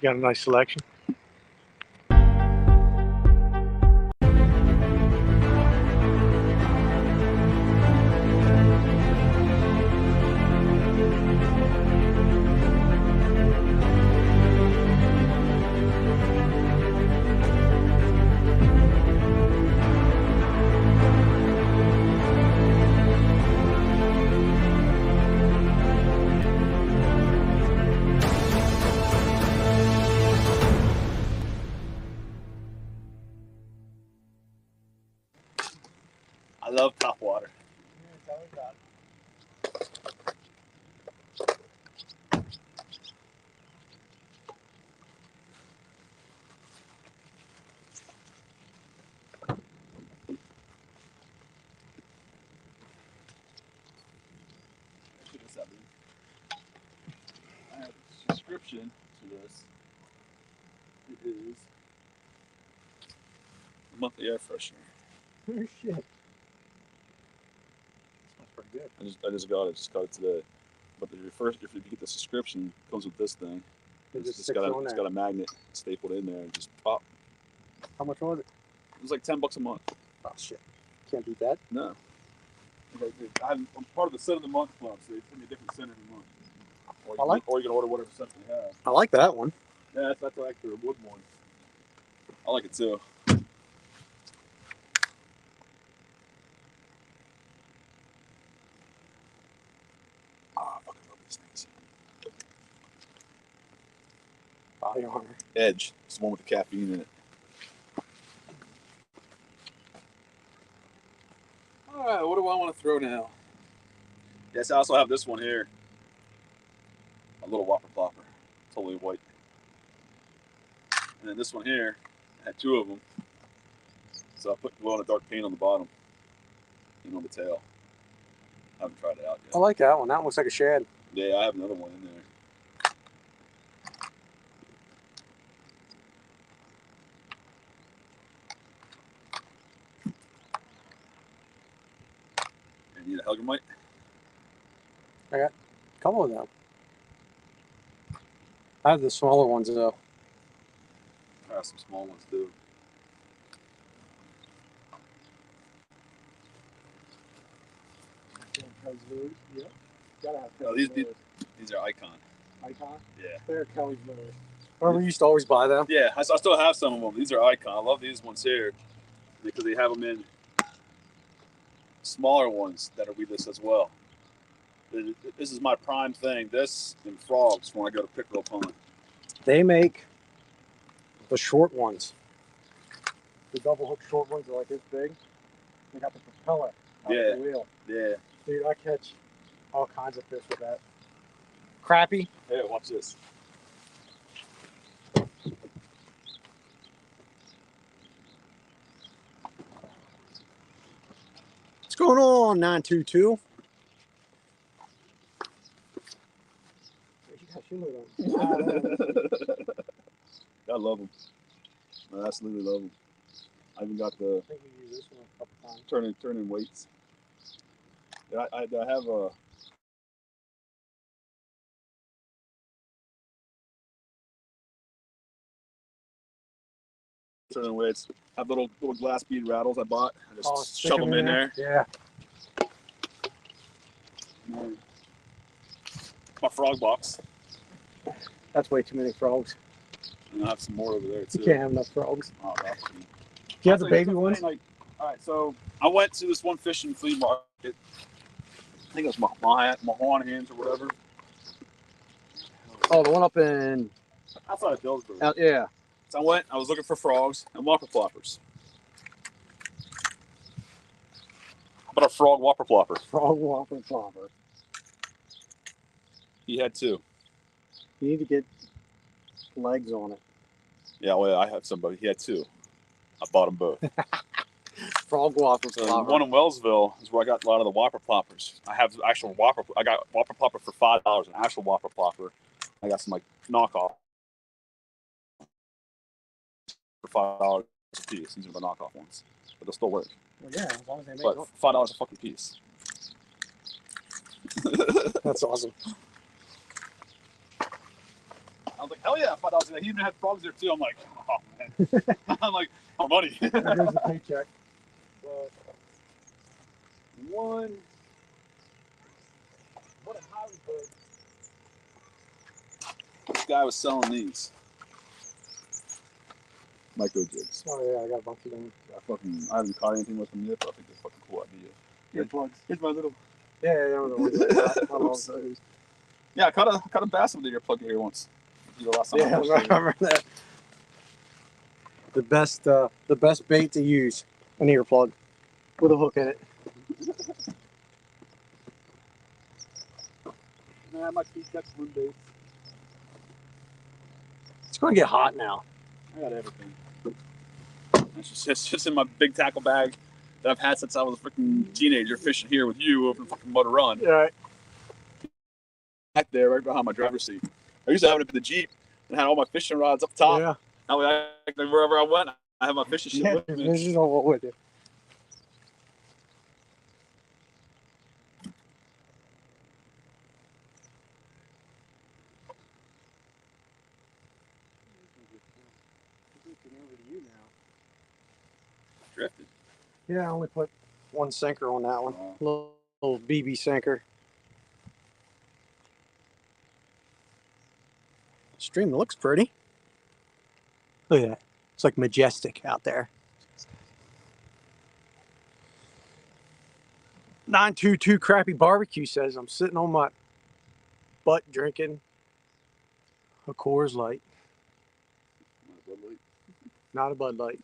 You got a nice selection. I love top water. Yeah, tell me about it. I have a subscription to this. It is a monthly air freshener. Oh shit. That's pretty good. I just got it today. But if you get the subscription, it comes with this thing. It's got a magnet stapled in there and just pop. How much was it? It was like $10 a month. Oh shit. Can't beat that. No. I'm part of the scent of the month club, so they send me a different scent every month. Or you can order whatever scent they have. I like that one. Yeah, that's actually a wood one. I like it too. Ah, I fucking love these things. Body armor. Edge. It's the one with the caffeine in it. Alright, what do I want to throw now? Yes, I also have this one here. A little whopper plopper. Totally white. And then this one here, I had two of them. So I put glow in the dark paint on the bottom and on the tail. I haven't tried it out yet. I like that one. That one looks like a shad. Yeah, I have another one in there. And you need a Helgamite? I got a couple of them. I have the smaller ones though. I have some small ones too. Yep. Gotta have Oh, these are Icon. Icon? Yeah. They're Kelly's Lures. Remember we used to always buy them? Yeah, I still have some of them. These are Icon. I love these ones here because they have them in smaller ones that are with this as well. This is my prime thing. This and frogs when I go to Pickerel Pond. They make the short ones. The double hook short ones are like this big. They got the propeller out of the wheel. Yeah. Dude, I catch all kinds of fish with that. Crappie. Hey, watch this. What's going on, 922? I love them. I absolutely love them. I even got the I think we used this one a couple times. turning weights. I have a turning weights. I have little glass bead rattles I bought. I just shove them in there. Yeah. My frog box. That's way too many frogs. And I have some more over there too. You can't have enough frogs. Oh, Do you have the baby ones? Like, all right, so I went to this one fishing flea market. I think it was Mahonhan's or whatever. Oh, the one up in... Outside of Dillsbury. Yeah. So I was looking for frogs and whopper ploppers. How about a frog whopper plopper? Frog whopper plopper. He had two. You need to get legs on it. Yeah, well, I had some, but he had two. I bought them both. Frog whopper plopper. One in Wellsville is where I got a lot of the whopper ploppers. I have actual whopper. I got whopper plopper for $5, an actual whopper plopper. I got some like knockoff for $5 a piece. These are the knockoff ones, but they'll still work. Well, yeah, as long as they make but $5 a fucking piece. That's awesome. I was like, hell yeah, $5. He even had frogs there too. I'm like, oh man. I'm like, oh money. There goes the paycheck. One. What a highway bird. This guy was selling these micro jigs. Oh yeah, I got a bunch of them. I haven't caught anything with them yet, but I think they're a fucking cool idea. Earplugs. Here's my little. Yeah, the ones like that. I love Oops. those. Yeah, I caught a bass with the earplug here once. The last time Yeah, I remember that. The best bait to use, an earplug with a hook in it. Nah, my feet catch swim baits. It's going to get hot now. I got everything. It's just in my big tackle bag that I've had since I was a freaking teenager fishing here with you over in fucking Muddy Run. Yeah. Right. Back there, right behind my driver's seat. I used to have it in the Jeep and had all my fishing rods up top. Yeah. Now wherever I went, I have my fishing shit Yeah, with me. this is all with it. Drifted. Yeah, I only put one sinker on that one. Little BB sinker. Stream looks pretty. Look at that. It's like majestic out there. 922 Crappy Barbecue says I'm sitting on my butt drinking a Coors Light. Not a Bud Light.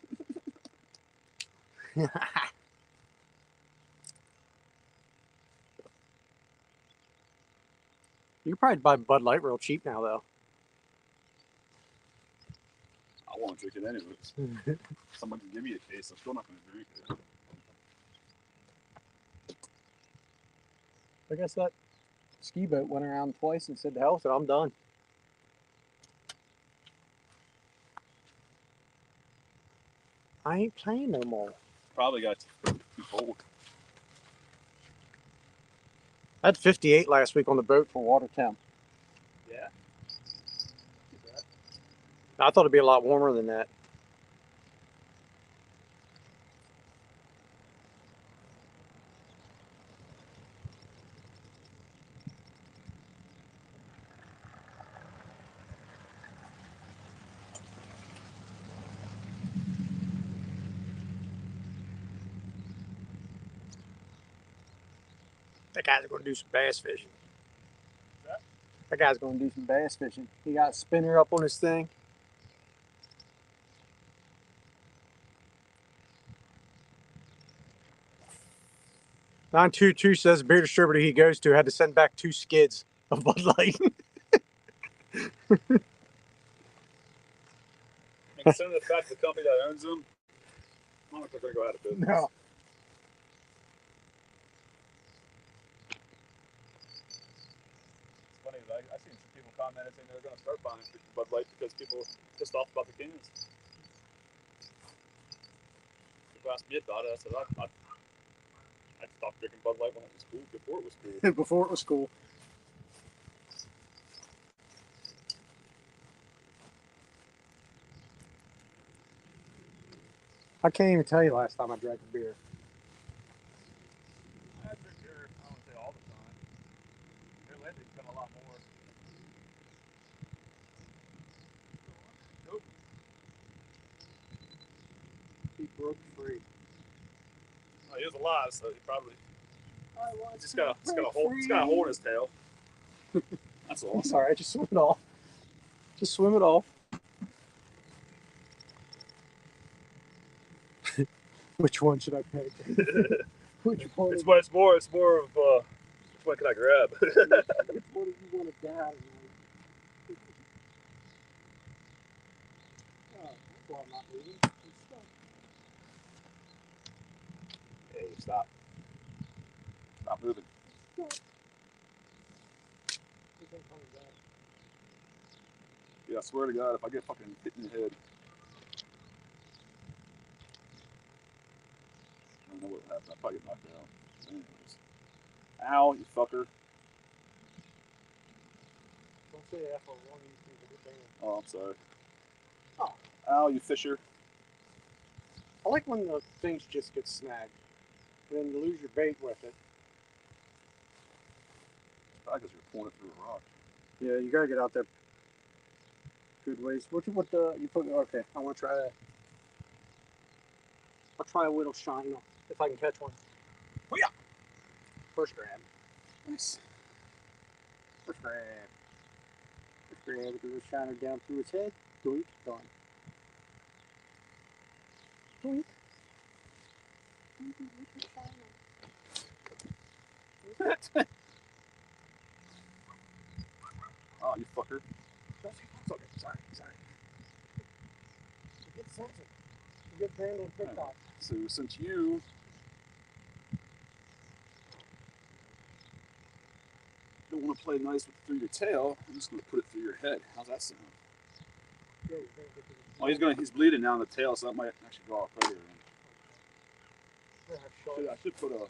You can probably buy Bud Light real cheap now, though. I won't drink it anyways. Someone can give me a case. I'm still not going to drink it. I guess that ski boat went around twice and said to hell with it, I'm done. I ain't playing no more. Probably got too cold. I had 58 last week on the boat for water temp. Yeah. I thought it'd be a lot warmer than that. That guy's going to do some bass fishing. That guy's going to do some bass fishing. He got a spinner up on his thing. "922 says the beer distributor he goes to had to send back 2 skids of Bud Light." Considering the fact the company that owns them, I don't think they're going to go out of business. No. It's funny, I seen some people commenting saying they're going to start buying Bud Light because people are pissed off about the cans. People asked me about it. I said, I stopped drinking Bud Light when it was cool, before it was cool. Before it was cool. I can't even tell you last time I drank a beer. I drink beer, I don't say all the time. Here lately, it's been a lot more. Nope. He broke free. Oh, he was alive, so he probably I was just got a hole in his tail. That's all. It's all right. Just swim it off. Just swim it off. Which one should I pick? Which one? It's more of which one can I grab? Which one do you want to die? Oh, that's why I'm not moving. I'm stuck. Hey, stop. Stop moving. Yeah, I swear to God, if I get fucking hit in the head, I don't know what will happen. I'll probably get knocked out. Anyways. Ow, you fucker. Don't say F or one of these things will get banned. Oh, I'm sorry. Oh. Ow, you fisher. I like when the things just get snagged. And then you lose your bait with it. Probably because you're pulling it through a rock. Yeah, you gotta get out there good ways. What you put? Okay, I want to try that. I'll try a little shiner if I can catch one. Oh yeah! First grab. Nice. First grab. First grab with the shiner down through its head. Doink, done. Doink. Oh, you fucker. Okay, sorry. Get something. Get banned on TikTok. So since you don't want to play nice through your tail, I'm just going to put it through your head. How's that sound? Yeah, Oh, he's bleeding now in the tail, so that might actually draw a predator in. I should put a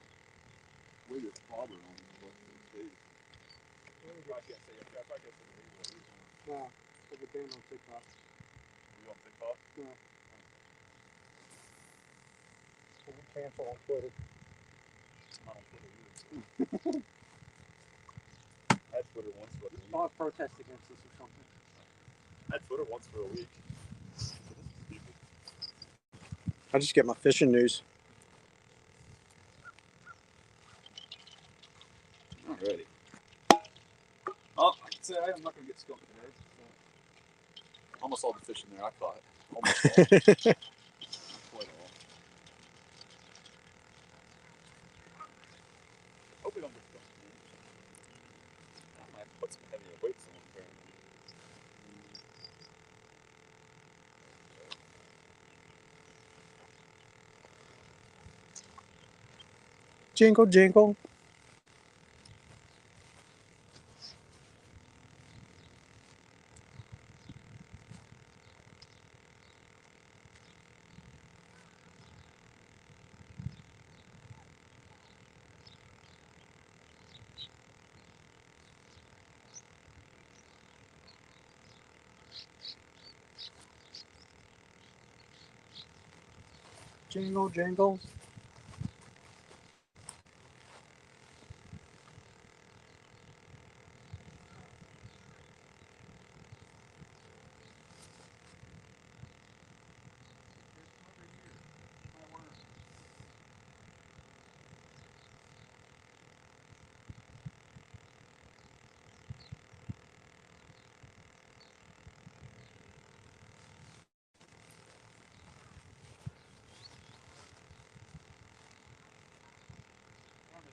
weighted bobber on it. No, I'll get banned on TikTok. Are you on TikTok? No. I'll get canceled on Twitter. I'm not on Twitter either. I had Twitter once for a week. I'll protest against this or something. I had Twitter once for a week. I just get my fishing news. Alrighty. Oh, I can say I'm not going to get skunked today. Almost all the fish in there I caught. Almost all. Quite all. Hope we don't get skunked today. I might have to put some heavier weights on apparently. Jingle, jingle. Jingle, jingle.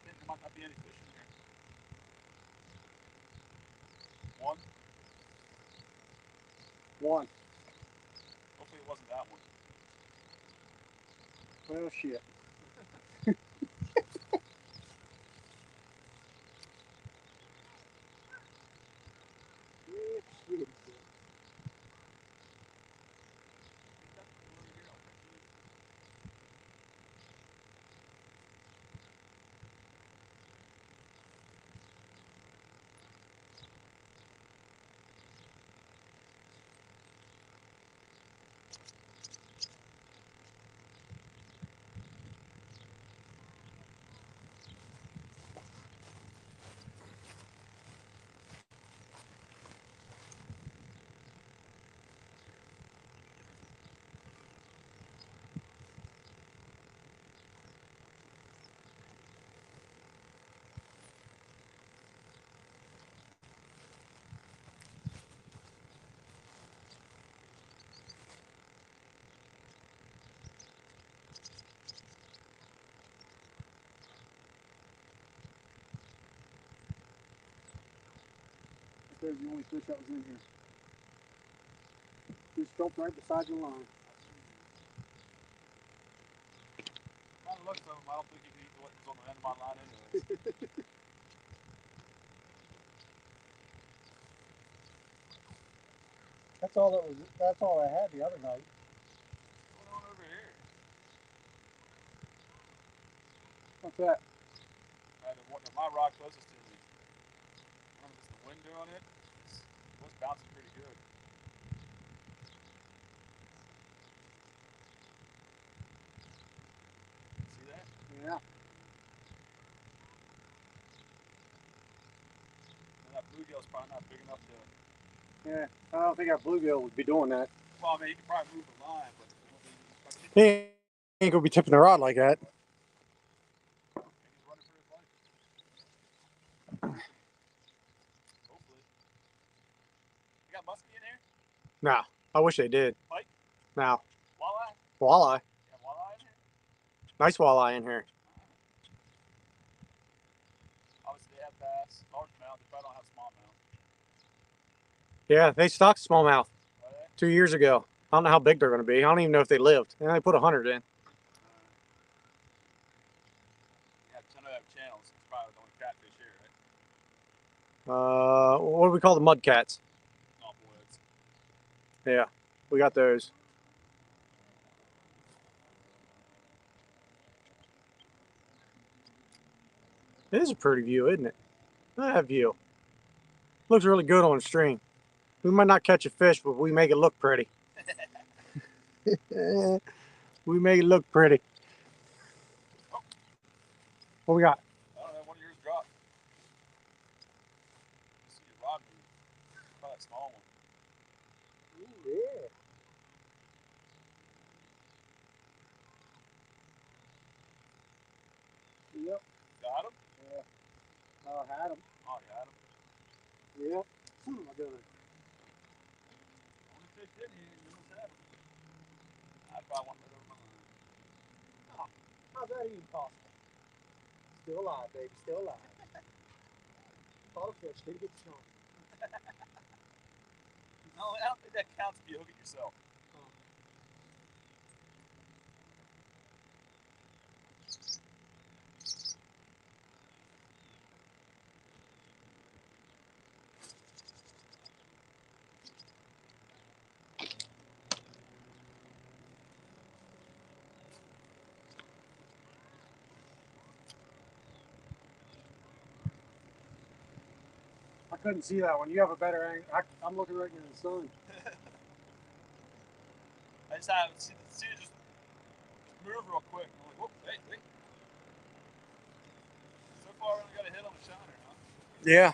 There might not be any fish in here. One? One. Hopefully it wasn't that one. Well, shit. There's the only fish that was in here. Just jumped right beside the line. By the looks of him, I don't think he can eat what was on the end of my line anyways. That's all I had the other night. What's going on over here? What's that? My rock closest to me. I don't know if it's the wind doing it. it's bouncing pretty good. See that? Yeah. And that bluegill's probably not big enough to. Yeah, I don't think our bluegill would be doing that. Well, I mean, he could probably move the line, but He ain't gonna be tipping the rod like that. he's running for his life. Hopefully. You got muskie in here? No, I wish they did. Pike? No. Walleye? Walleye. You got walleye in here? Nice walleye in here. Obviously, they have bass, largemouth. They probably don't have smallmouth. Yeah, they stocked smallmouth Are they? 2 years ago. I don't know how big they're going to be. I don't even know if they lived. And they put 100 in. Yeah, I know they have channels. It's probably the only catfish here, right? What do we call the mud cats? Oh boy, it's Yeah, we got those. It is a pretty view, isn't it? Look at that view. Looks really good on stream. We might not catch a fish, but we make it look pretty. We make it look pretty. What we got? I don't know, one of yours dropped. I see your rod move. Probably that small one. Ooh, yeah. Yep. Got him? Yeah. I had him. Oh, you had him. Yep. I got it. Only fish didn't he? You must have him. I probably want to let over my line. Oh, how's that even possible? Still alive, baby. Still alive. Caught a fish. Didn't get strong. No, I don't think that counts if you hook it yourself. I couldn't see that one. You have a better angle. I'm looking right into the sun. I just have see it just move real quick. I'm like, whoop, wait. So far, we only got a hit on the shiner, huh? Yeah.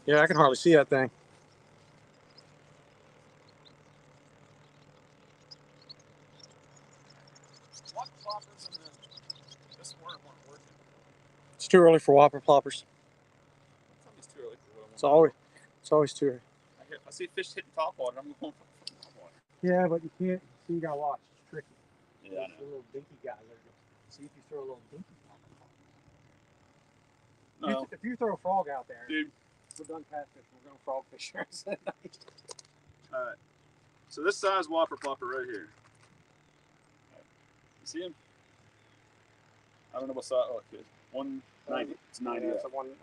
Yeah, I can hardly see that thing. What ploppers and this weren't working. It's too early for whopper ploppers. It's too early for what I want. It's always too early. I see fish hitting top water. I'm going for top water. Yeah, but you can't. See, you gotta watch. It's tricky. Yeah, I know. The little dinky guys. See if you throw a little dinky. No. If you throw a frog out there, dude, we're done catfish. We're going frog fishing. All right. So this size whopper plopper right here. You see him? I don't know what size. Oh, okay. 190. It's 90. Yeah, that's a 190.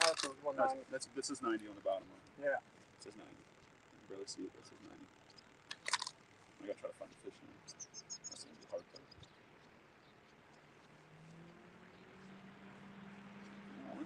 This is 90 on the bottom of it. Yeah. It says 90. You can barely see it, but it says 90. I gotta try to find the fish now. That's gonna be hard to. Oh.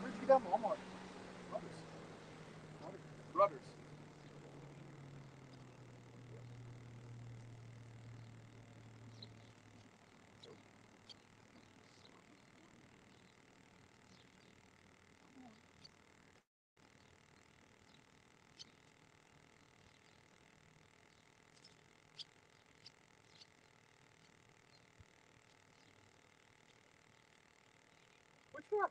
Where'd you get them? Walmart. Rudders. Which one?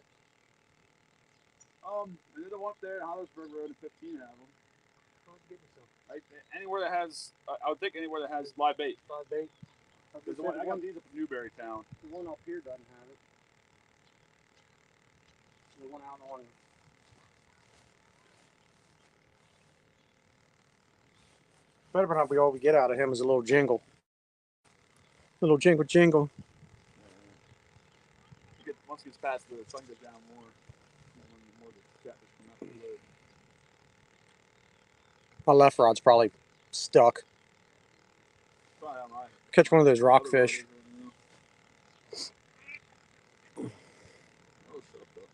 There's the one up there in Hollisburg Road and 15 have them. How'd you get yourself? Anywhere that has, I would think anywhere that has live bait. Live bait. There's the one, I got these up in Newberry Town. The one up here doesn't have it. The one out on Better not be all we get out of him is a little jingle. A little jingle jingle. Once it gets past the sun goes down more the catfish come out the wood. My left rod's probably stuck. Probably how my Catch one of those rockfish. Oh, shut up, ducks.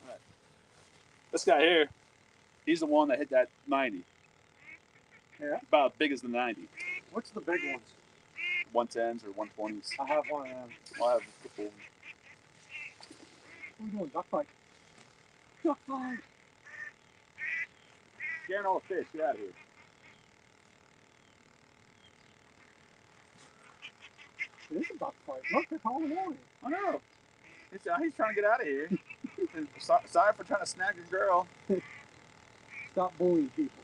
Right. This guy here, he's the one that hit that 90. Yeah. About as big as the 90. What's the big ones? 110s or 120s. I have one of them. I have a couple. What are we doing? Duck fight. Duck fight. Scaring all the fish. Get out of here. It is a duck fight. Look, they're calling on. I know. He's trying to get out of here. Sorry for trying to snag your girl. Stop bullying people.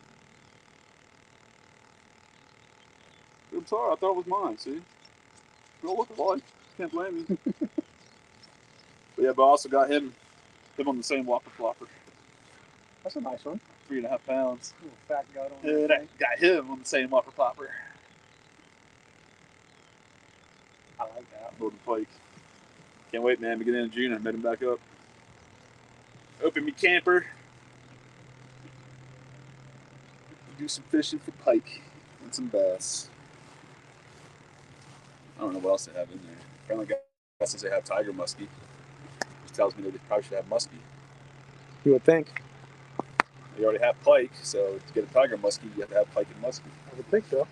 I'm sorry. I thought it was mine. See? We all look alike. Can't blame me. But yeah, but I also got him on the same whopper flopper. That's a nice one. 3.5 pounds. Little fat gut on Yeah, that. got him on the same whopper flopper. I like that. Golden pike. Can't wait, man. Beginning of June, I met him back up. Open me camper. Do some fishing for pike and some bass. I don't know what else they have in there. Apparently, guys says they have tiger muskie, which tells me that they probably should have muskie. You would think. They already have pike, so to get a tiger muskie, you have to have pike and muskie. I would think so.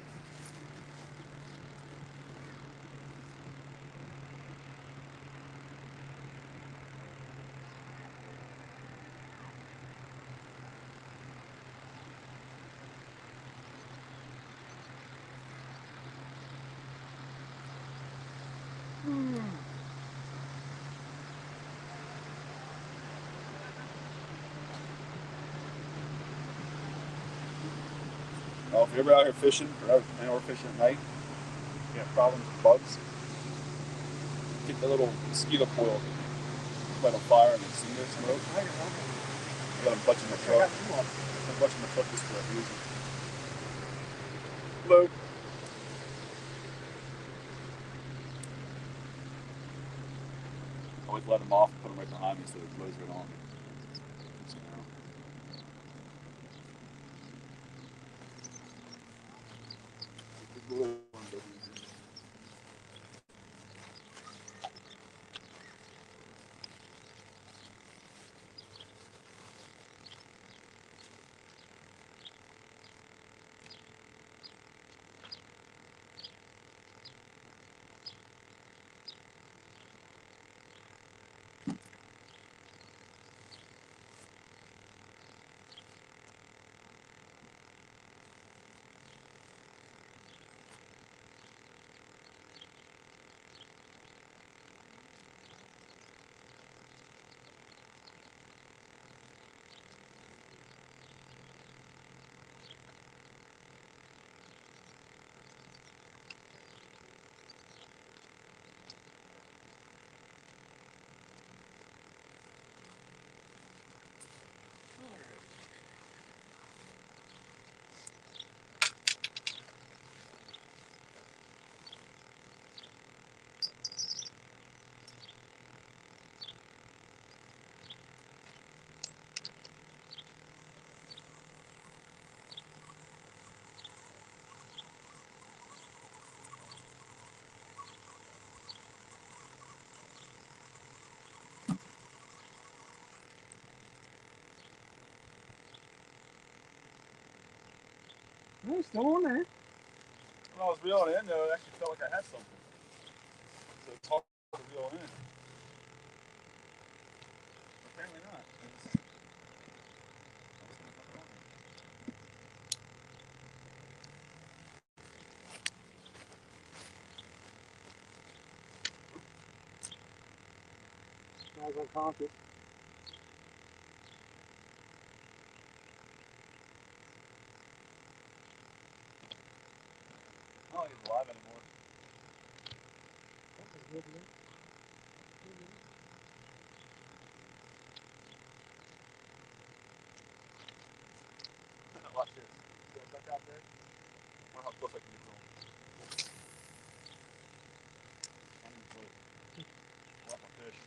Well, if you're ever out here fishing, or we're fishing at night, you have problems with bugs, get the little mosquito coil, light on fire, and then cinder smoke. I got a bunch in my truck. A bunch in my truck just for that reason. Hello. Always let them off and put them right behind me so it blows right on. So, Oh, it's still on there. when I was reeling in, though, it actually felt like I had something. So it's hard to reel in. Apparently not. I was unconscious. I don't think it's alive anymore. Watch this. See that duck out there? I don't know how close I can get to him. I'm in the boat. Watch my fish.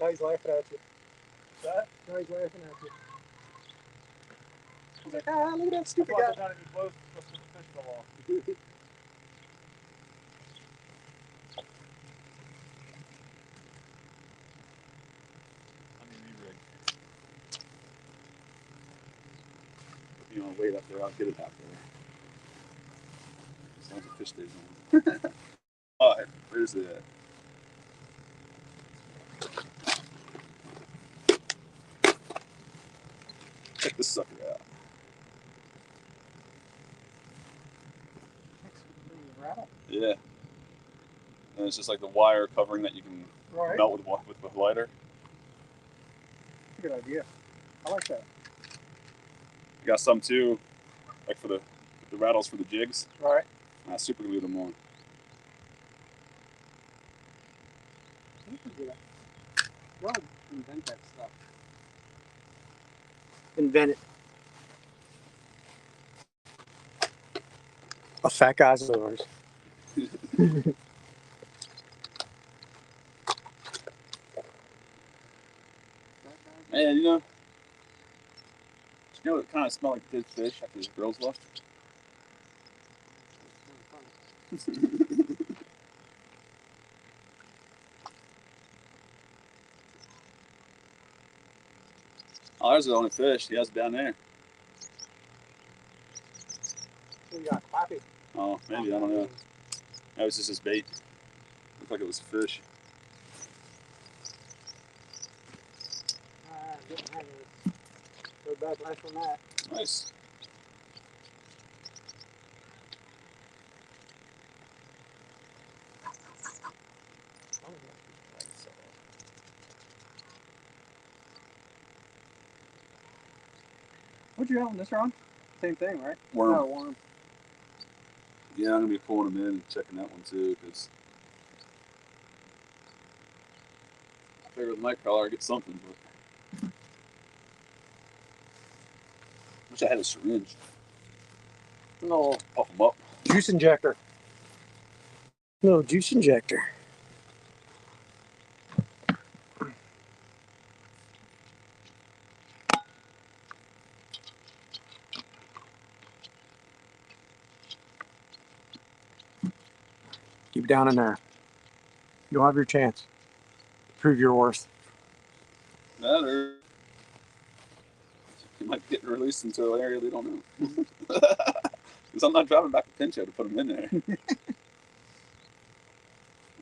Now he's laughing at you. That? Now he's laughing at you. He's like, ah, look at that stupid guy. guy. Not even close. Just the fish come off. If you want to wait up there, I'll get it out there. As long as the fish stays on. Alright, where's it at? Check this sucker out. Yeah. And it's just like the wire covering that you can melt with lighter. Good idea. I like that. I got some too, like for the rattles for the jigs. Right. I super glue them on. Well, invent that stuff. Invent it. A fat guy's ours. Man, you know it kind of smelled like dead fish after the grills left? Oh, there's the only fish. He has it down there. We got clappy. Oh, maybe. I don't know. That was just his bait. Looked like it was a fish. Getting the hang of it. Go back nice on that. Nice. What'd you have on this rod? Same thing, right? Worm. No, worm. Yeah, I'm going to be pulling them in and checking that one too, because I figured with night crawler I'd get something, but wish I had a syringe. No. Puff them up. Juice injector. No, juice injector. Keep down in there. You'll have your chance. Prove your worth. That or you might get released into an area they don't know. Because I'm not driving back to Pincho to put them in there. I'm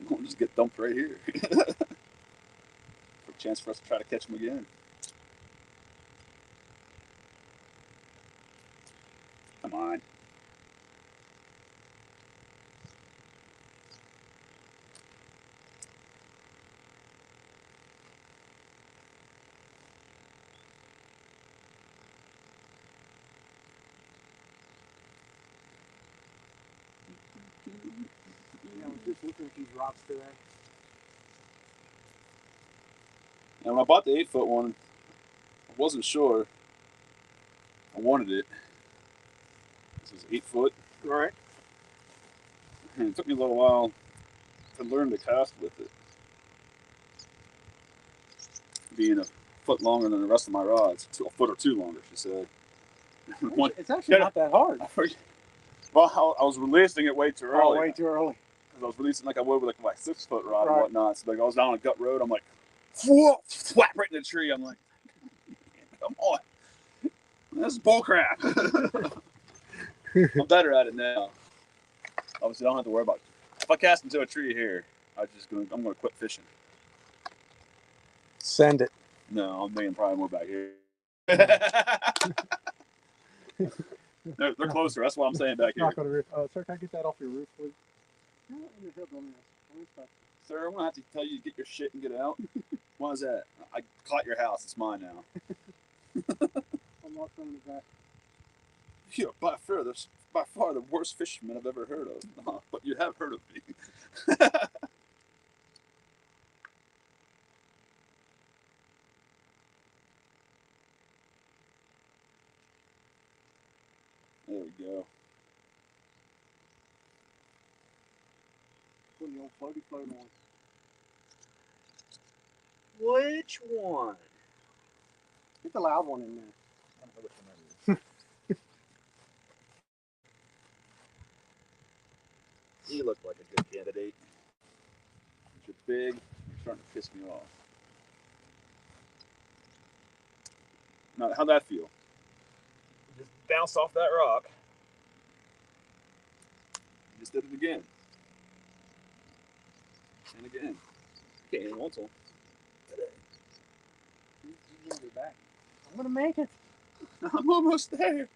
going to just get dumped right here. For a chance for us to try to catch them again. Come on. Yeah, I was just looking at these rocks today. And when I bought the 8-foot one, I wasn't sure I wanted it. This is 8 foot. Right. And it took me a little while to learn to cast with it. Being a foot longer than the rest of my rods. A foot or two longer, she said. It's actually not that hard. Well, I was releasing it way too early. Oh, way too early. Because I was releasing like I would with like my 6-foot rod Right. and whatnot. So like I was down a gut road, I'm like, whoa, whap right in the tree. I'm like, come on. This is bullcrap. I'm better at it now. Obviously, I don't have to worry about it. If I cast into a tree here, I'm gonna quit fishing. Send it. No, I'm thinking probably more back here. they're closer. That's why I'm saying back here. Not gonna sir, can I get that off your roof, please? Sir, I'm gonna have to tell you to get your shit and get out. Why is that? I caught your house. It's mine now. I'm not throwing it back. Yeah, by further, there's by far the worst fisherman I've ever heard of. But you have heard of me. There we go. Putting the old floaty float on. Which one? Get the loud one in there. I don't know which one that is. You look like a good candidate. You're big. You're starting to piss me off. Now, how'd that feel? Just bounced off that rock. Just did it again. And again. Can't even want to. You're gonna be back. I'm gonna make it. I'm almost there.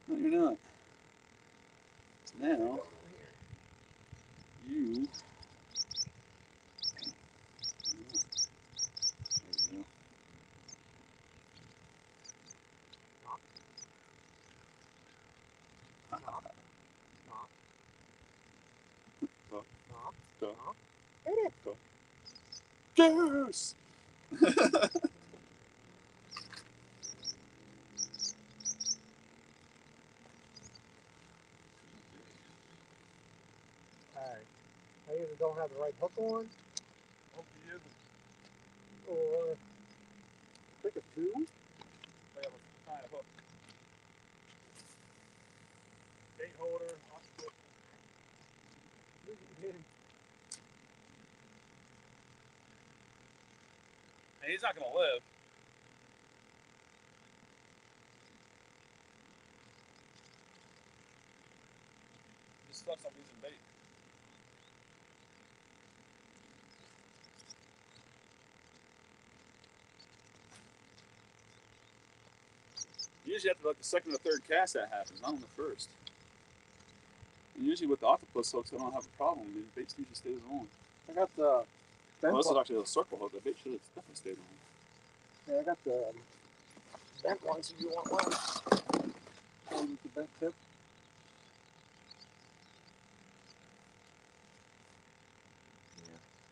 No, you're not. Now, you. Yes! Alright. I either don't have the right hook on, or pick a two. I have a kind of hook. Bait holder, octopus. Hey, he's not gonna live. This sucks, I'm losing bait. Usually after like the second or third cast that happens, not on the first. And usually with the octopus hooks, I don't have a problem. The bait usually stays on. I got the bent This is one. actually a circle hook. The bait should have definitely stayed on. Yeah, I got the bent one, so you want one. The bent tip.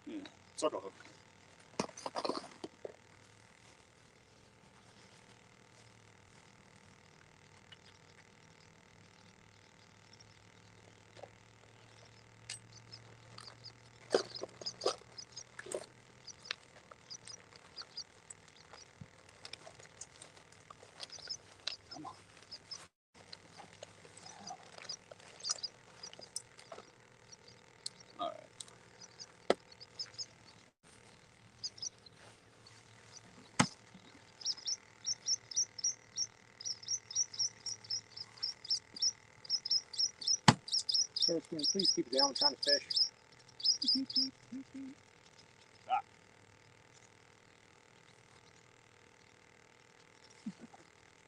Yeah, circle hook. Come on. All right. Please keep it down. I'm trying to fish. Ah.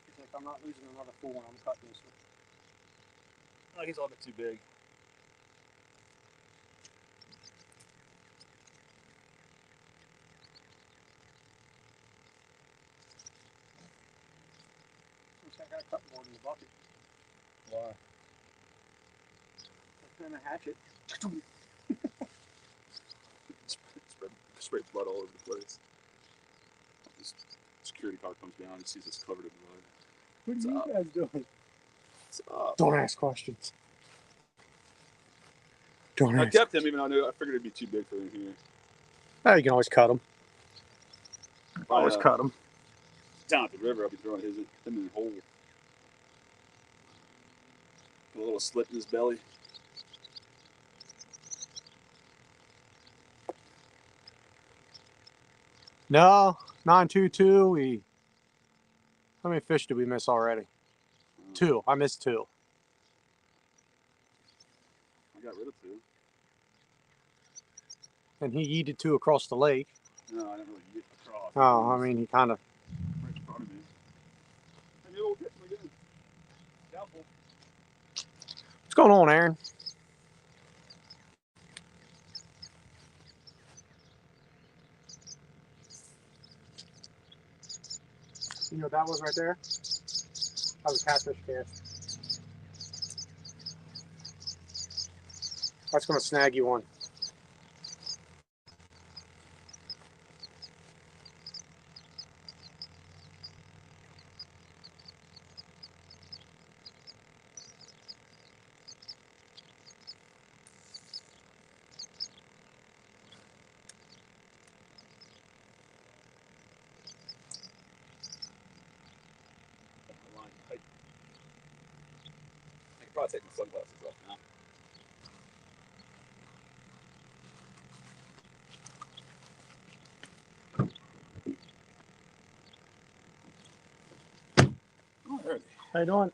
He's like, I'm not losing another full one. I'm cutting this one. Oh, he's a little bit too big. I gotta cut more than the bucket. Why? I'm gonna hatch it. Spray blood all over the place. This security car comes down and sees us covered in blood. What are you guys doing? What's up? Don't ask questions. Don't I ask. kept him even though I figured it'd be too big for him here. Oh, you can always cut them. Always cut them. Down at the river, I'll be throwing him in the hole. Put a little slit in his belly. No, 922. How many fish did we miss already? Two. I missed two. I got rid of two. And he yeeted two across the lake. No, I didn't really get across. Oh, I mean, he kind of. Right in front of me. Maybe we'll get him again. Doubtful. What's going on, Aaron? You know what that was right there? That was a catfish cast. That's going to snag you one. I can probably take my sunglasses off now. Oh, there they are. How you doing?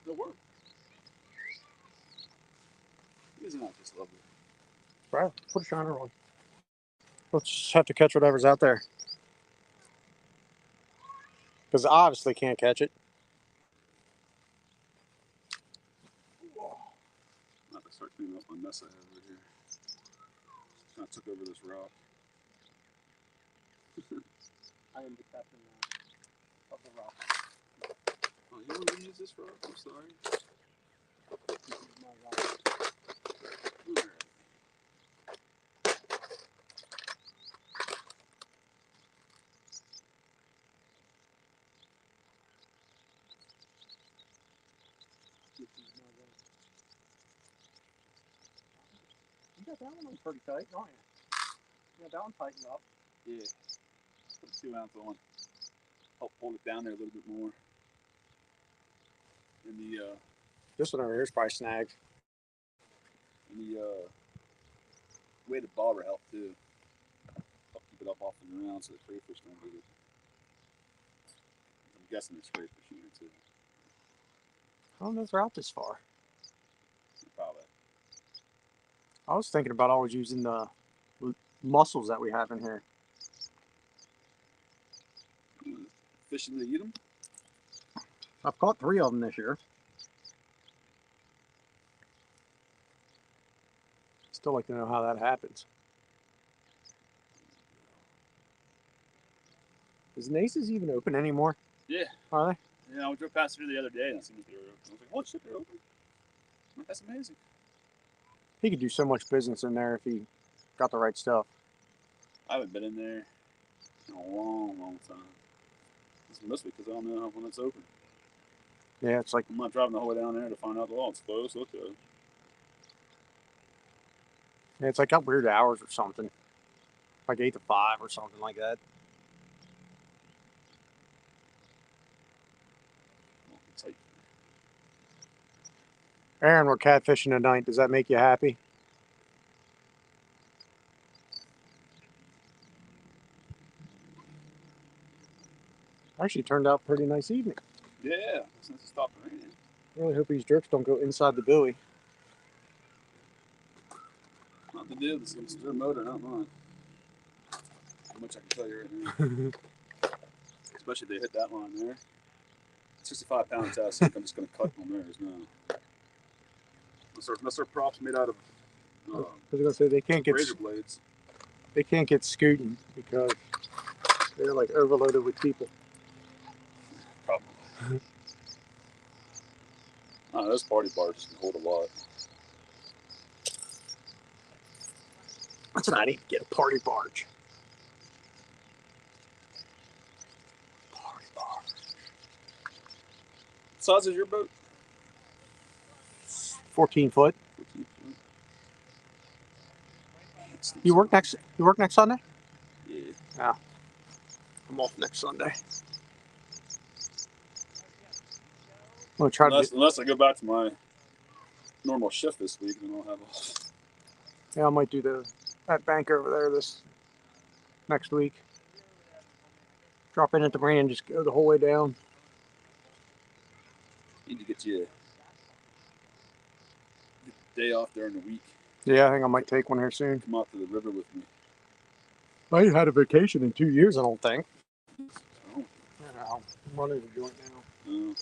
It'll work. Isn't that just lovely? Right, put a shiner on. Let's just have to catch whatever's out there. Because obviously can't catch it. I'm about to start cleaning up my mess I have over here. I took over this rock. I am the captain of the rock. Oh, you want to use this rock? I'm sorry. This is my rock. Alright. This is my rock. You got that one on pretty tight, don't you? Yeah, that one tightened up. Yeah. Put a 2 ounce on. Help hold it down there a little bit more. And the This one over here is probably snagged. weighted bobber help too. Help keep it up off the ground so the crayfish don't get it. I'm guessing there's crayfish in here too. I don't know if they're out this far. Probably. I was thinking about always using the mussels that we have in here. Fishing to eat them? I've caught 3 of them this year. Still like to know how that happens. Is Nace's even open anymore? Yeah. Are they? Yeah, I drove past through the other day and I seen that they were open. I was like, oh shit, they're open. That's amazing. He could do so much business in there if he got the right stuff. I haven't been in there in a long, long time. It's mostly because I don't know when it's open. Yeah, it's like I'm not driving the whole way down there to find out, oh, it's closed, okay. yeah, it's like got weird hours or something. Like 8 to 5 or something like that. It's like, Aaron, we're catfishing tonight. Does that make you happy? Actually turned out a pretty nice evening. yeah, since it stopped raining. Really hope these jerks don't go inside the buoy. Not the deal, it's their motor, not mine. How much I can tell you right now. Especially if they hit that line there. 65-pound test, I think I'm just going to cut on theirs now. Unless their props made out of I was gonna say they can't get razor blades. They can't get scooting because they're like overloaded with people. Probably. Oh, those party barges can hold a lot. That's what I need to get, a party barge. Party barge. What size is your boat? 14 foot. 14 foot. You work next Sunday? Yeah. Yeah. I'm off next Sunday. I'm gonna try unless I go back to my normal shift this week, then I'll have off. Yeah, I might do that bank over there this next week. Drop in at the marina and just go the whole way down. Need to get you a day off during the week. Yeah, I think I might take one here soon. Come out to the river with me. I ain't had a vacation in 2 years, I don't think. Oh. I'm running the joint now.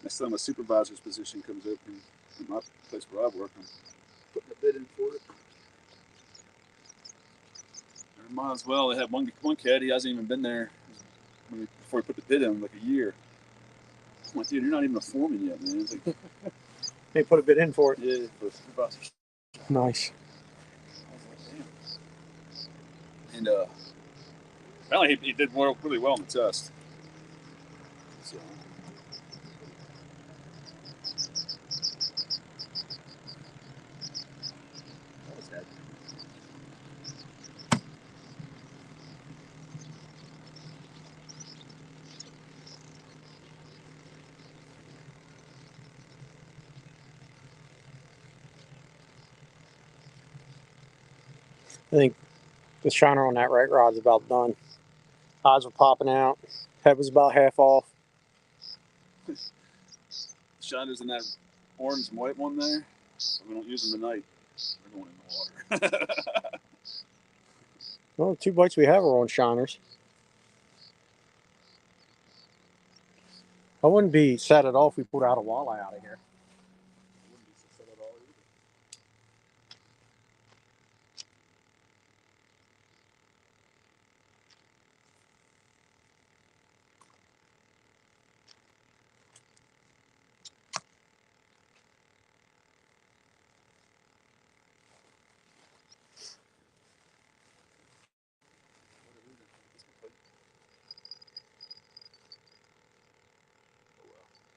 Next time a supervisor's position comes open in my place where I work, I'm putting a bid in for it. Or might as well. They had one caddy, he hasn't even been there before he put the bid in, like a year. I'm like, dude, you're not even a foreman yet, man. It's like, They put a bid in for it. yeah, for a supervisor. Nice. I was like, damn. And apparently he did really well on the test. So. What was that? I think the shiner on that right rod's about done. Eyes were popping out. Head was about half off. Shiners in that orange and white one there. We don't use them tonight. They're going in the water. Well, the 2 bites we have are on shiners. I wouldn't be sad at all if we pulled out a walleye out of here. Wouldn't be so sad at all either.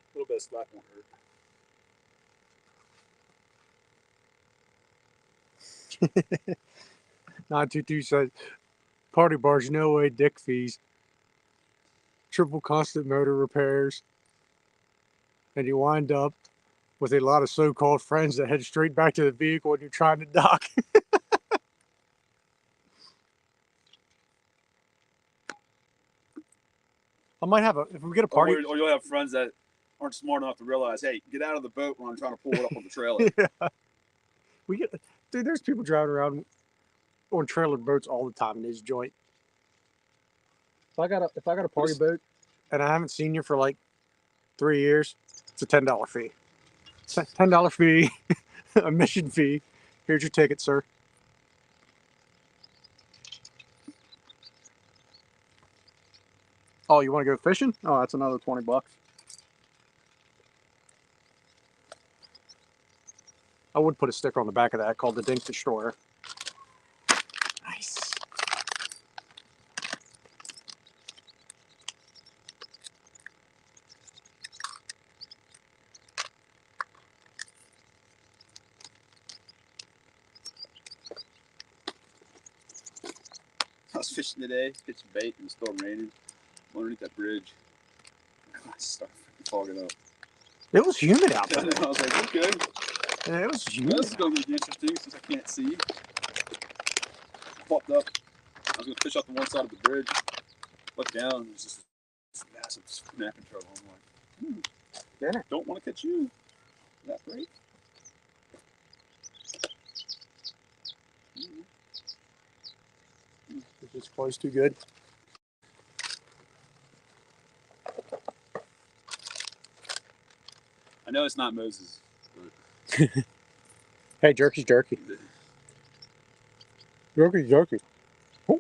A little bit of slack won't hurt. 922 says, party bars, no way, dick fees. Triple constant motor repairs. And you wind up with a lot of so-called friends that head straight back to the vehicle when you're trying to dock. I might have if we get a party. Or you'll have friends that aren't smart enough to realize, hey, get out of the boat when I'm trying to pull it up on the trailer. Yeah. Dude, there's people driving around on trailer boats all the time in this joint. If I got a party boat and I haven't seen you for like 3 years, it's a $10 fee. $10 fee, admission fee. Here's your ticket, sir. Oh, you want to go fishing? Oh, that's another $20. I would put a sticker on the back of that called the Dink Destroyer. Nice. I was fishing today, catching bait, and it was still raining. Underneath that bridge. I started fogging up. It was humid out there. I was like, okay. Yeah, it was humid. This is going to be interesting since I can't see. Popped up. I was going to fish up the one side of the bridge. Looked down, and there's just this massive snapping turtle. I'm like, Dinner. Don't want to catch you. Is that great? It's just close too good. I know it's not Moses. Hey, jerky's jerky. Jerky's jerky. Oh.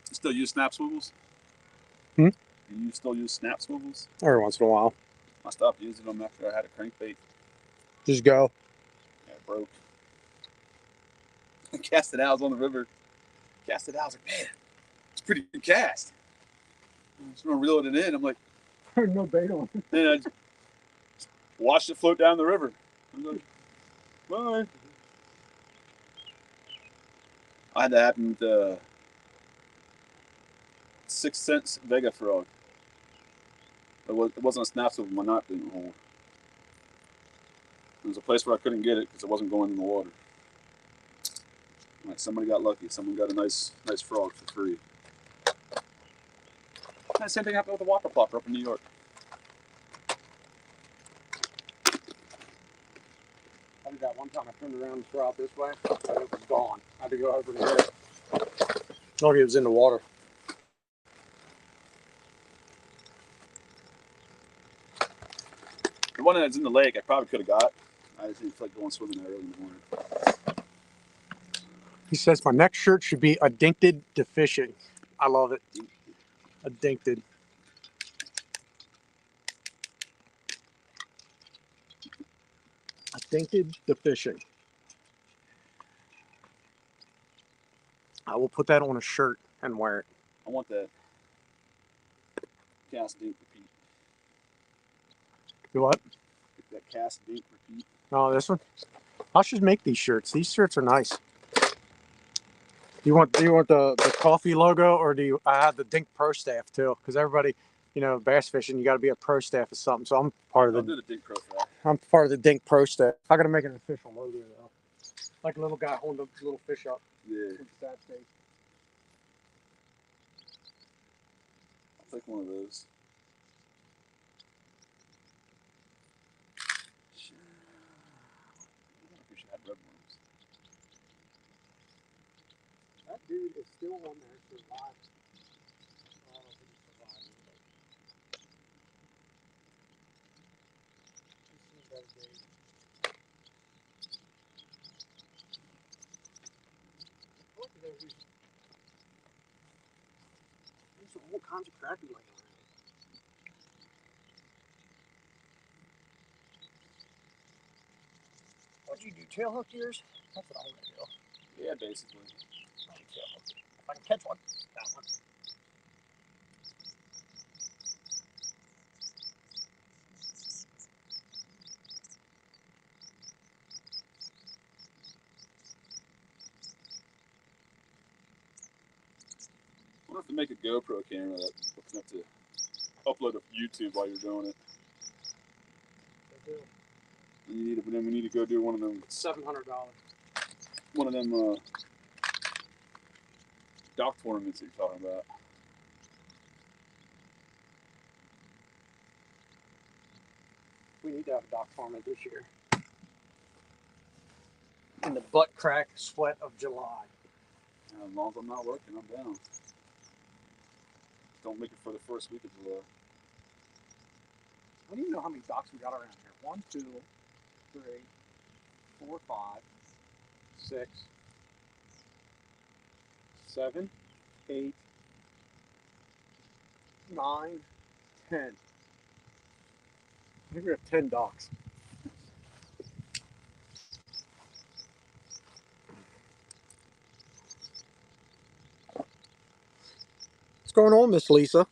You still use snap swivels? Hmm? You still use snap swivels? Every once in a while. I stopped using them after I had a crankbait. Just go. Yeah, it broke. I cast it out. I was on the river. Cast it out. I was like, man, it's a pretty good cast. I was going to reel it in. I'm like, No bait on. and Watched it float down the river. I was like, bye. I had that happen with the 6 cents Vega frog. It wasn't a snap silver, my knot didn't hold. It was a place where I couldn't get it because it wasn't going in the water. Like somebody got lucky. Someone got a nice frog for free. And the same thing happened with the Whopper Plopper up in New York. I did that one time. I turned around and threw out this way, and it was gone. I had to go over to get it. Oh, it was in the water. The one that's in the lake, I probably could have got. I just didn't feel like going swimming there early in the morning. He says my next shirt should be addicted to fishing. I love it. Addicted. Addicted to fishing. I will put that on a shirt and wear it. I want that cast, dink, repeat. Do what? That cast, dink, repeat. Oh, this one? I should make these shirts. These shirts are nice. Do you want the coffee logo, or do you? I have the Dink Pro staff too, because everybody, you know, bass fishing, you got to be a pro staff or something. So I'm part of I'll do the dink pro for that. I'm part of the Dink Pro staff. I got to make an official logo though, like a little guy holding a little fish up. Yeah. With the sad face. I'll take one of those. Sure. I wonder if we should have red worms. That dude is still on there surviving. I don't think he's surviving, but he's seen better days. Look at those. There's all kinds of crappie laying around. What'd you do? Tail hook yours? That's what I want to do. Yeah, basically. I can tail hook it. If I can catch one, that one. We'll have to make a GoPro camera that's enough to upload to YouTube while you're doing it. And then we need to go do one of them. $700. One of them dock tournaments that you're talking about. We need to have a dock tournament this year. In the butt crack sweat of July. As long as I'm not working, I'm down. Don't make it for the first week of July. I don't even know how many docks we got around here. 1, 2, 3, 4, 5, 6, 7, 8, 9, 10. I think we have 10 docks. What's going on, Miss Lisa?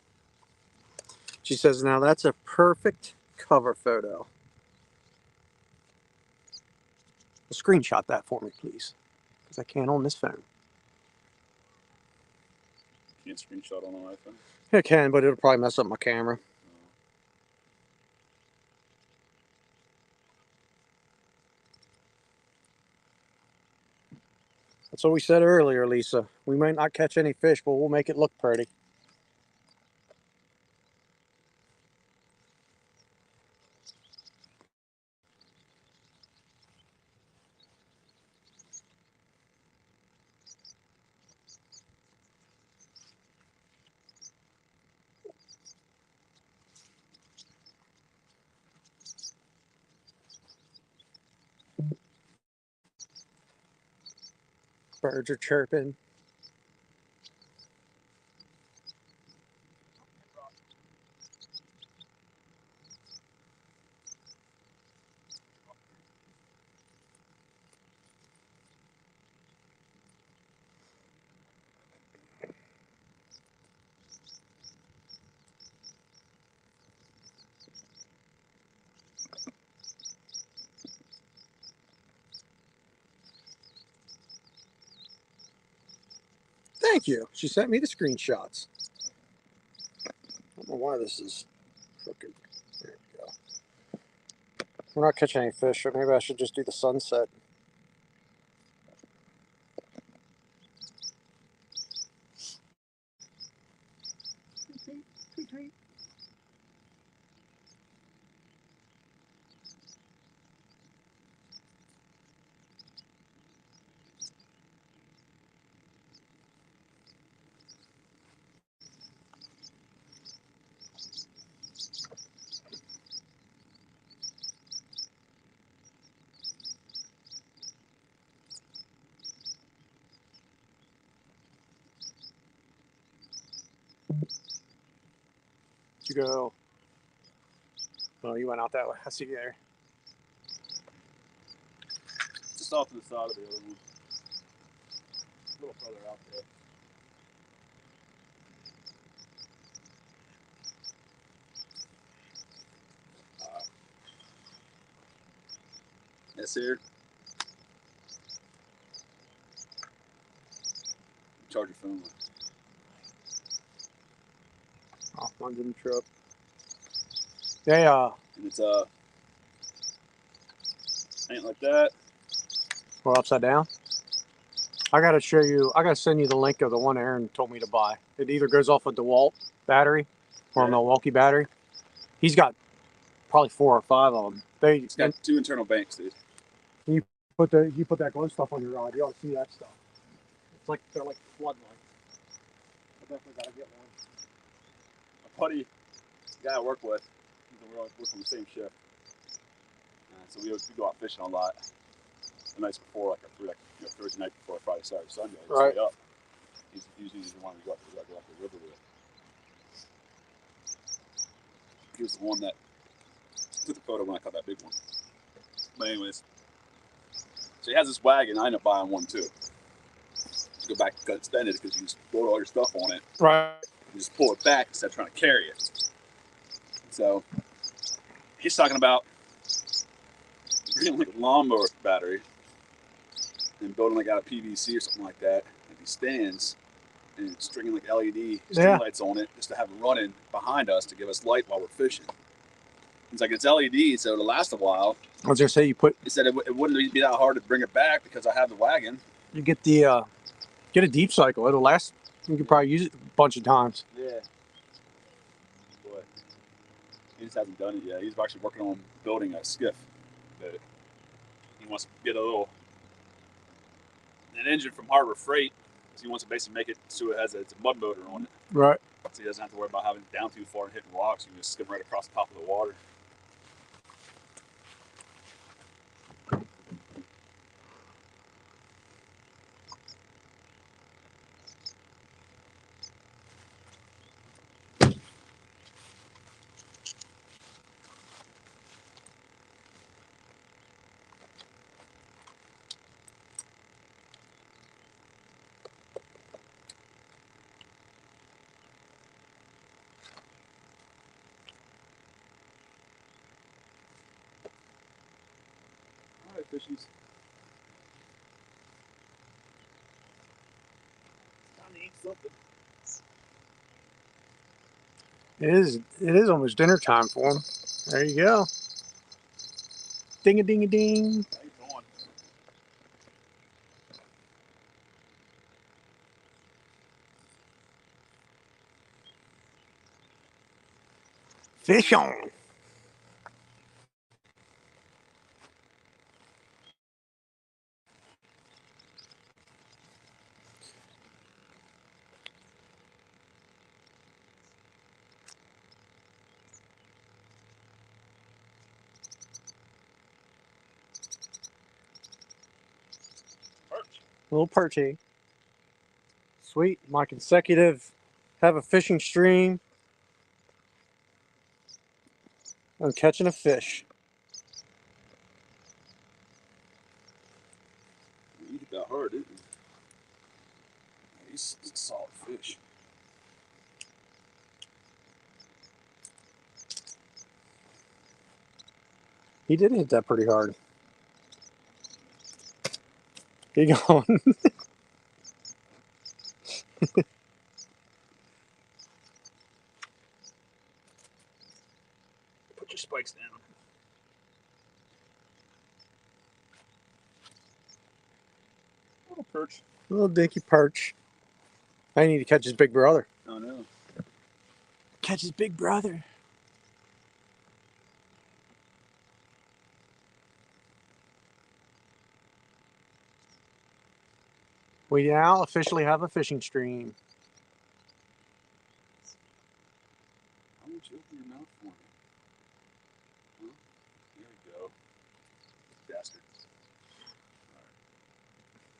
She says, now that's a perfect cover photo. Screenshot that for me, please, because I can't on this phone. Can't screenshot on an iPhone. I can, but it'll probably mess up my camera. That's what we said earlier, Lisa. We might not catch any fish, but we'll make it look pretty. Birds are chirping. Thank you. She sent me the screenshots. I don't know why this is crooked. There we go. We're not catching any fish, so maybe I should just do the sunset. You go. Oh, you went out that way. I see you there. Just off to the side of the other one. A little further out there. Yes, here. Charge your phone with. Oh, mine's in the truck. Yeah. And it's ain't like that. We're upside down. I gotta show you. I gotta send you the link of the one Aaron told me to buy. It either goes off a DeWalt battery or a Milwaukee battery. He's got probably 4 or 5 of them. It's got 2 internal banks, dude. You put that glow stuff on your rod. You ought to see that stuff. It's like they're like floodlights. I definitely gotta get one. My buddy, the guy I work with, we're on the same shift. So we go out fishing a lot. The nights before, Thursday night before Friday, Saturday, Sunday, I Right. stay up. He's usually the one we go up the river with. He was the one that took the photo when I caught that big one. But anyways, so he has this wagon. I ended up buying one too. To go back and got extended because you just load all your stuff on it. Right. And just pull it back instead of trying to carry it. So he's talking about getting like a lawnmower battery and building like out of PVC or something like that. And he stands and stringing like LED string lights on it just to have it running behind us to give us light while we're fishing. It's like it's LED, so it'll last a while. I was gonna say He said it wouldn't be that hard to bring it back because I have the wagon. You get the get a deep cycle. It'll last. You can probably use it a bunch of times. Yeah. But he just hasn't done it yet. He's actually working on building a skiff that he wants to get an engine from Harbor Freight. So he wants to basically make it so it's a mud motor on it. Right. So he doesn't have to worry about having it down too far and hitting rocks. You can just skim right across the top of the water. All right, fishies. Time to eat something. It is almost dinner time for him. There you go. Ding a ding a ding. How you doing? Fish on. Perch. Little perchy. Sweet. My consecutive have a fishing stream. I'm catching a fish. You hit that hard, didn't you? He's a solid fish. He did hit that pretty hard. Keep going. Put your spikes down. Little perch. Little dinky perch. I need to catch his big brother. Oh no. Catch his big brother. We now officially have a fishing stream. Why don't you open your mouth for me? Huh? There we go. Bastard.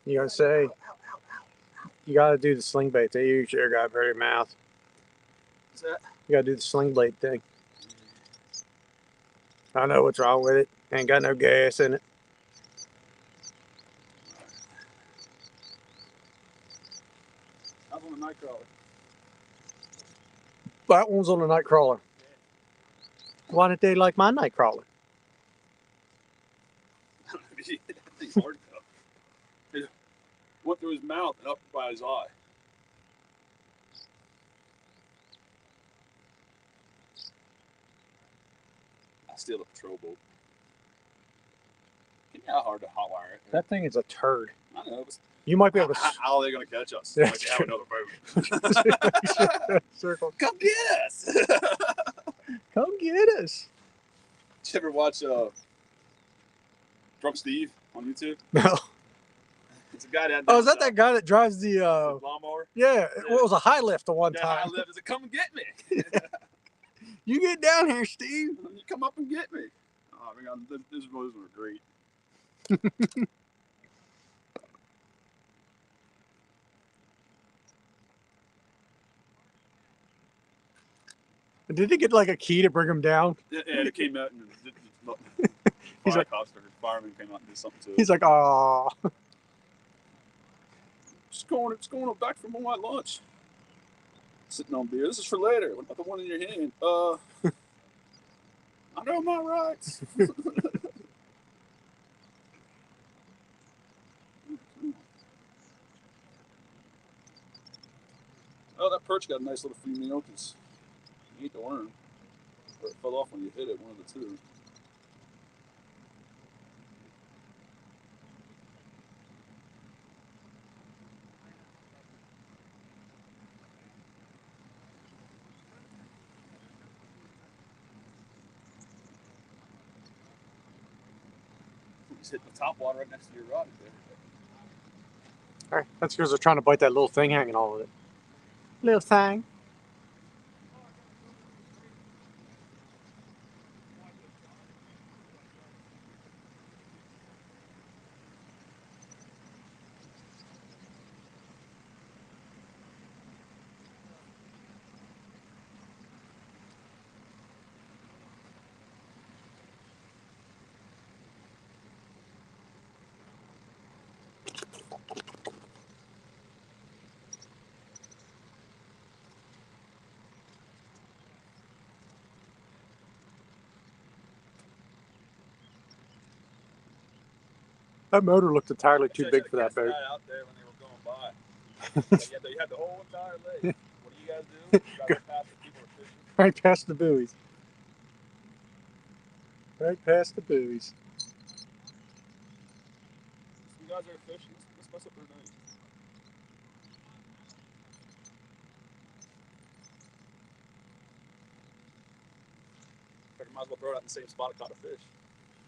You gotta say, you gotta do the sling bait. They usually got very mouth. What's that? You gotta do the sling blade thing. I know what's wrong with it. Ain't got no gas in it. How's on the night crawler? That one's on a night crawler. Why didn't they like my night crawler? That thing's hard though. It went through his mouth and up by his eye. I steal a patrol boat. You know how hard to hotwire it. That thing is a turd. I know. But You might be able to. how are they going to catch us? Yeah, Like they have another boat. Circle. Come get us! Come get us. Did you ever watch Drunk Steve on YouTube? No. It's a guy that. Oh, is that that guy that drives the? Lawnmower? Yeah, well, it was a high lift the one Yeah, time. I live. Is it come and get me? You get down here, Steve. You come up and get me. Oh, my God, those were great. Did he get like a key to bring him down? Yeah, it came out and He's fire like- cops or fireman came out and did something to it. He's like, oh. It's going back from my lunch. Sitting on beer. This is for later. What about the one in your hand? I know my rights. Oh, that perch got a nice little free meal because you ate the worm. Or it fell off when you hit it, one of the two. You just hit the top water right next to your rod there. All right, that's because they're trying to bite that little thing hanging all of it. Little thing. That motor looked entirely too big for that boat. Out there when they were going by. You had the whole entire lake. What do you guys do? You drive past the people are fishing. Right past the buoys. Right past the buoys. You guys are fishing. Let's mess up their night. Might as well throw it out in the same spot it caught a fish.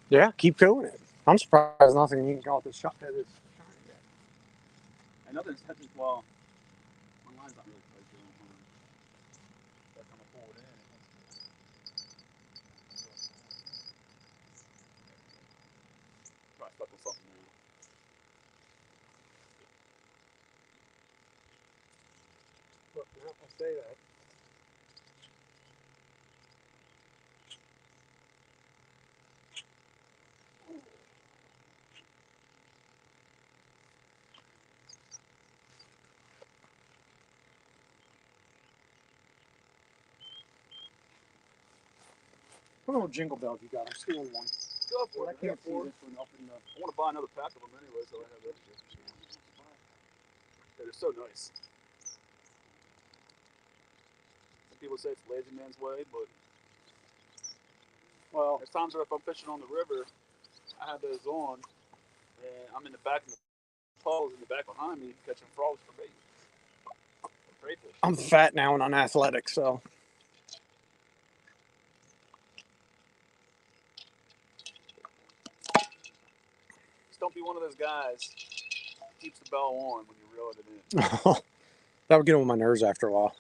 Yeah, keep going it. I'm surprised nothing you can call this shot that is. And nothing's touching. Well, my line's not really tight. By the time I pull it in, probably stuck with something now. Look, now I say that. What little jingle bells you got? I'm stealing one. Go for I it. can't see this one up in I want to buy another pack of them anyway, so I have extra. Yeah, they're so nice. Some people say it's a lazy man's way, but Well, there's times where if I'm fishing on the river, I have those on, and I'm in the back of the poles in the back behind me catching frogs for bait. Crayfish. I'm fat now and unathletic, so. Just don't be one of those guys who keeps the bell on when you reel it in. That would get on my nerves after a while.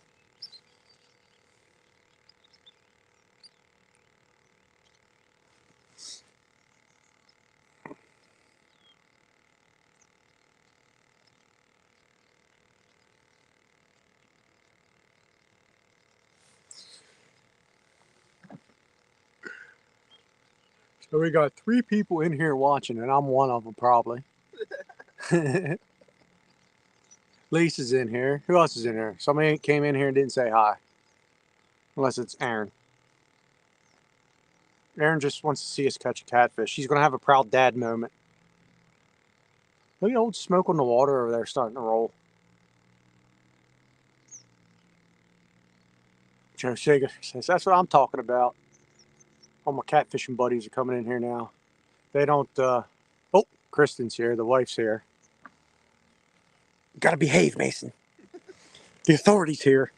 So we got 3 people in here watching, and I'm one of them probably. Lisa's in here. Who else is in here? Somebody came in here and didn't say hi. Unless it's Aaron. Aaron just wants to see us catch a catfish. He's going to have a proud dad moment. Look at old smoke on the water over there starting to roll. Joe Seger says, that's what I'm talking about. All my catfishing buddies are coming in here now. They don't, oh, Kristen's here. The wife's here. Gotta behave, Mason. The authority's here.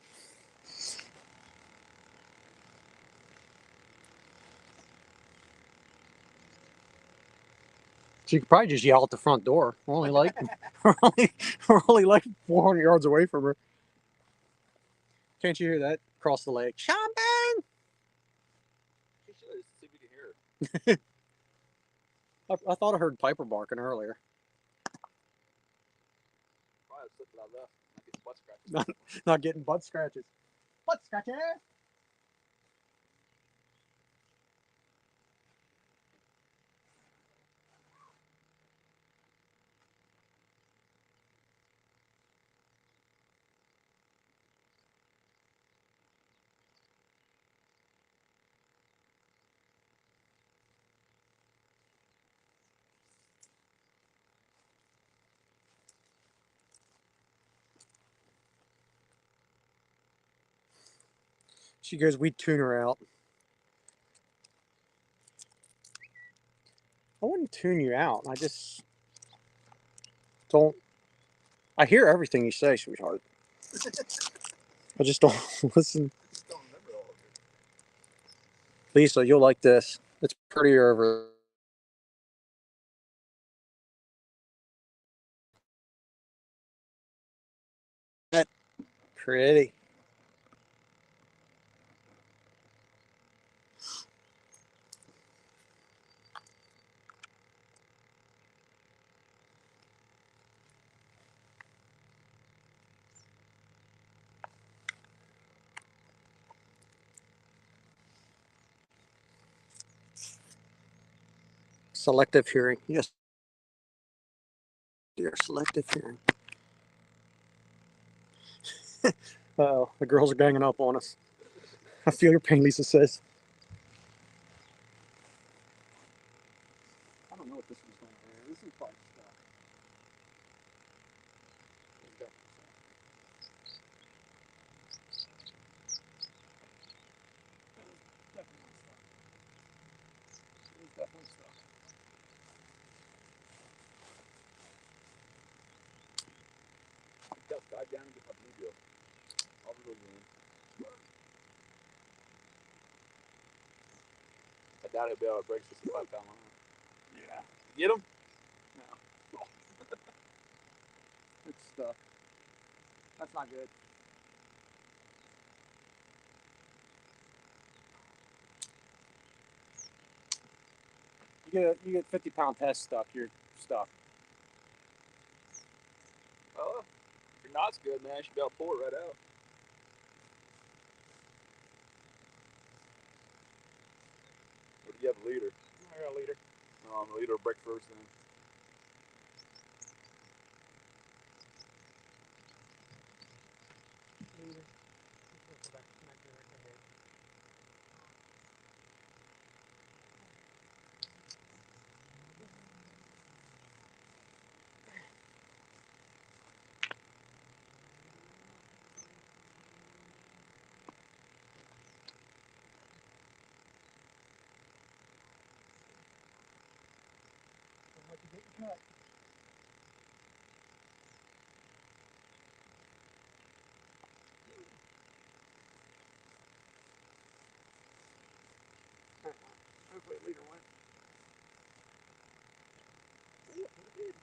So you could probably just yell at the front door. We're only like we're only like 400 yards away from her. Can't you hear that across the lake? Sean Bang! She should see if we can hear her. I thought I heard Piper barking earlier. Probably a slip that I left. I get butt scratches. Not getting butt scratches. Butt scratches. She goes, we'd tune her out. I wouldn't tune you out. I just don't. I hear everything you say, sweetheart. I just don't listen. Don't remember all of it. Lisa, you'll like this. It's prettier over. Pretty. Selective hearing. Yes. Dear, selective hearing. Oh, the girls are ganging up on us. I feel your pain, Lisa says. I don't know what this one's going on here. This is probably stuff. It's definitely stuff. It's definitely stuff. Just dive down and get my bluegill. I'll be going in. I doubt he'll be able to break 65-pound line. Yeah. Get him? No. It's stuck. That's not good. You get 50-pound test stuck. You're stuck. Oh, if your knot's good, man, you should be able to pull it right out. Or do you have a leader? I got a leader. The leader will break first then. Like you get your cut. Hopefully a leader went. Yeah, it did.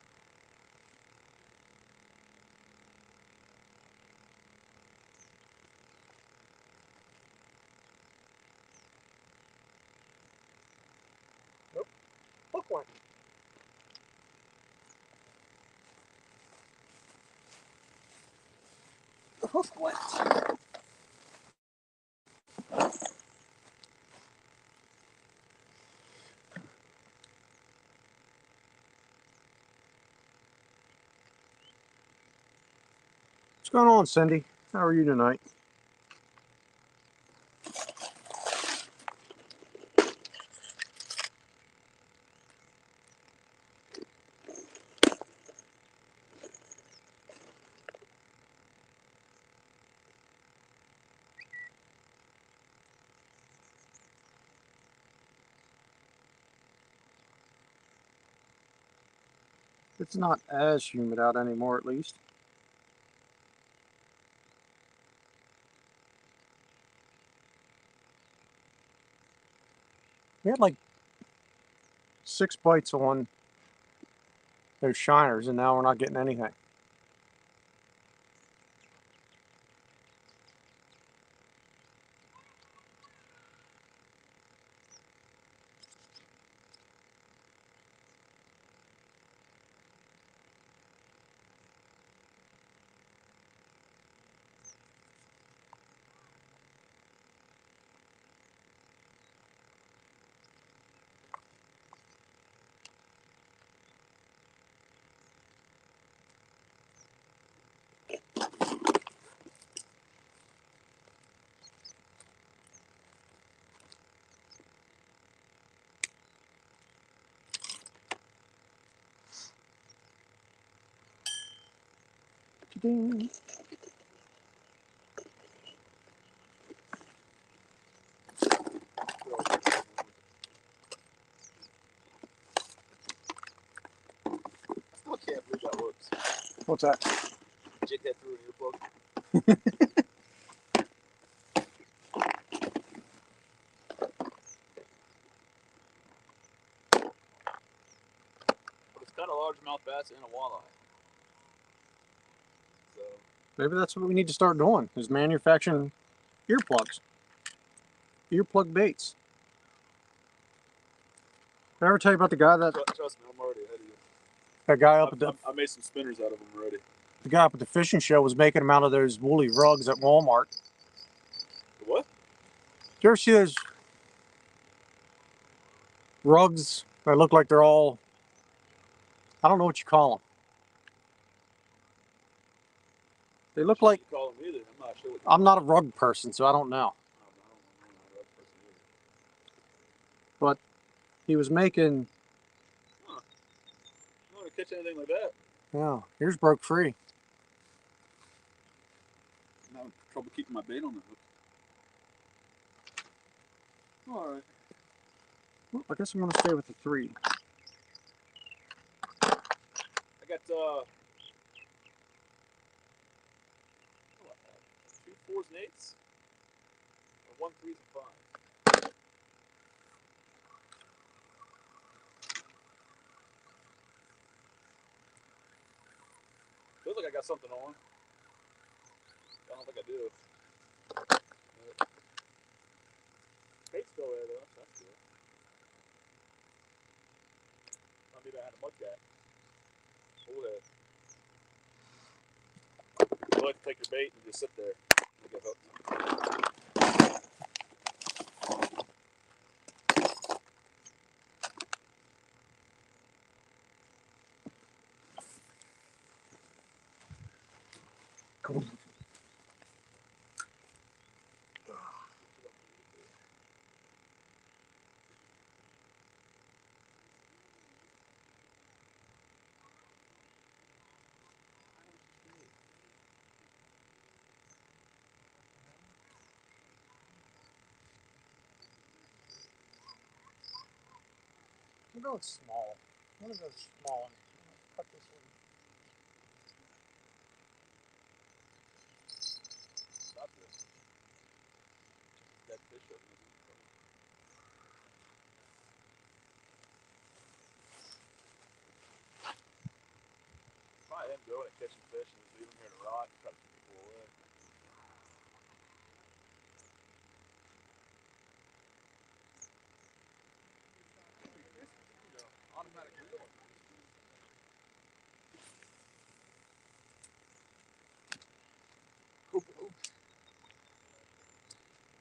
Nope. Hook one. The hook went. What's going on, Cindy? How are you tonight? It's not as humid out anymore, at least. We had like 6 bites on those shiners, and now we're not getting anything. Ding. I can't believe that works. What's that? Jig head through an earplug. But it's got a largemouth bass and a walleye. So Maybe that's what we need to start doing, is manufacturing earplugs. Earplug baits. Did I ever tell you about the guy that trust me, I'm already ahead of you. that guy up at the I made some spinners out of them already. the guy up at the fishing show was making them out of those woolly rugs at Walmart? What? Did you ever see those rugs that look like they're all, I don't know what you call them. They look like, You call them either. I'm not sure. I'm not a rug person, so I don't know. But he was making, Huh. You want to catch anything like that? yeah, yours broke free. I'm having trouble keeping my bait on the hook. All right. Well, I guess I'm going to stay with the 3. I got 2 4s and 8s, and 1 3s and 5s. Feels like I got something on. I don't think I do. Bait's still there though. That's good. I mean, I had a mud cat. Full head. You like to take your bait and just sit there and get hooked. Cool. I'm going small. One of those small ones. Cut this one. Not this. Dead fish over there. Probably them going and catching fish and just leave them here to rot and try to keep people away. Automatic reel. Hoop, hoop.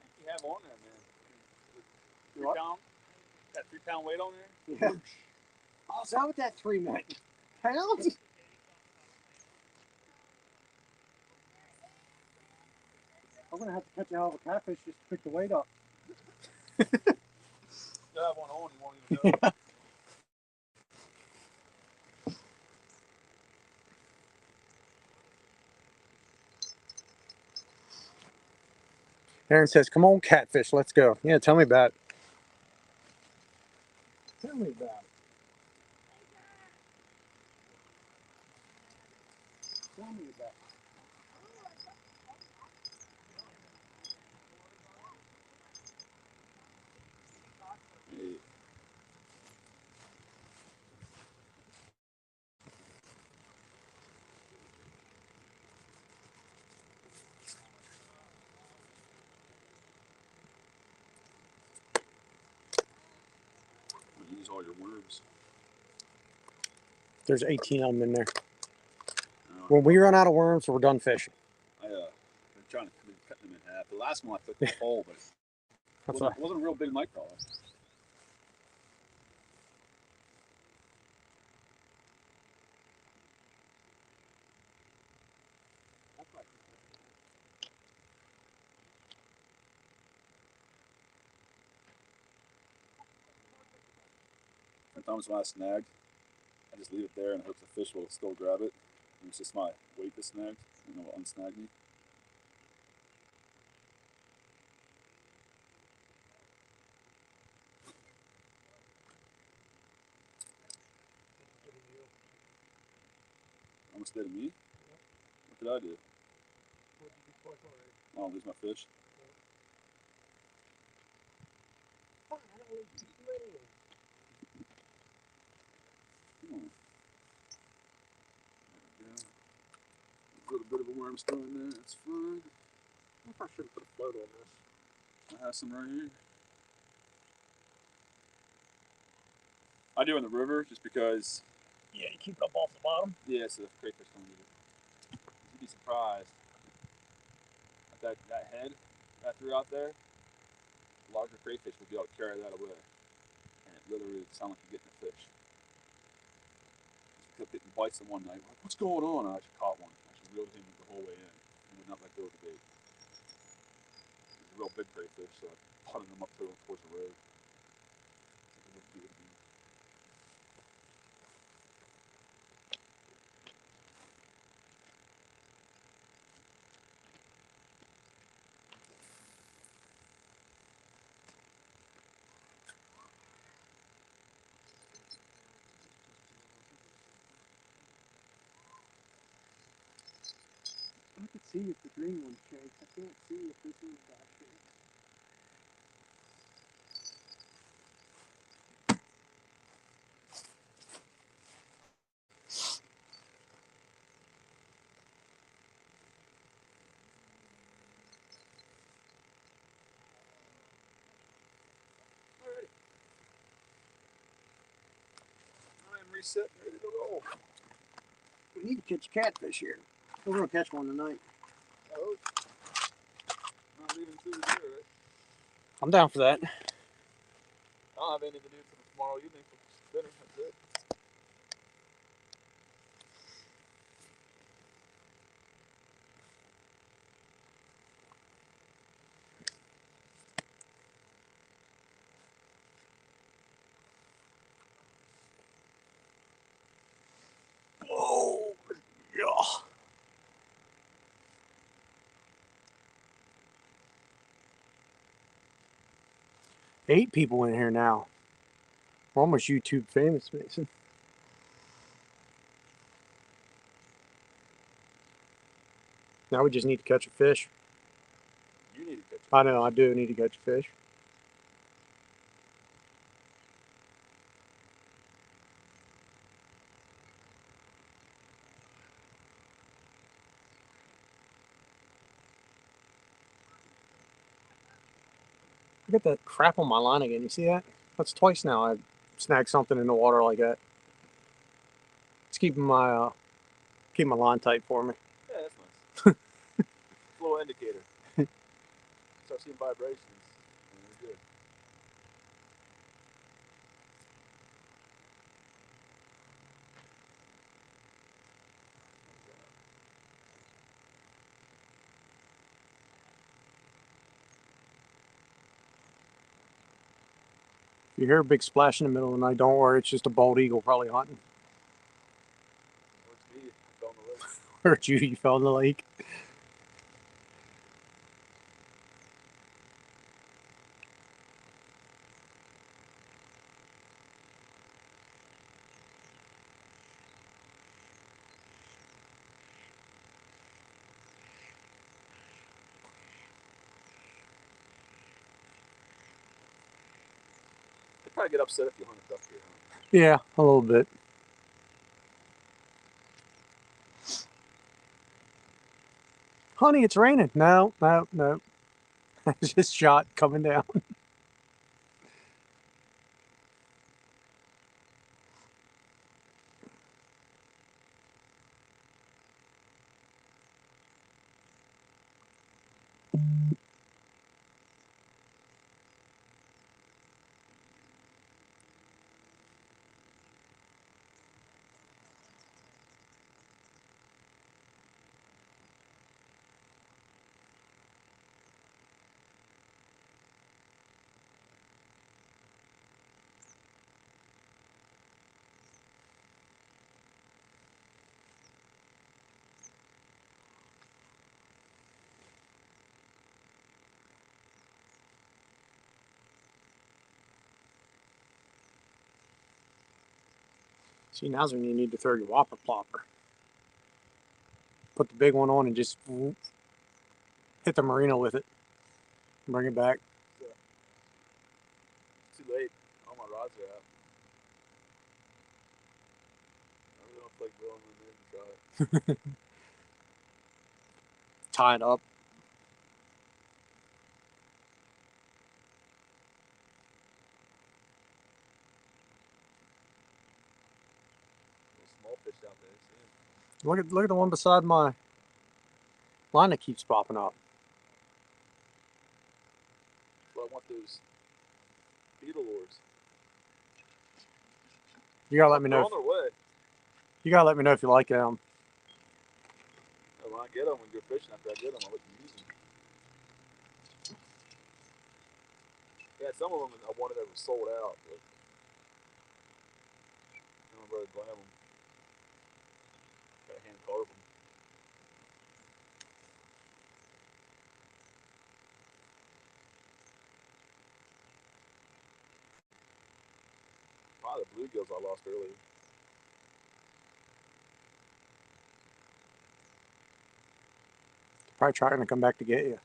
I think you have on there, man. 3 pound? That 3 pound weight on there? Yeah. Oh, is that what that 3 meant? Pounds? I'm gonna have to catch a hell of a catfish just to pick the weight up. You have one on, you won't even know. Yeah. Aaron says, "Come on, catfish, let's go." Yeah, tell me about it. Tell me about it. Tell me about it. Hey. Use all your worms. There's 18 of them in there. When we run out of worms, we're done fishing. I'm trying to cut them in half. The last one I took the whole, but it wasn't a real big night crawler. Sometimes when I snagged, I just leave it there and hope the fish will still grab it. And it's just my weight that snagged, and it will unsnag me. Almost did to me? What did I do? Oh, I'll lose my fish. Come on. There we go. A little bit of a worm still in there, that's fine. I probably should have put a float on this. I have some right here. I do in the river just because. Yeah, you keep it up off the bottom. Yeah, so the crayfish don't eat it. You'd be surprised. That head that I threw out there, larger crayfish will be able to carry that away. And it literally would sound like you're getting a fish. Just kept getting bites the one night. Like, what's going on? I actually caught one. I actually reeled him the whole way in and would not let go of the bait. It was a real big crayfish, so I punted him up towards the road. So it wouldn't do it again. I could see if the green one shakes. I can't see if this one shakes. Alright. I am reset and ready to roll. We need to catch catfish here. We're gonna catch one tonight. Oh. Not leaving through the door, right? I'm down for that. I don't have anything to do until tomorrow evening for dinner. That's it. Oh, yeah. Eight people in here now. We're almost YouTube famous, Mason. Now we just need to catch a fish. You need to catch I know, I do need to catch a fish. I got that crap on my line again. You see that? That's twice now I've snagged something in the water like that. It's keeping my line tight for me. Yeah, that's nice. It's a little indicator. Start seeing vibrations, and we're good. If you hear a big splash in the middle of the night, don't worry. It's just a bald eagle probably hunting. Or it's me. I fell in the lake. Or it's you fell in the lake. They'd probably get upset if you hunt a duck here, huh? Yeah, a little bit. Honey, it's raining. No. It's just shot coming down. See, now's when you need to throw your whopper plopper. Put the big one on and just hit the marina with it. Bring it back. It's too late. All my rods are out. I really don't feel like blowing them in and try it. Tie it up. There's small fish out there. See? Look at the one beside my line that keeps popping up. Well, I want those beetle lures. You gotta let me They're know. on their way. You gotta let me know if you like them. And when I get them, when you're fishing, after I get them, I'll let you use them. Yeah, some of them I wanted that were sold out, but I'm really glad them. Got hand carve them. Probably the bluegills I lost earlier. Probably trying to come back to get you.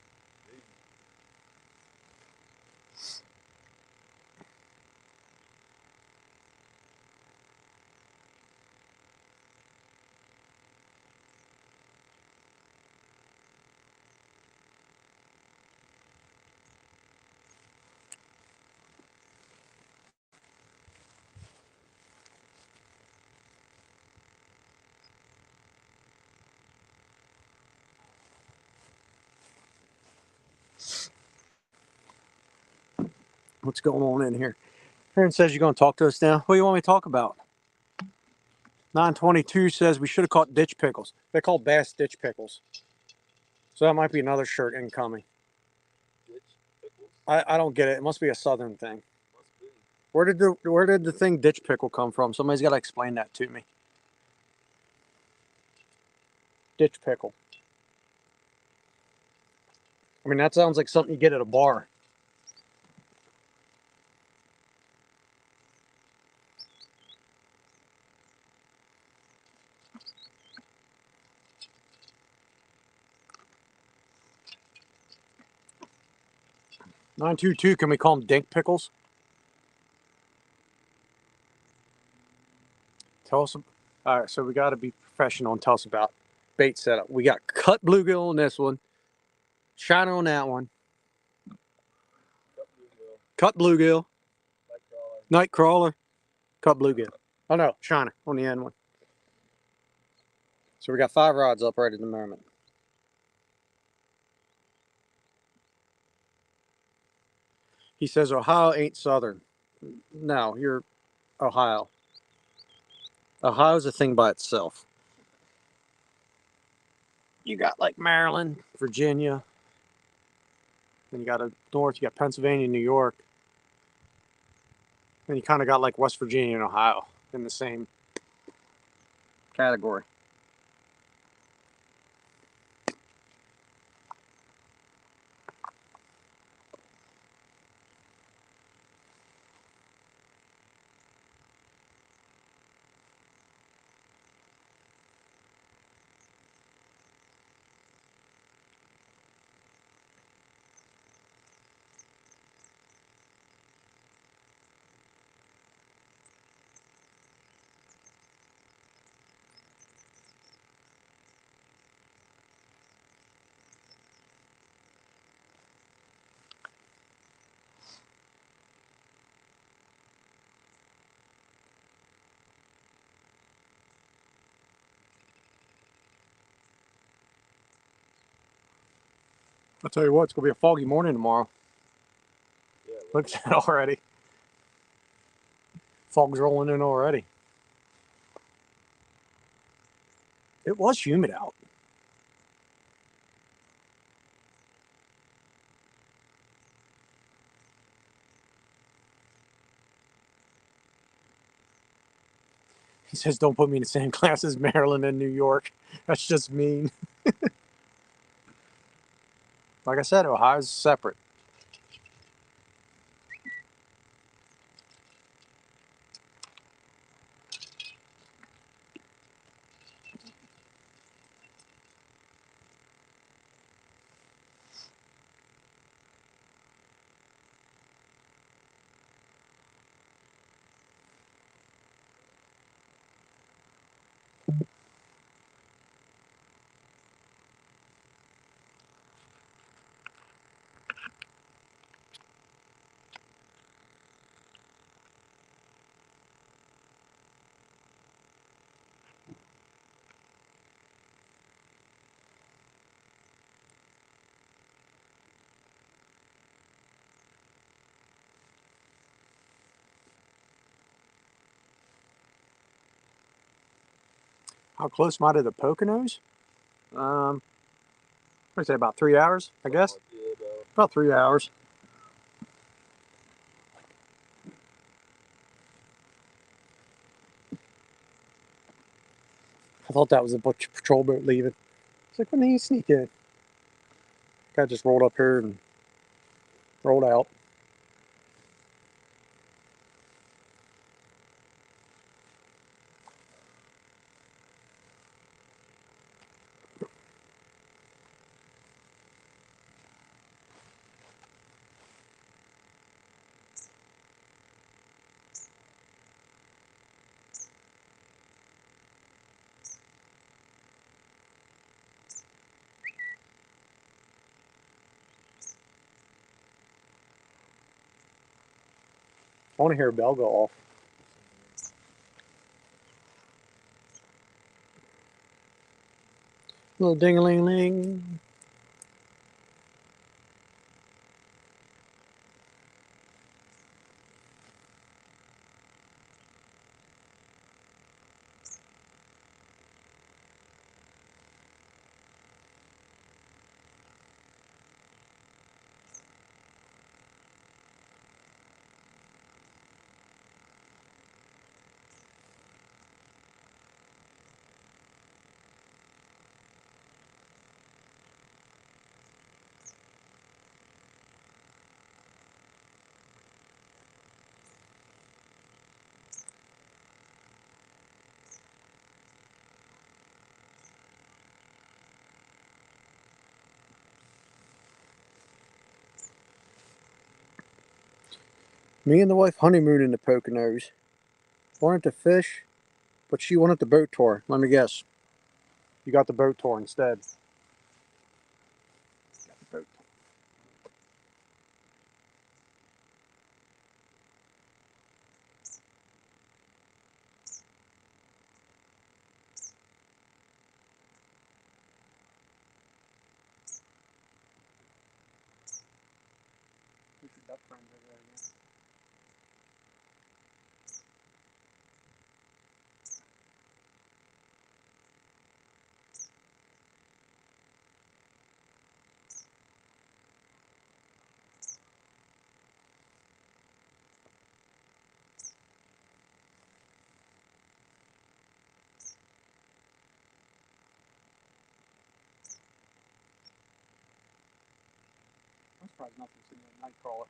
What's going on in here? Aaron says you're going to talk to us now. What do you want me to talk about? 922 says we should have caught ditch pickles. They're called bass ditch pickles. So that might be another shirt incoming. Ditch pickles? I don't get it. It must be a southern thing. Must be. Where did the thing ditch pickle come from? Somebody's got to explain that to me. Ditch pickle. I mean, that sounds like something you get at a bar. 922. Can we call them Dink Pickles? Tell us. All right, so we got to be professional and tell us about bait setup. We got cut bluegill on this one, shiner on that one, cut bluegill, night crawler, cut bluegill. Oh no, shiner on the end one. So we got 5 rods up right at the moment. He says Ohio ain't southern. No, you're Ohio. Ohio's a thing by itself. You got like Maryland, Virginia, then you got a north, you got Pennsylvania, New York. Then you kind of got like West Virginia and Ohio in the same category. I'll tell you what, it's going to be a foggy morning tomorrow. Yeah, Look at that already. Fog's rolling in already. It was humid out. He says, don't put me in the same class as Maryland and New York. That's just mean. Like I said, Ohio's separate. How close am I to the Poconos? I'd say about 3 hours, I guess. About 3 hours. I thought that was a patrol boat leaving. It's like, when did he sneak in? Guy just rolled up here and rolled out. I want to hear a bell go off. Little ding-a-ling-ling. Me and the wife honeymooned in the Poconos. Wanted to fish, but she wanted the boat tour. Let me guess. You got the boat tour instead. Got the boat tour. There's your duck friends over there again. I'm surprised nothing's sitting there night crawler.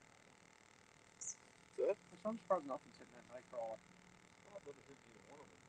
Good. I'm surprised nothing's sitting there night crawler. I've never hit either one of them.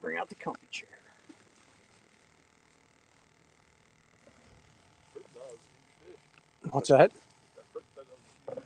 Bring out the comfy chair. Fruit does huge fish. What's that? That fruit does huge fish.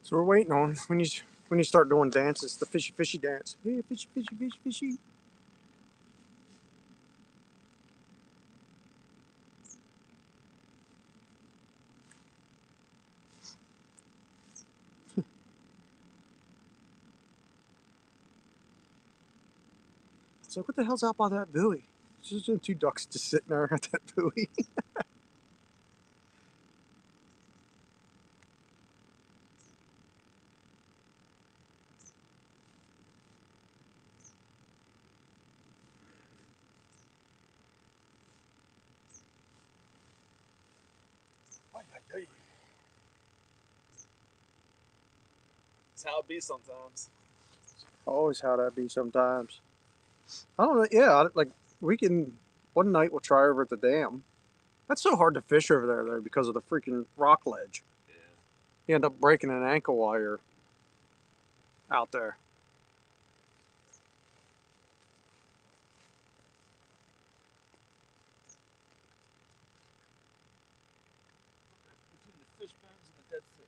So we're waiting on when you start doing dances, the fishy fishy dance. Hey, fishy fishy fishy fishy. It's like, what the hell's out by that buoy? There's just two ducks just sitting there at that buoy. It's how it be sometimes. Always how that be sometimes. I don't know. Yeah, like we can. One night we'll try over at the dam. That's so hard to fish over there though because of the freaking rock ledge. Yeah. You end up breaking an ankle while you're out there. Between the fish bones and the dead fish.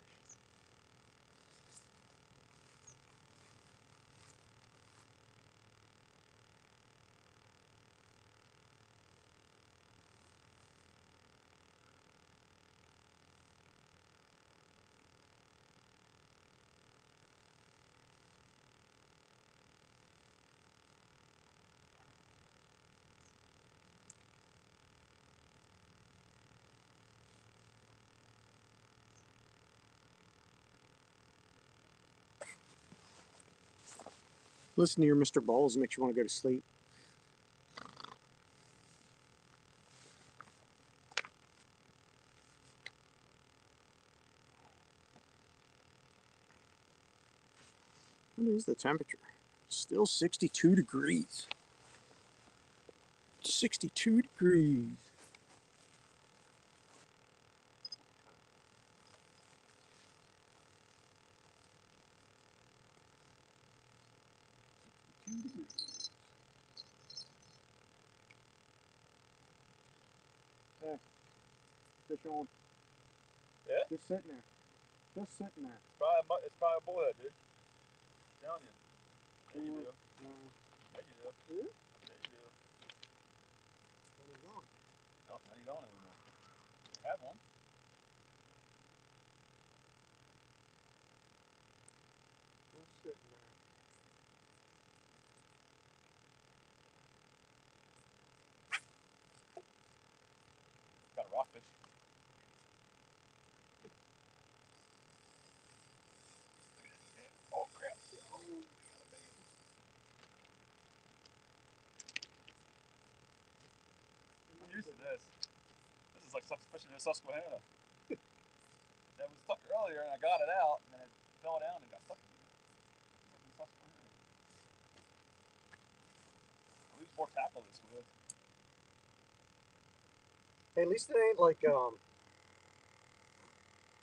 Listen to your Mr. Balls makes you want to go to sleep. What is the temperature? Still 62 degrees. 62 degrees. Hey, fish on. Yeah? Just sitting there. Just sitting there. It's probably a bullhead, dude. I'm telling you. Yeah, you do. No. Yeah, you do. Yeah? Yeah, you do. What is on? No, now you don't anymore. You have one. Just sitting there. Got a rockfish. Oh crap. I'm used to this. This is like fishing in Susquehanna. That was stuck earlier and I got it out and then it fell down and got stuck in Susquehanna. At least more tackle this with. Hey, at least it ain't like you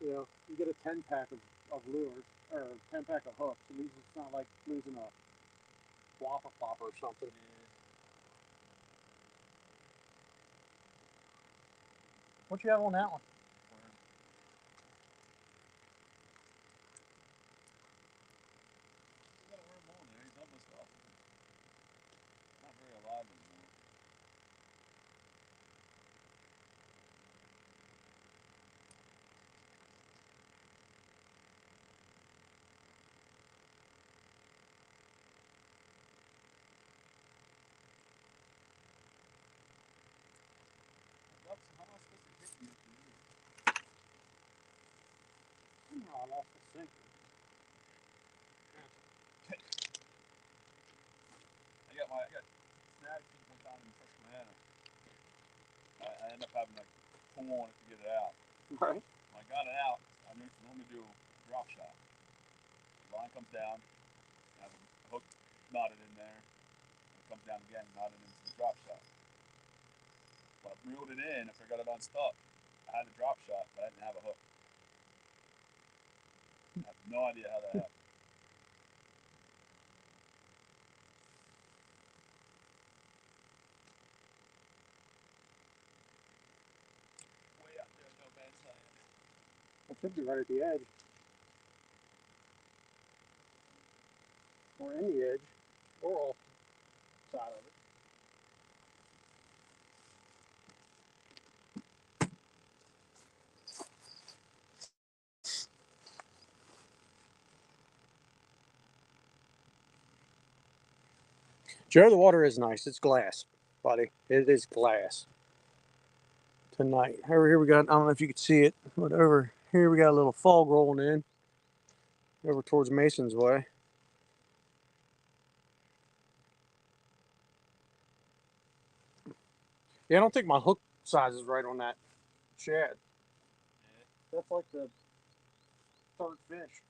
know, you get a 10-pack of lures or a 10-pack of hooks. At least it's not like losing a flopper popper or something. What you have on that one? You got a worm on there. He's almost off. Not very alive anymore. How am I supposed to hit you? Somehow I lost the sink. I got snagged one time in Susquehanna. I ended up having to pull on it to get it out. Right. When I got it out, I normally do a drop shot. The line comes down, I have a hook knotted in there, and it comes down again, knotted into the drop shot. When I reeled it in, after I got it unstuck, I had a drop shot, but I didn't have a hook. I have no idea how that happened. Way out there, no man's land. It should be right at the edge. Or in the edge. Or off the side of it. Joe, the water is nice. It's glass, buddy. It is glass. Tonight. Over here we got, I don't know if you could see it, but over here we got a little fog rolling in. Over towards Mason's way. Yeah, I don't think my hook size is right on that shad. Yeah. That's like the third fish.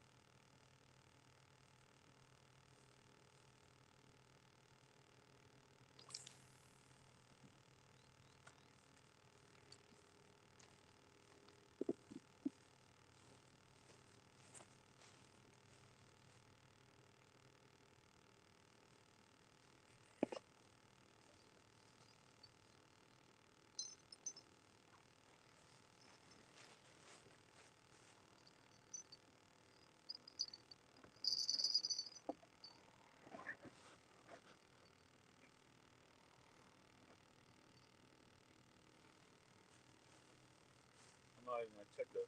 even like check the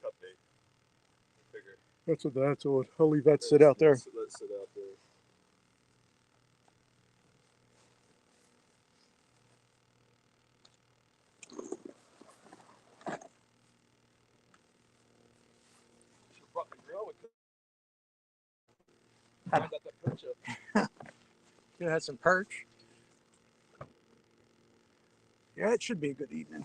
cut date. I figure. That's what that's on. I'll leave that sit out there. Let it sit out there. Should brought the grill with it. I got that perch up. You had some perch. Yeah, it should be a good evening.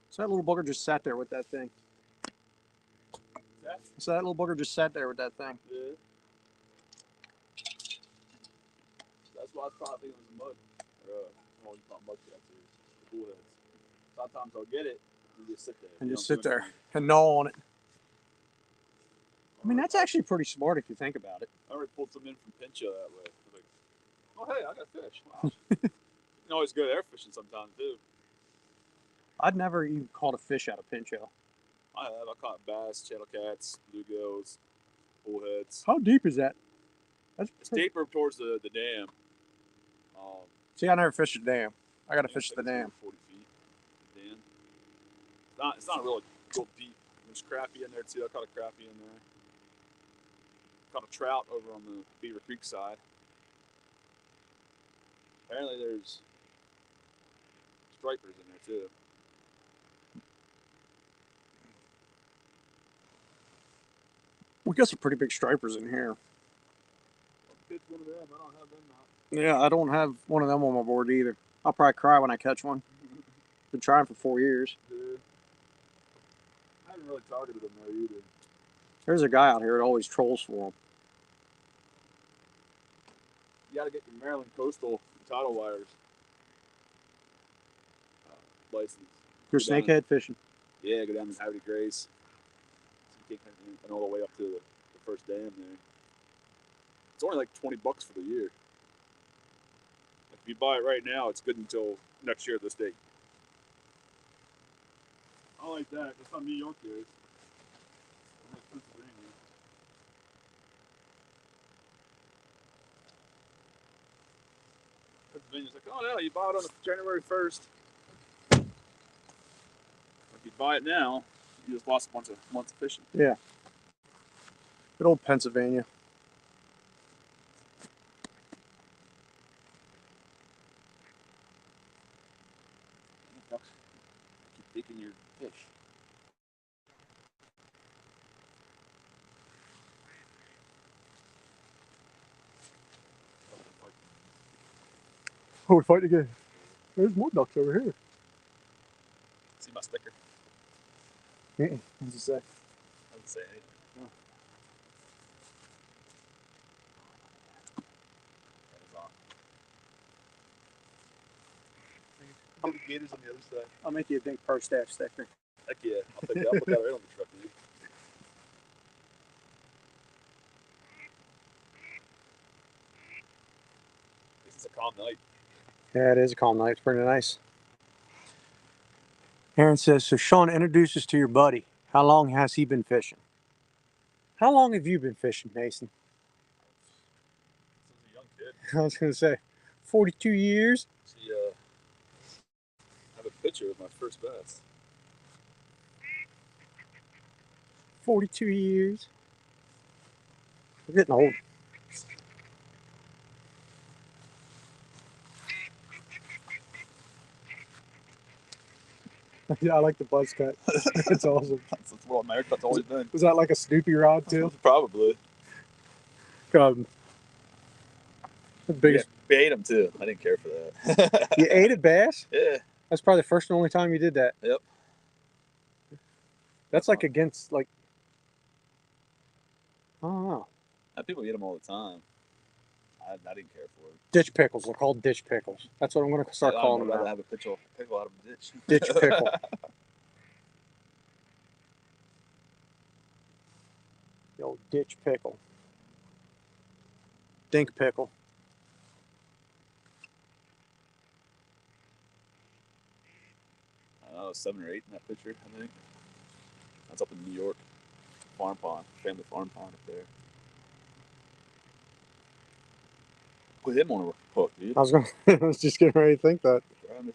So that little bugger just sat there with that thing. So that little bugger just sat there with that thing. Yeah. That's why I thought it was mud. Or, not mud cats, the bullheads. Sometimes I'll get it and just sit there. And just sit there and gnaw on it. I mean, that's actually pretty smart if you think about it. I already pulled some in from Pincho that way. I was like, oh, hey, I got fish. Wow. You can always go air fishing sometimes, too. I'd never even caught a fish out of Pincho. I have. I caught bass, channel cats, bluegills, bullheads. How deep is that? It's deeper towards the dam. See, I never fished the dam. I got to fish the dam. 40 feet. The dam. It's not really real deep. There's crappie in there, too. I caught a crappie in there. Caught a trout over on the Beaver Creek side. Apparently there's stripers in there too. We got some pretty big stripers in here. Catch one of them. I don't have them now. Yeah, I don't have one of them on my board either. I'll probably cry when I catch one. Been trying for 4 years. Yeah. I haven't really targeted them there either. There's a guy out here that always trolls for them. You gotta get your Maryland coastal tidal wires license. You're snakehead fishing. Yeah, go down to Howdy Grace. So you can all the way up to the first dam there. It's only like $20 for the year. If you buy it right now, it's good until next year at this date. I like that. That's how New York is. I like Pennsylvania. Pennsylvania's like, oh no, you buy it on January 1st. If you buy it now, you just lost a bunch of months of fishing. Yeah. Good old Pennsylvania. Ducks keep taking your fish. Oh, we fight again. There's more ducks over here. See my sticker? What does it say? Doesn't say anything. Oh. That is on. The gators on the other side. I'll make you a big purse staff sticker. Heck yeah, I'll take that. I'll put that right on the truck, dude. This is a calm night. Yeah, it is a calm night. It's pretty nice. Aaron says, so Sean, introduce us to your buddy. How long has he been fishing? How long have you been fishing, Mason? Since a young kid. I was going to say, 42 years. See, I have a picture of my first bass. 42 years. We're getting old. Yeah, I like the buzz cut. That's awesome. That's what my haircut's always been. Was that like a Snoopy rod too? Probably. The biggest. Yeah, we ate them too. I didn't care for that. You ate a bass? Yeah. That's probably the first and only time you did that. Yep. That's like against like. I don't know. People eat them all the time. I didn't care for it. Ditch pickles. They're called ditch pickles. That's what I'm going to start calling them. I'd rather now. have a pickle out of a ditch. Ditch pickle. The old ditch pickle. Dink pickle. I don't know, 7 or 8 in that picture, I think. That's up in New York. Farm pond. Family farm pond up there. Put him on a hook, dude. I was going. I was just getting ready to think that.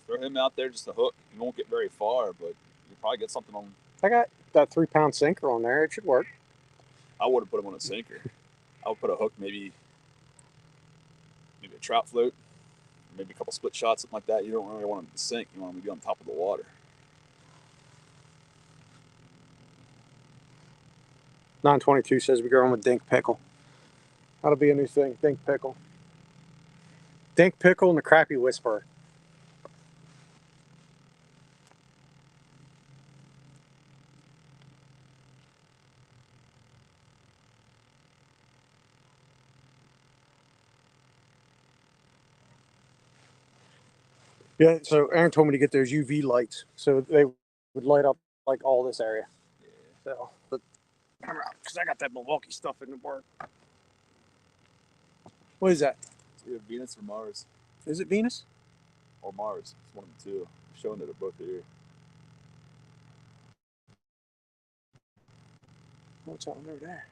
Throw him out there just a hook. You won't get very far, but you'll probably get something on. I got that 3-pound sinker on there. It should work. I wouldn't put him on a sinker. I would put a hook, maybe a trout float, maybe a couple split shots, something like that. You don't really want him to sink. You want him to be on top of the water. 922 says we're going with Dink Pickle. That'll be a new thing. Dink Pickle. Dink Pickle and the Crappie Whisperer. Yeah, so Aaron told me to get those UV lights so they would light up like all this area. Yeah. So, but because I got that Milwaukee stuff in the work. What is that? It's either Venus or Mars. Is it Venus? Or Mars. It's one of the two. I'm showing that they're both here. What's out over there?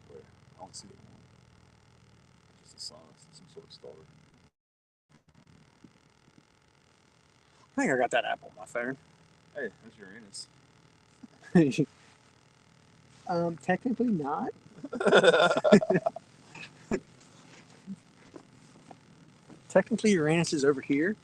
Where? I don't see it. Just a sun, some sort of star. I think I got that app on my phone. Hey, there's Uranus. Technically not. Technically, Uranus is over here.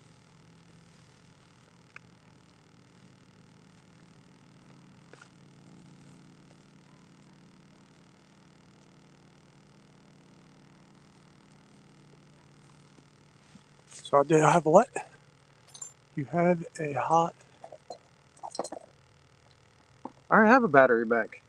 So I did have what? You have a hot. I already have a battery back.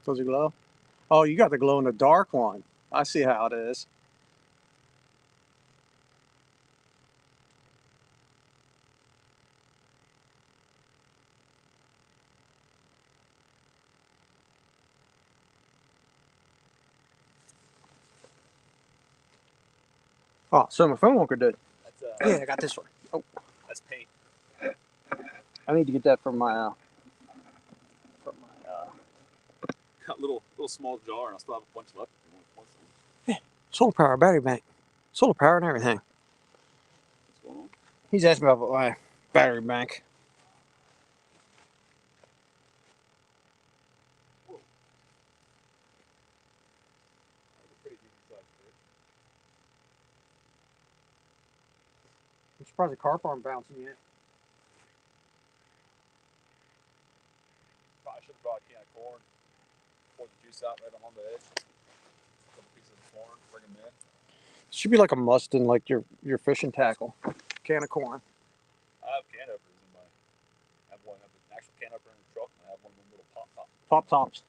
Does it glow? Oh, you got the glow in the dark one. I see how it is. Oh, so my phone won't go dead. Yeah, I got this one. Oh, That's paint. I need to get that from my Got a little small jar, and I still have a bunch left. solar power battery bank. Solar power and everything. What's going on? He's asking about my battery bank. I'm surprised the carp aren't bouncing yet. I should have brought a can of corn. Pour the juice out right on the edge. A couple pieces of corn, bring them in. Should be like a must in like your fishing tackle. Can of corn. I have can openers in my. I have an actual can opener in the truck, and I have one of them little pop tops. Pop tops.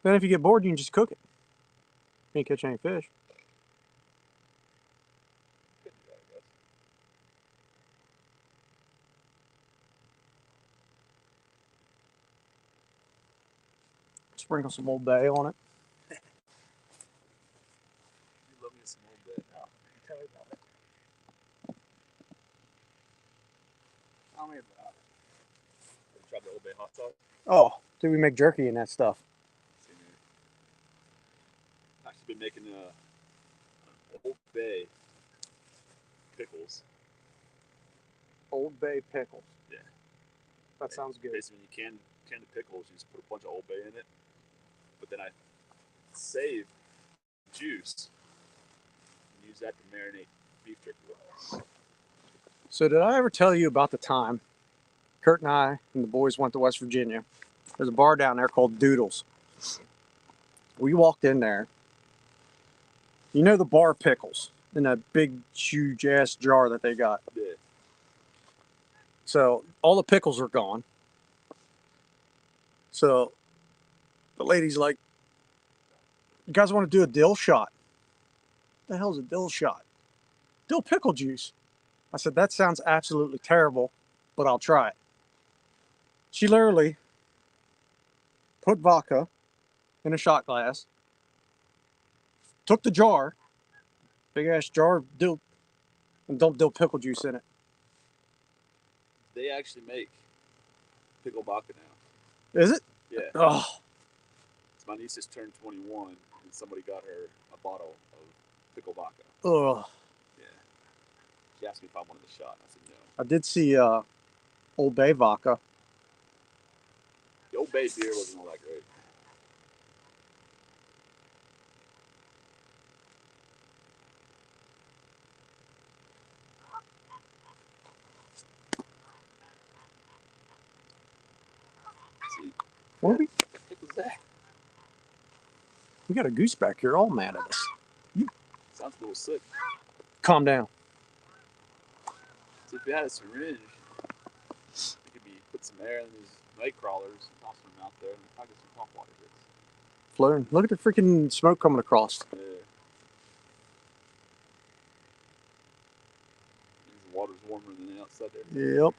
Then if you get bored, you can just cook it. You ain't catch any fish. Could do that, I guess. Sprinkle some Old Bay on it. You love me some Old Bay. Oh, tell me about it. Tell me about it. Have you tried the Old Bay hot sauce? Oh, do we make jerky in that stuff? I've actually been making Old Bay pickles. Old Bay pickles. Yeah. That sounds good. Basically, when you can the pickles, you just put a bunch of Old Bay in it. But then I save juice and use that to marinate beef jerky with. So did I ever tell you about the time Kurt and I and the boys went to West Virginia? There's a bar down there called Doodles. We walked in there. You know the bar pickles in that big, huge ass jar that they got. Yeah. So all the pickles are gone. So the lady's like, "You guys want to do a dill shot?" What the hell's a dill shot? Dill pickle juice. I said, "That sounds absolutely terrible, but I'll try it." She literally put vodka in a shot glass, took the jar, big ass jar of dill, And don't dill pickle juice in it. They actually make pickle vodka now. Is it? Yeah. Oh, My niece just turned 21, and somebody got her a bottle of pickle vodka. ugh. Yeah. She asked me if I wanted the shot, and I said no. I did see Old Bay vodka. The Old Bay beer wasn't all that great. See, What we was that? we got a goose back here all mad at us. Sounds a little sick. Calm down. See, if we had a syringe, we could put some air in these night crawlers and toss them out there, and probably get some top water hits. Floating. Look at the freaking smoke coming across. Yeah. Means the water's warmer than the outside there. Yep.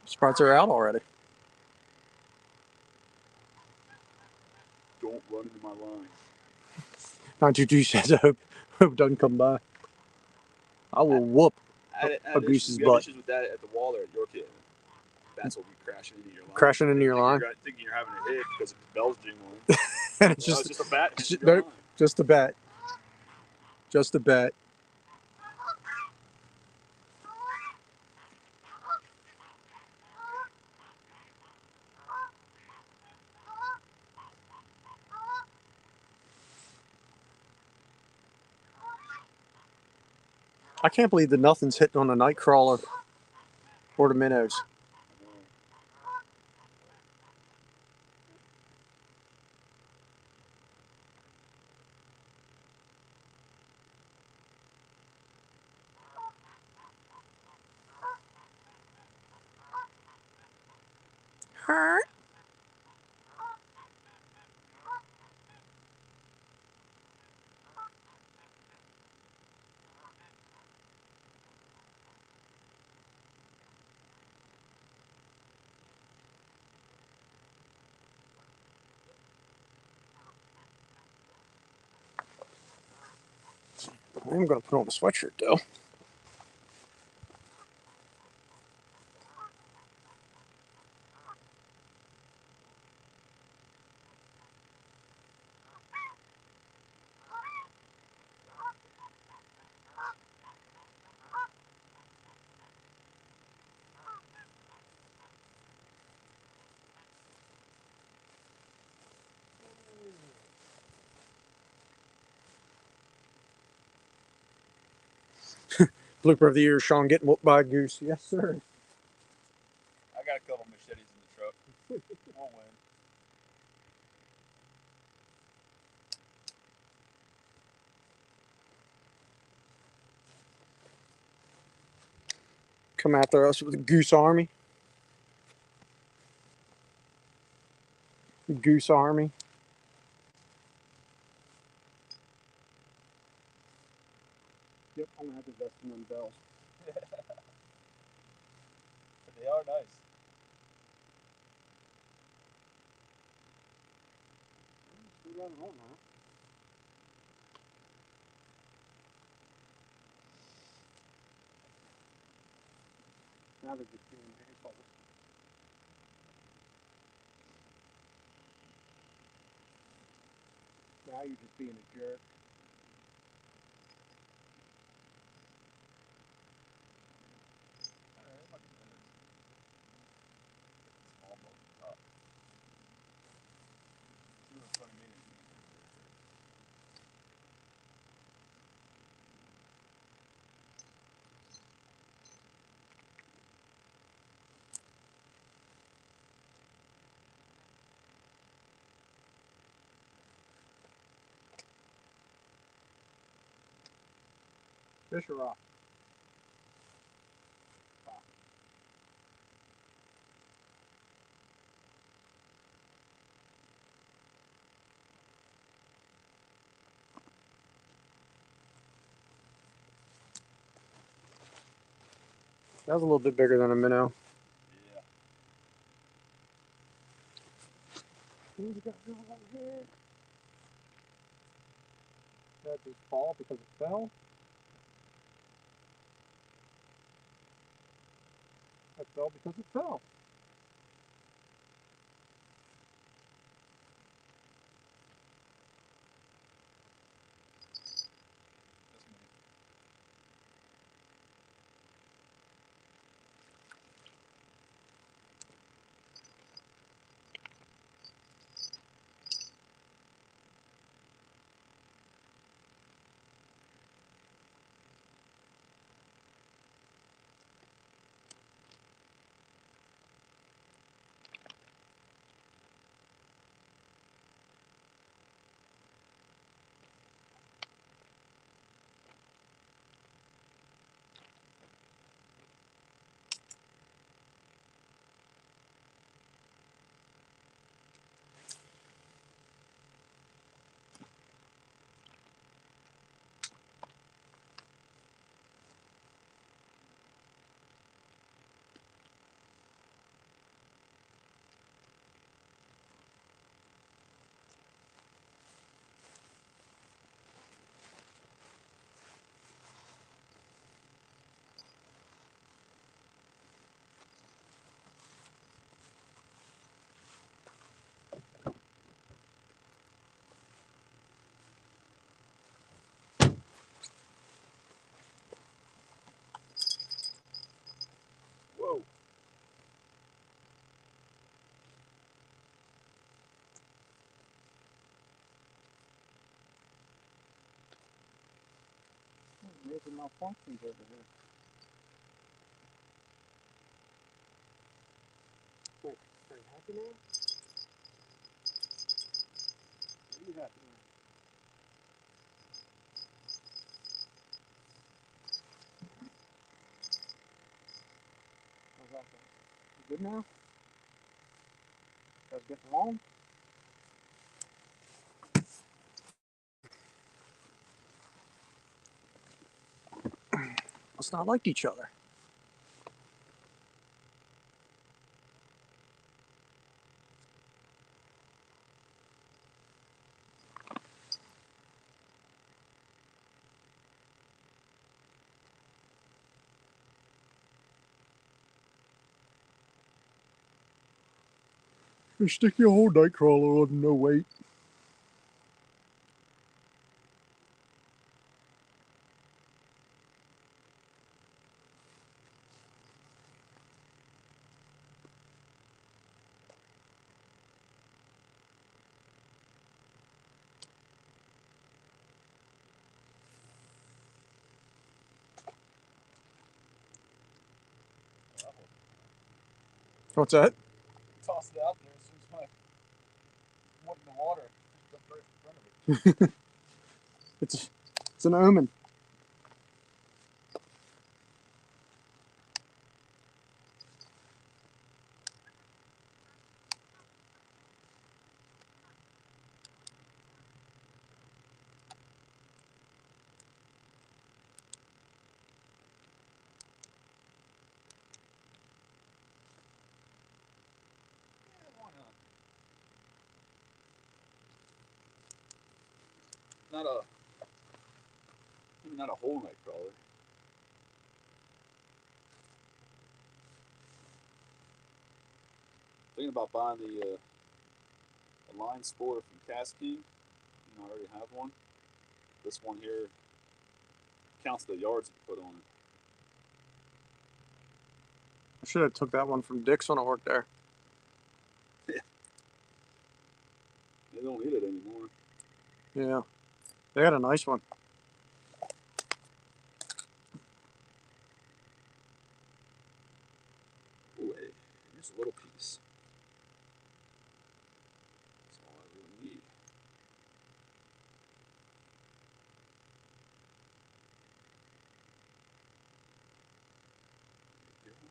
Sprites are out already. Don't run into my line. 922 says, I hope it doesn't come by. I will whoop a goose's We have butt. issues with that at the wall there at York Haven. Bats will be crashing into your line. Crashing into your line? Thinking you're having a hit because the bell's jingling. And it's It's just a bat. Just a bat. Just a bat. I can't believe that nothing's hitting on a night crawler or the minnows. Hurt. I'm going to put on a sweatshirt though. Blooper of the year, Sean getting whooped by a goose. Yes, sir. I got a couple machetes in the truck. We'll win. Come after us with a goose army. Goose army. Yep, I'm going to have to invest in them bells. But they are nice. Now they're just being assholes. Now you're just being a jerk. Fish or rock? That was a little bit bigger than a minnow. Yeah. What we got going on here? That just fall because it fell. That fell because it fell. That's me. Whoa. Major malfunctions over here. Wait, are you happy now? Are you happy now? How's that going? You good now? You guys getting along? Must not like each other. You stick your whole night crawler on no weight. What's that? Toss it out there as soon as I went in the water. Jumped right in front of it. It's an omen. Yeah, why not? Not a whole night crawler. Thinking about buying the line spoiler from Cast King. I already have one. This one here counts the yards you put on it. I should have took that one from Dick's when I worked there. They don't need it anymore. Yeah. They had a nice one. Ooh, hey, here's a little piece. That's all I really need. There we go.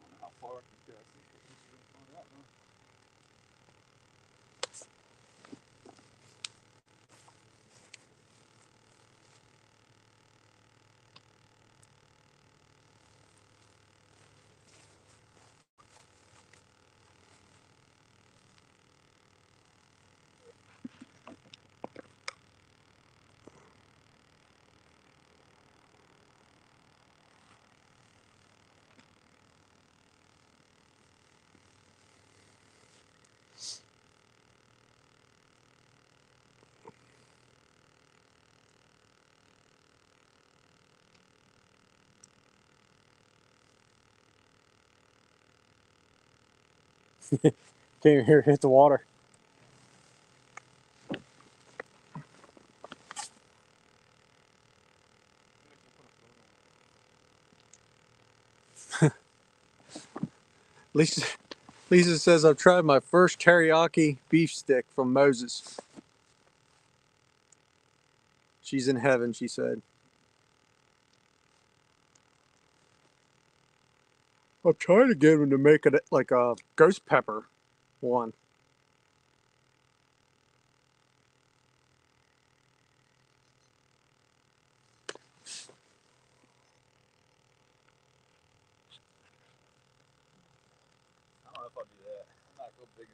I don't know how far I can get. I think we'll find out, huh? Can't even hear it hit the water. Lisa says, I've tried my first teriyaki beef stick from Moses. She's in heaven, she said. I'm trying to get him to make it like a ghost pepper one. I don't know if I'll do that. I'm not real big.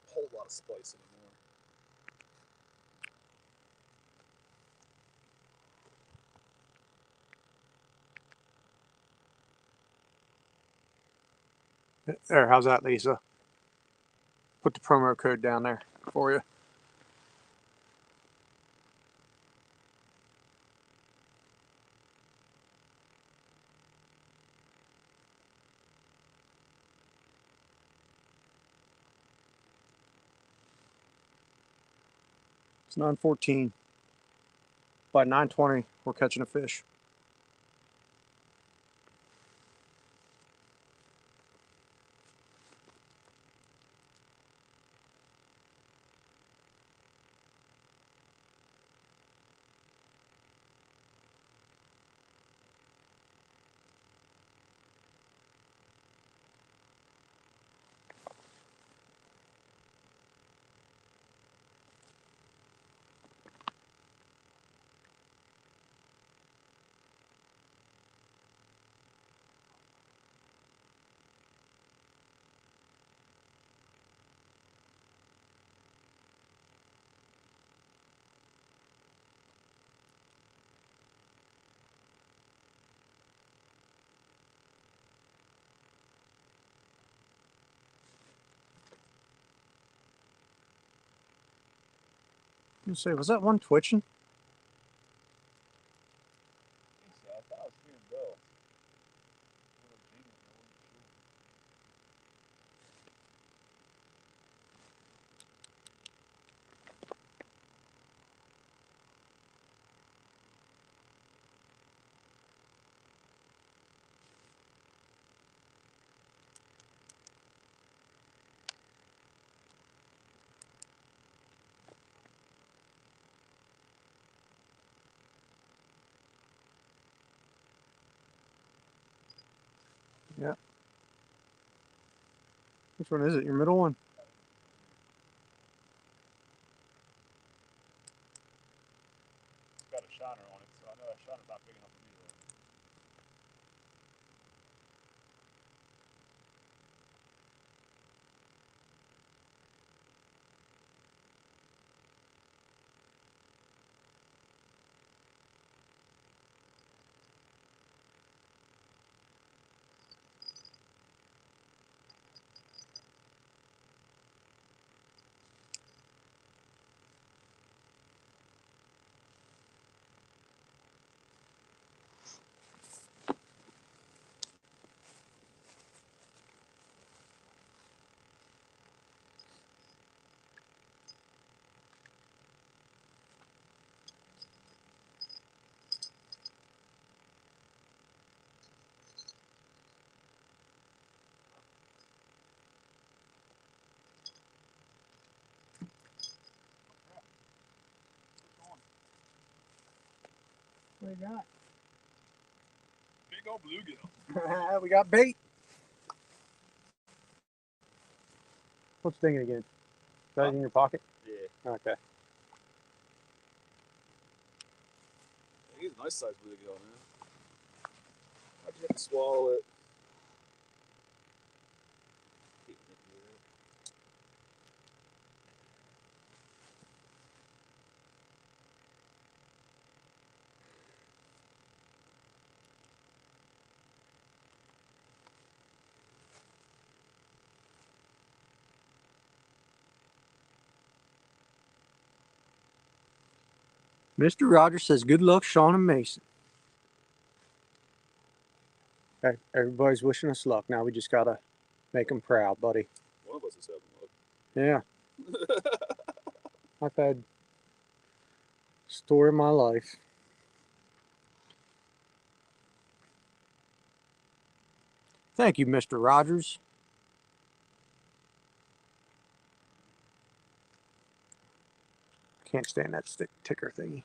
A whole lot of spice anymore. There, how's that, Lisa? Put the promo code down there for you. It's 9:14. By 9:20, we're catching a fish. You say, was that one twitching? I thought I was hearing bells. Yeah. Which one is it? Your middle one? It's got a shiner on it, so I know that shiner's not big enough for me though. What do you got? Big old bluegill. We got bait. What's stinging again? Is that in your pocket? Yeah. Okay. He's a nice sized bluegill, man. How'd you have to swallow it? Mr. Rogers says, good luck, Sean and Mason. Hey, everybody's wishing us luck. Now we just got to make them proud, buddy. of us is having luck. Yeah. I've had story of my life. Thank you, Mr. Rogers. Can't stand that stick ticker thingy.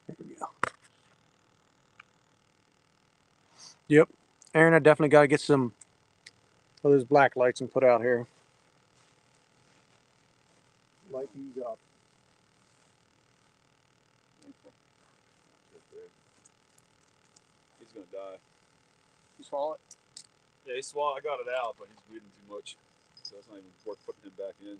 There we go. Yep. Aaron, I definitely got to get some of those black lights and put out here. Light these up. He's gonna die. You swallow it? Yeah, he swallowed. I got it out, but he's bleeding too much, so it's not even worth putting him back in.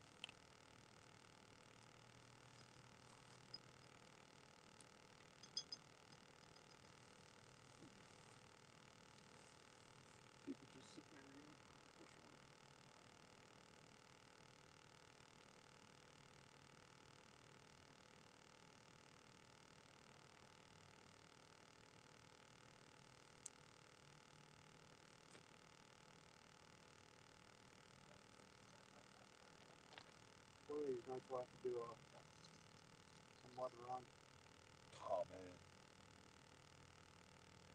One of these nights we'll have to do some mud run. Oh man,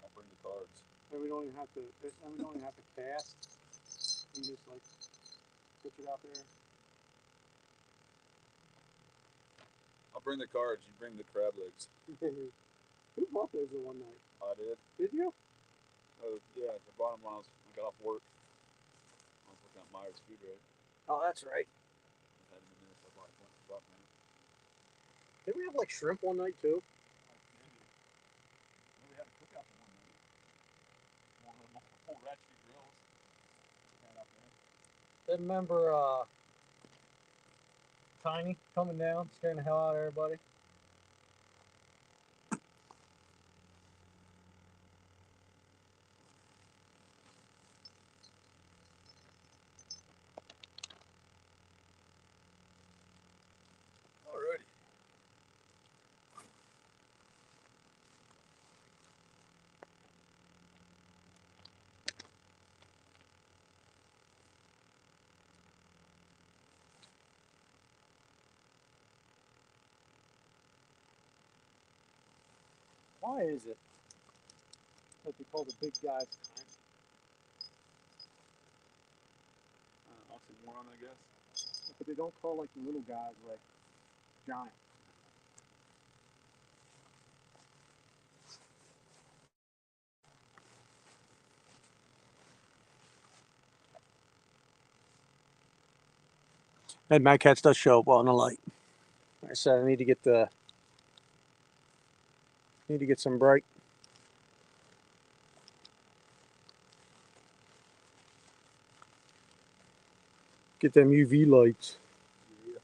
I'll bring the cards. And we don't even have to. And we don't even have to cast. You just like pitch it out there. I'll bring the cards. You bring the crab legs. Who bought those the one night? I did. Did you? Oh yeah, the bottom line was I got off work. I was looking at Myers Food Right. Oh, that's right. I had him in there, so I bought him. Did we have like shrimp one night too? Maybe. We had a cookout for one night. One of the full ratchet grills. Ran out there. Did remember Tiny coming down, scaring the hell out of everybody? Alrighty. Why is it that they call the big guys tiny? Oxymoron, I guess. But they don't call like the little guys like giant. And Mad Cats does show up on the light. Like I said, I need to get some bright. Get them UV lights. Yeah.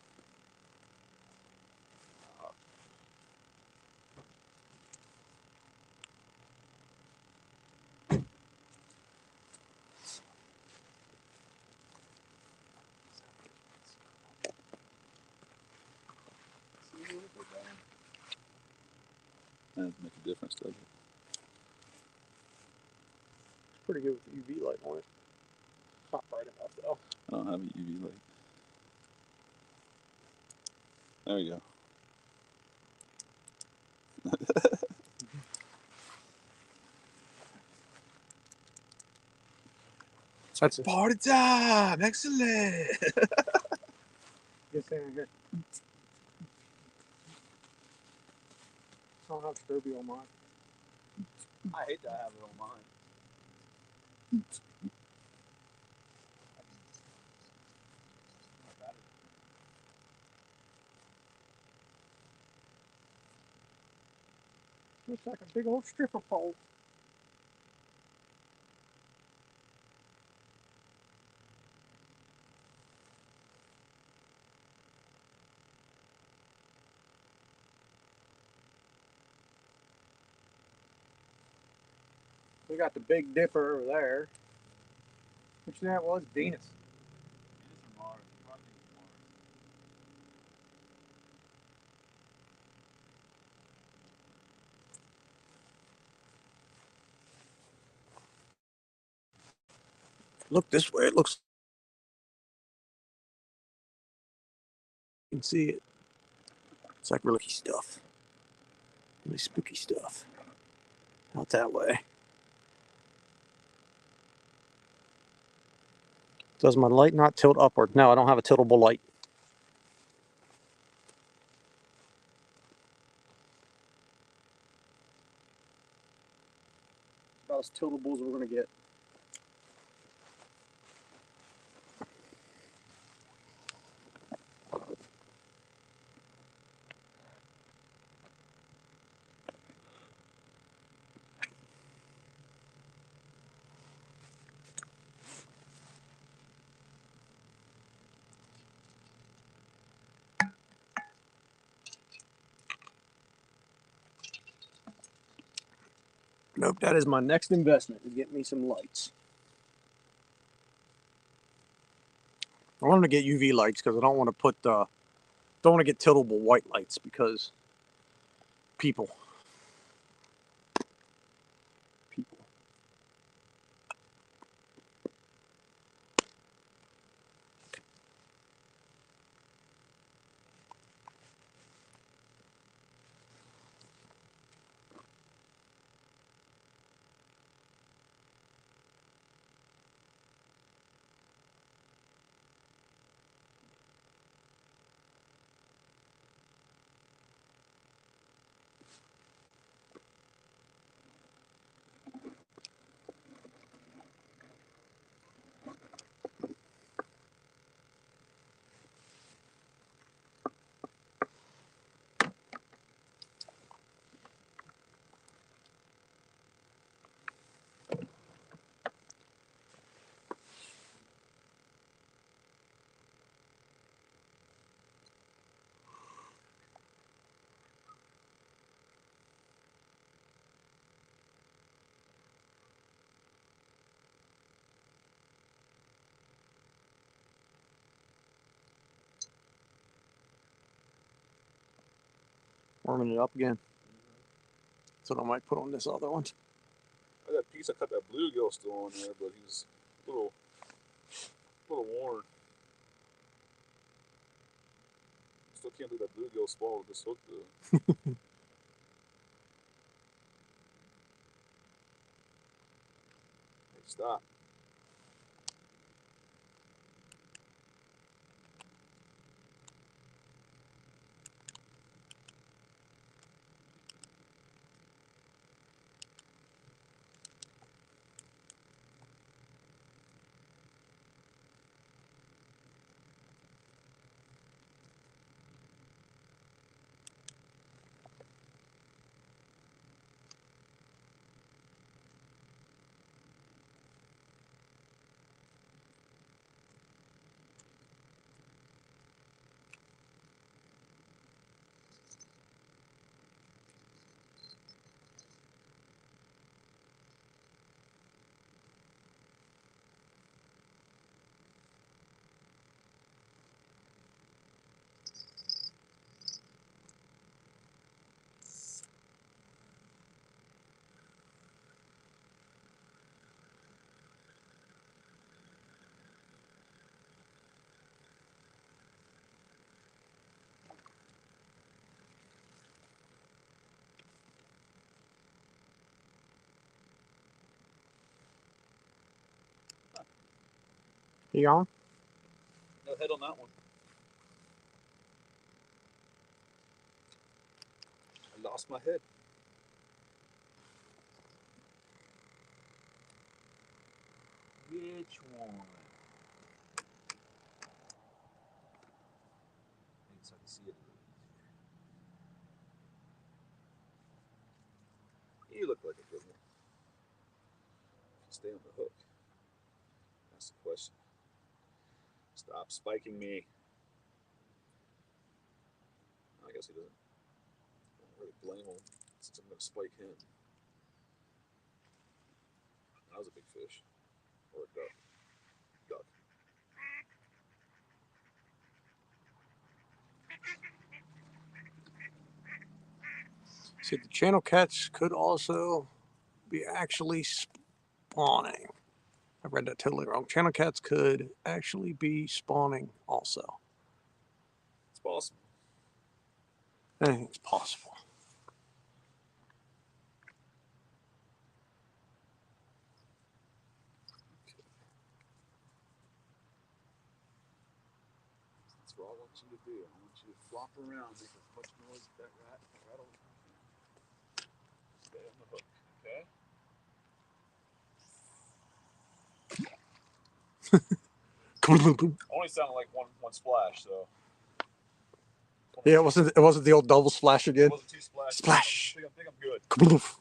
That doesn't make a difference, does it? It's pretty good with the UV light on it. Not bright enough though. I don't have a UV light. There we go. That's party time! Excellent! Get in here. I don't have Sturby on mine. I hate to have it on mine. Looks like a big old stripper pole. We got the Big Dipper over there. Which that was Venus. Venus or Mars? Probably Mars. Look this way. It looks. You can see it. It's like really stuff. Really spooky stuff. Out that way. Does my light not tilt upward? No, I don't have a tiltable light. About as tiltable as we're going to get. Nope, that is my next investment, is get me some lights. I wanted to get UV lights because I don't want to put don't want to get tiltable white lights because people. Warming it up again. That's what I might put on this other one. That piece, I cut that bluegill still on there, but he's a little worn. Still can't believe that bluegill swallowed this hook though. Hey, stop. You on? No head on that one. I lost my head. Which one? So I can see it. You look like a good one. Stay on the hook. That's the question. Stop spiking me. I guess he doesn't. I don't really blame him since I'm going to spike him. That was a big fish. Or a duck. Duck. See, the channel catch could also be actually spawning. I read that totally wrong. Channel cats could actually be spawning also. It's possible. Anything's possible. That's what I want you to do. I want you to flop around, make as much noise as that rat rattle. Stay on the hook, okay? Only sounded like one splash, so. Yeah, it wasn't the old double splash again. It wasn't two splashes. Splash. I think I'm good. What's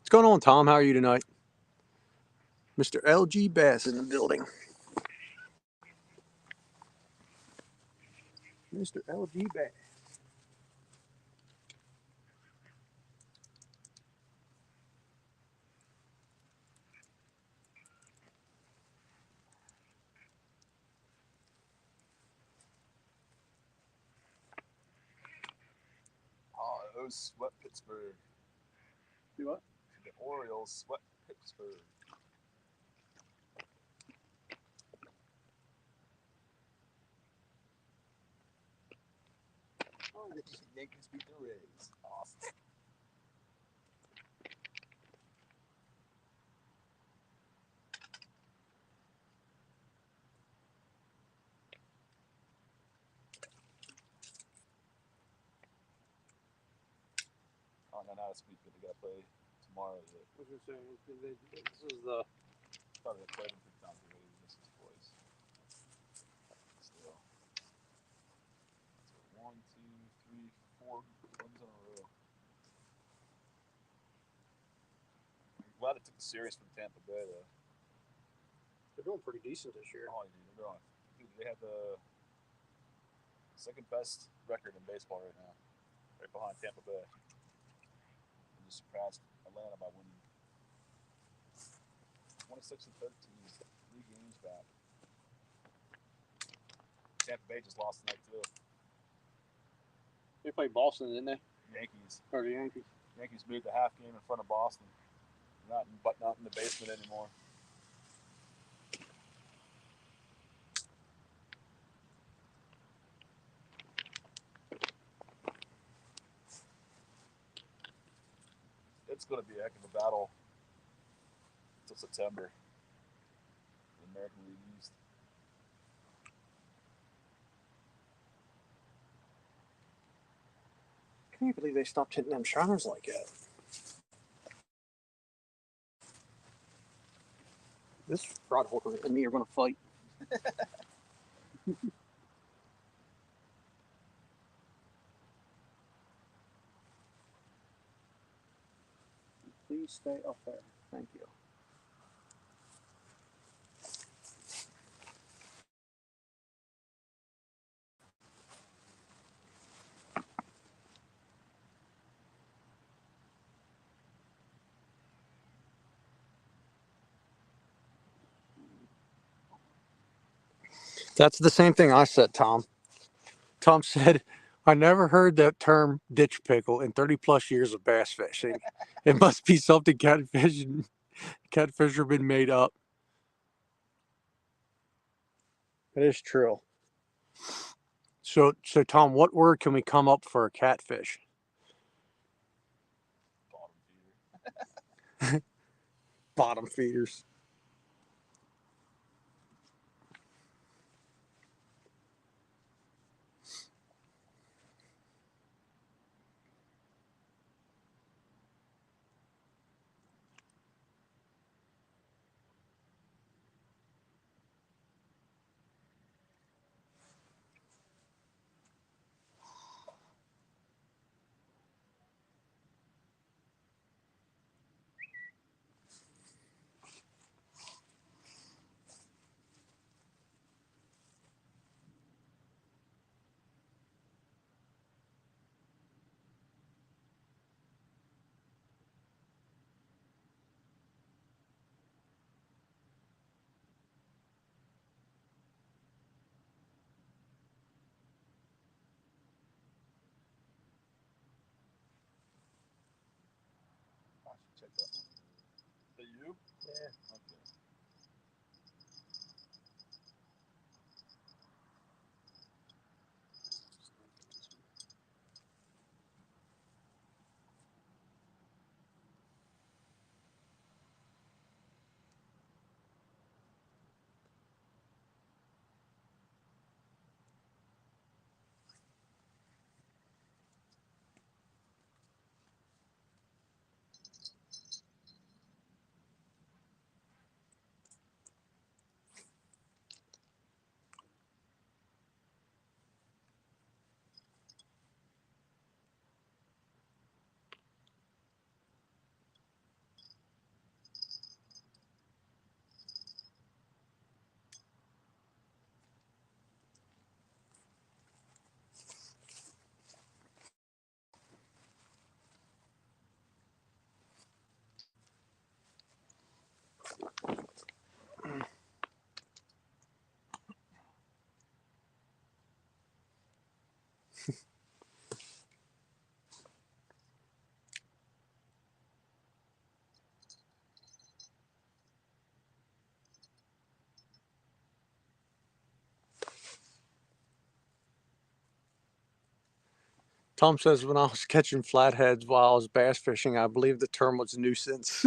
going on, Tom? How are you tonight? Mr. LG Bass in the building. Mr. LG Bass. Oh, those sweat Pittsburgh. Do what? The Orioles sweat Pittsburgh. Oh, the Yankees beat the Rays. Awesome. Oh, no, now it's week, but they gotta play tomorrow. What you're saying? This is the. Probably they played them 3 times already. This is boys. Still. So 1, 2, 3, 4 runs in a row. I'm glad it took the series from Tampa Bay, though. They're doing pretty decent this year. Oh, dude, they're going. Dude, they have the second best record in baseball right now, right behind Tampa Bay. They just surpassed Atlanta by winning 26 and 13, 3 games back. Tampa Bay just lost tonight too. They played Boston, didn't they? Yankees. Or the Yankees. Yankees made the half game in front of Boston. Not in the basement anymore. It's going to be a heck of a battle until September. The American League East. I can't believe they stopped hitting them shiners like that. This rod holder and me are going to fight. Please stay up there. Thank you. That's the same thing I said, Tom. Tom said, I never heard that term ditch pickle in 30 plus years of bass fishing. It must be something catfishermen made up. It is true. So Tom, what word can we come up for a catfish? Bottom feeder. Bottom feeders. I should check that one. Is that you? Yeah. Okay. Tom says when I was catching flatheads while I was bass fishing, I believe the term was nuisance.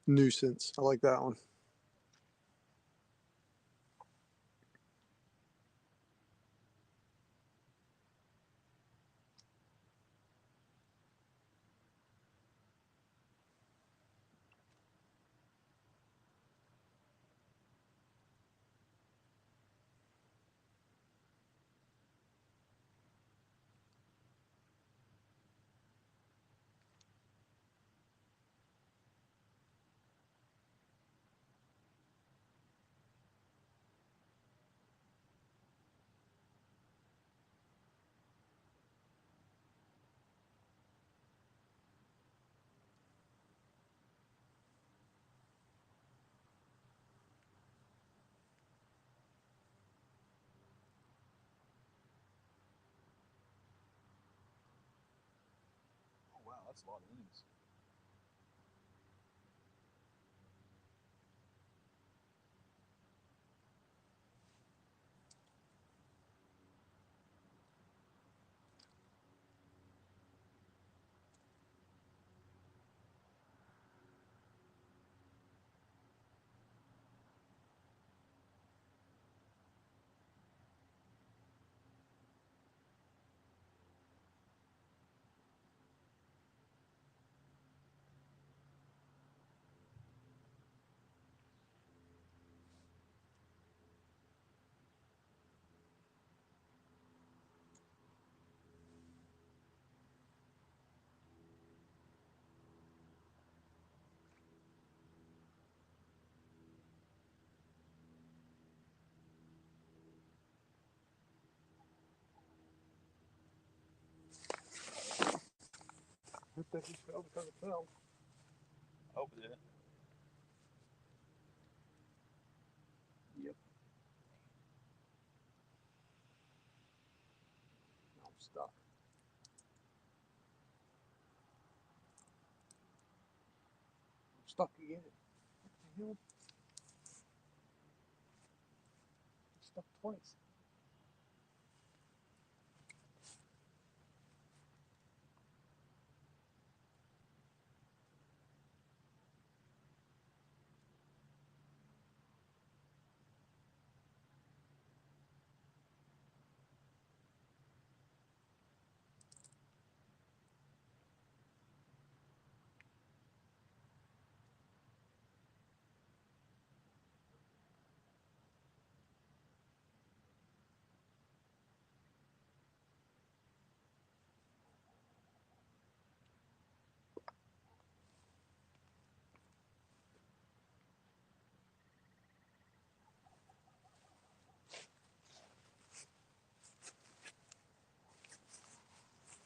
Nuisance. I like that one. Oh wow, that's a lot of innings. I think he fell because it fell. I hope it didn't. Yep. I'm stuck. I'm stuck again. What the hell? I'm stuck twice.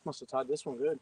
Must have tied this one good.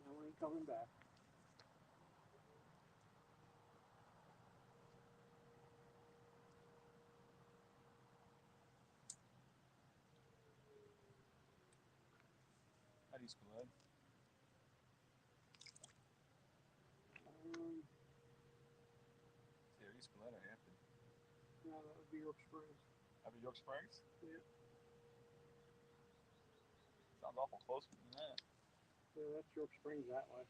Now we ain't coming back. How do you spell that? Yeah, you spell that or Hampton? No, that would be York Springs. That'd be York Springs? Yeah. Sounds awful close than that. Yeah, that's York Springs that way.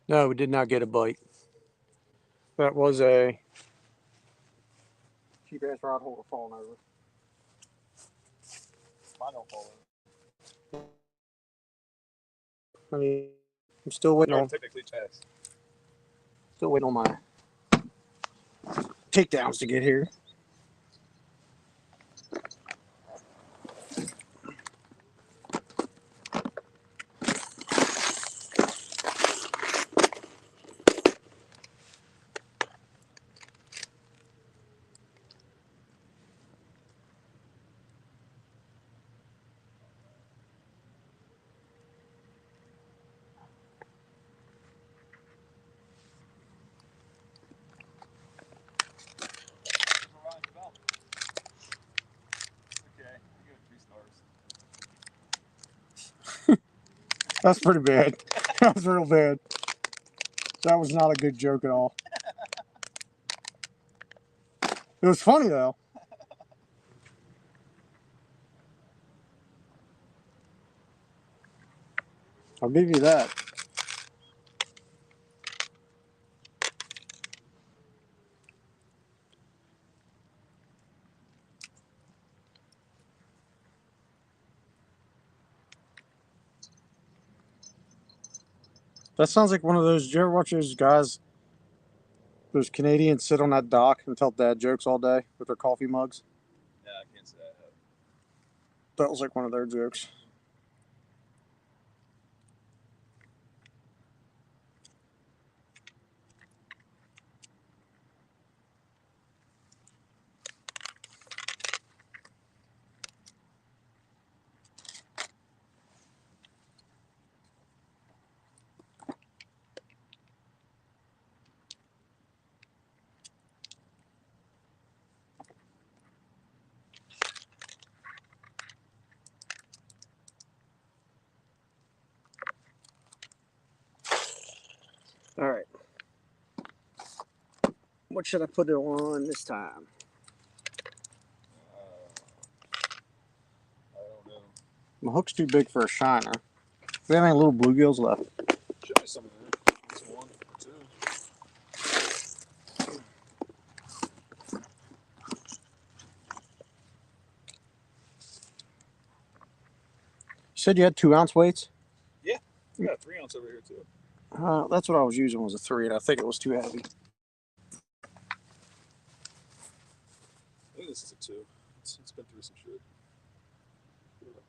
No, we did not get a bite. That was a cheap ass rod holder falling over. Mine don't fall I mean, I'm still waiting on technically chess. my takedowns to get here. Okay, you give it 3 stars. That's pretty bad. That was real bad. That was not a good joke at all. It was funny though. I'll give you that. That sounds like one of those. Did you ever watch those guys, those Canadians sit on that dock and tell dad jokes all day with their coffee mugs? Yeah, I can't say I have. That was like one of their jokes. All right. What should I put it on this time? I don't know. My hook's too big for a shiner. Do we have any little bluegills left? Should be some in there. Just 1 or 2. You said you had 2-ounce weights? Yeah, we got a 3-ounce over here too. That's what I was using, was a 3, and I think it was too heavy. I think this is a 2. It's been through some shit. Yeah,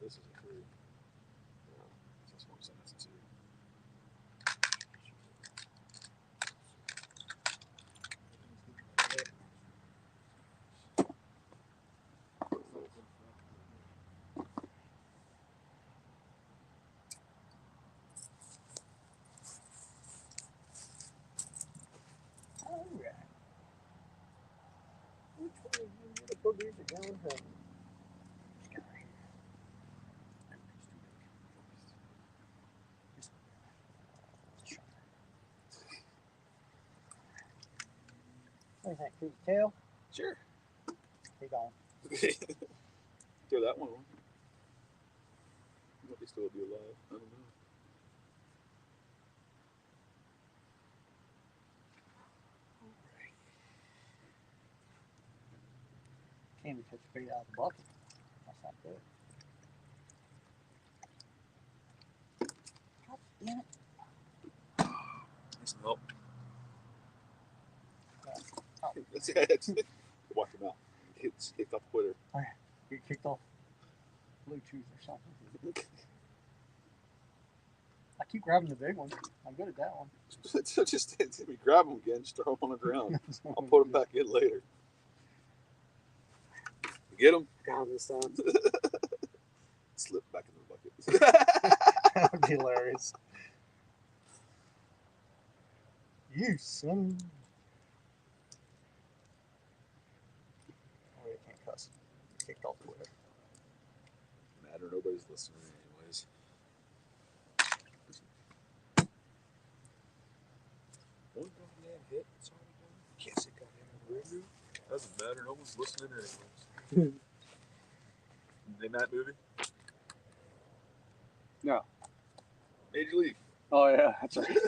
this is a 3. This one said that's a 2. All right. Which one of you little boogers are going home? What is that, Creek tail? Sure. He gone. Throw that one on. Might be still be alive. I don't know. Can't even touch the bait out of the bucket. That's not good. God damn it. Need some help. Oh. That's it. Watch him out. It's off Twitter. Get kicked off Bluetooth or something. I keep grabbing the big one. I'm good at that one. So just let me grab him again, just throw him on the ground. I'll put him back in later. You get him? Got him this time. Slip back in the bucket. That would be hilarious. You son. Oh, you can't cuss. Kicked off Twitter. Matter, nobody's listening anyways. One goddamn hit. That's all we done. Can't say goddamn radio. Doesn't matter. No one's listening anyways. They that movie? No. Major League. Oh yeah, that's right.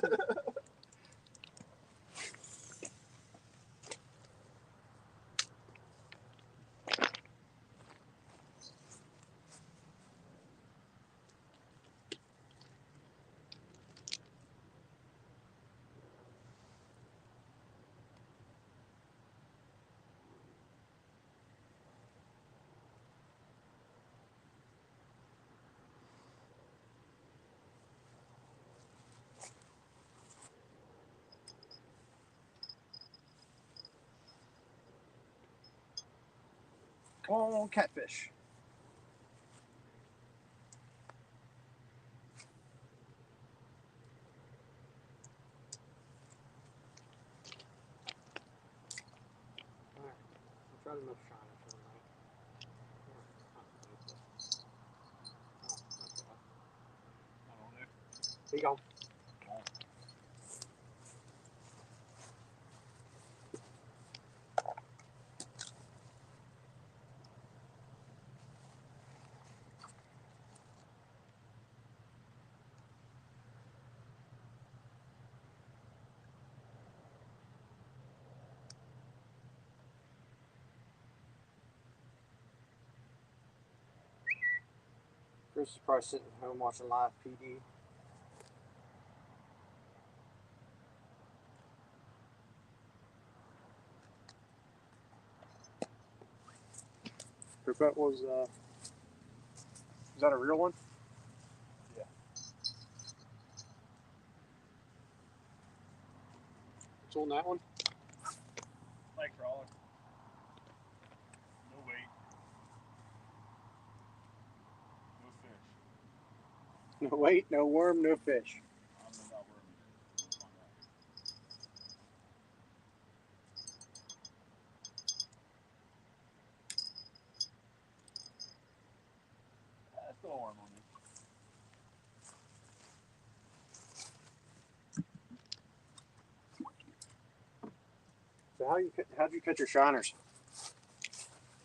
Come on, catfish. All right, I'll try enough shiner for the night. Here you go. Chris is probably sitting at home watching live PD. If that was is that a real one? Yeah. What's on that one? Night crawler. No weight. No fish. No weight, no worm, no fish. I'm not worming it. We'll find out. That's still a worm on you. So how'd you catch your shiners?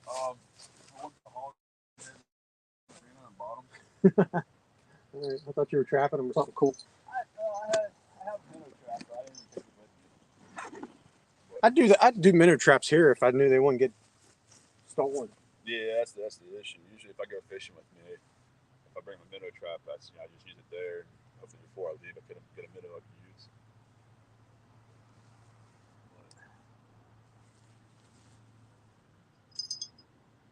I went to the hog on the bottom. All right, I thought you were trapping them with something cool. I have a minnow trap, but I didn't take it with me. I'd do that. I'd do minnow traps here if I knew they wouldn't get stolen. Yeah, that's the issue. Usually, if I go fishing with me, if I bring my minnow trap, I just use it there. Hopefully, before I leave, I get a minnow I can use.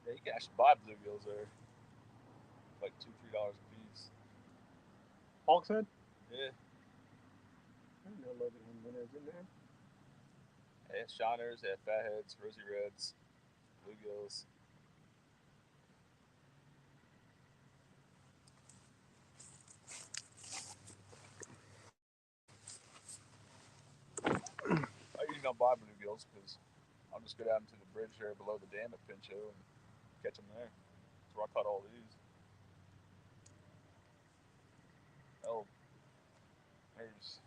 Yeah, you can actually buy bluegills there, like $2-3 a piece. Hawk's head? Yeah, I didn't know Logan had minnows in there. they have shiners, they have fatheads, rosy reds, bluegills. I usually don't buy bluegills because I'll just go down to the bridge there below the dam at Pinchot and catch them there. That's where I caught all these. Oh, there's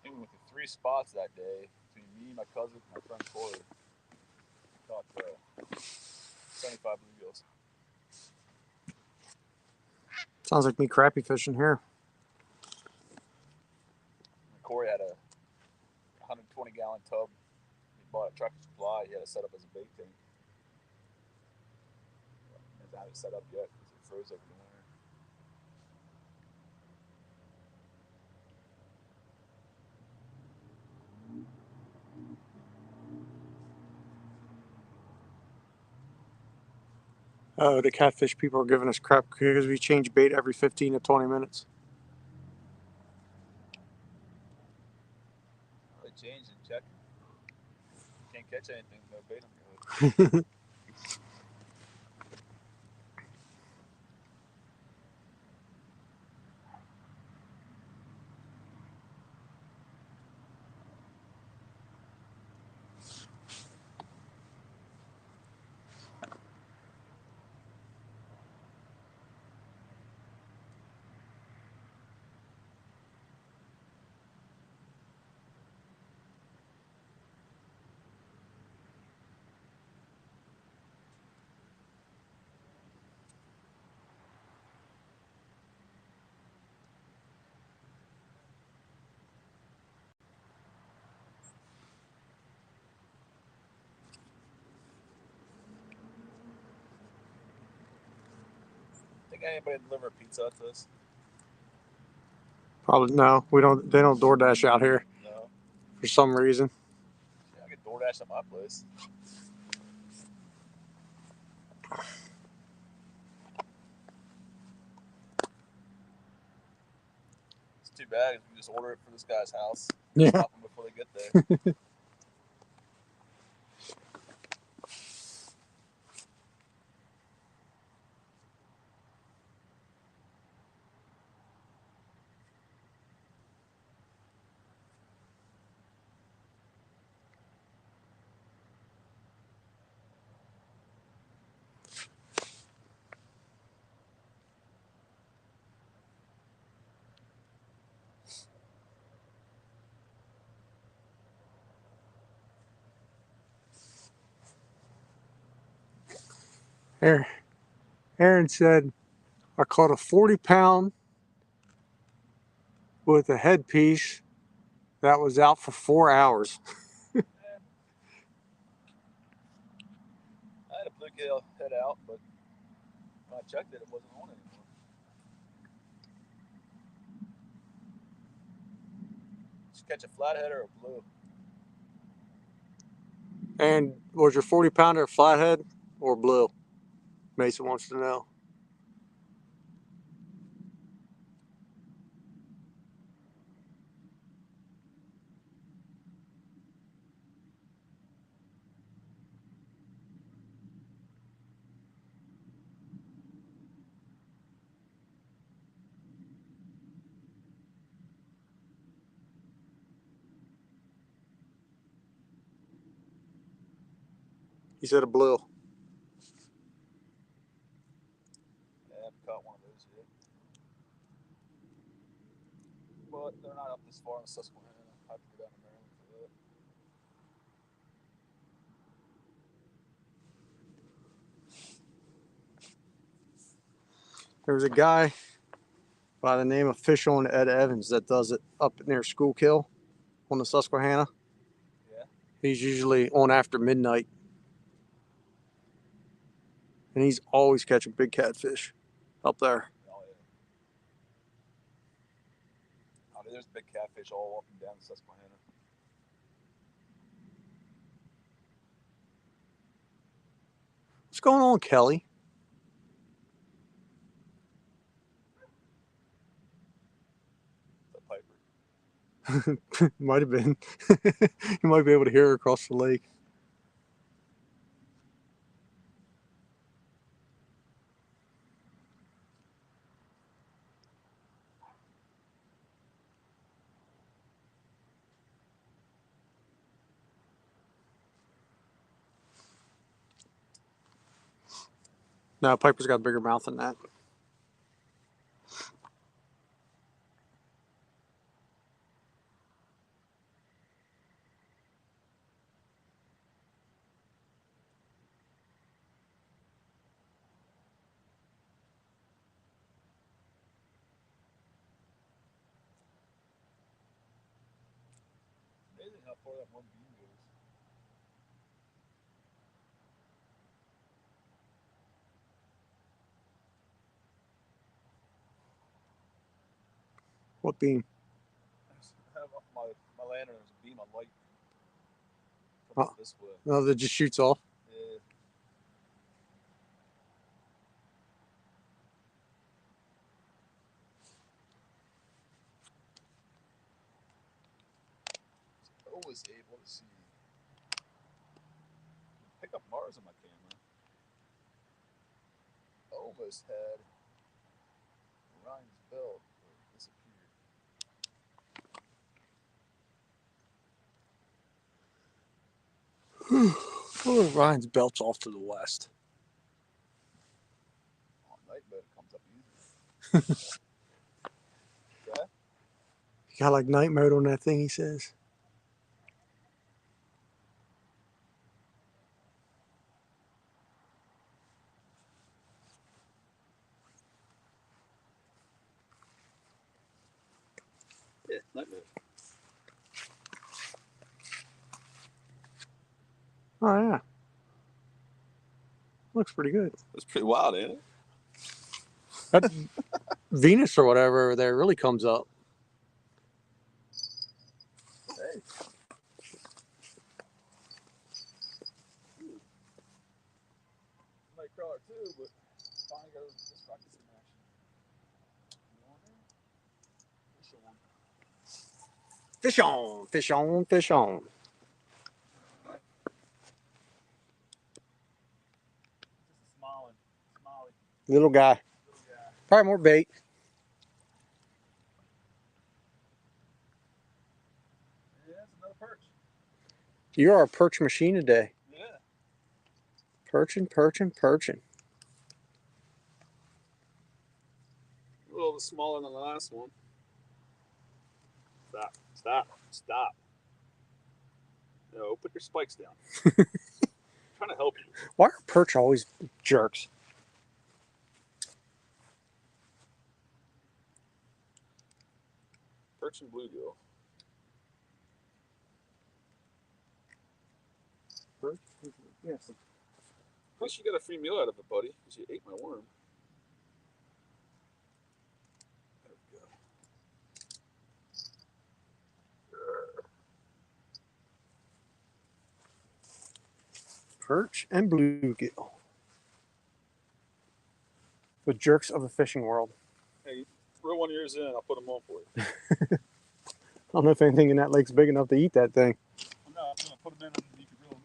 even with the 3 spots that day between me, my cousin, and my friend Corey. Caught 75 bluegills. Sounds like me crappie fishing here. And Corey had a 120-gallon tub. He bought a Tractor Supply. He had it set up as a bait tank. He hasn't had it set up yet because it froze over the winter. Oh, the catfish people are giving us crap because we change bait every 15 to 20 minutes. They changed and checked. Can't catch anything with no bait on your hook. Can anybody deliver pizza to us? Probably no. We don't. They don't DoorDash out here No. for some reason. Yeah, I get DoorDash at my place. It's too bad if we just order it for this guy's house. Yeah. Stop them before they get there. Aaron said, I caught a 40-pound with a headpiece that was out for 4 hours. I had a bluegill head out, but when I checked it, it wasn't on anymore. Did you catch a flathead or a blue? And was your 40-pounder a flathead or blue? Mason wants to know. He said a blue. Yeah, I haven't caught one of those yet. But they're not up this far in Susquehanna. I have to go down to Maryland for that. There's a guy by the name of Fish on Ed Evans that does it up near Schuylkill on the Susquehanna. Yeah. He's usually on after midnight. And he's always catching big catfish up there. Oh, yeah. Oh, there's big catfish all up and down the Susquehanna. What's going on, Kelly? The Piper. Might have been. You might be able to hear her across the lake. No, Piper's got a bigger mouth than that. Amazing how far that one beam goes. What beam? I have my lantern, there's a beam of light coming up this way. No, that just shoots off. Yeah. I was able to see. Pick up Mars on my camera. Almost had Ryan's belt, but it disappeared. Oh, Ryan's belt's off to the west. On night mode, it comes up easy. Okay. You got like night mode on that thing, he says. Yeah, night mode. Oh, yeah. Looks pretty good. That's pretty wild, ain't it? That Venus or whatever over there really comes up. Hey. Might crawler too, but finally got this rocket in action. Fish on, fish on, fish on. Little guy. Probably more bait. Yeah, that's another perch. You are a perch machine today. Yeah. Perching, perching, perching. A little smaller than the last one. Stop, stop, stop. No, put your spikes down. I'm trying to help you. Why are perch always jerks? Perch and bluegill. Perch? Yes. Plus, you got a free meal out of it, buddy, because you ate my worm. There we go. Perch and bluegill. The jerks of the fishing world. Hey, throw one of yours in, I'll put them on for you. I don't know if anything in that lake's big enough to eat that thing. I'm going to put them in underneath your grill and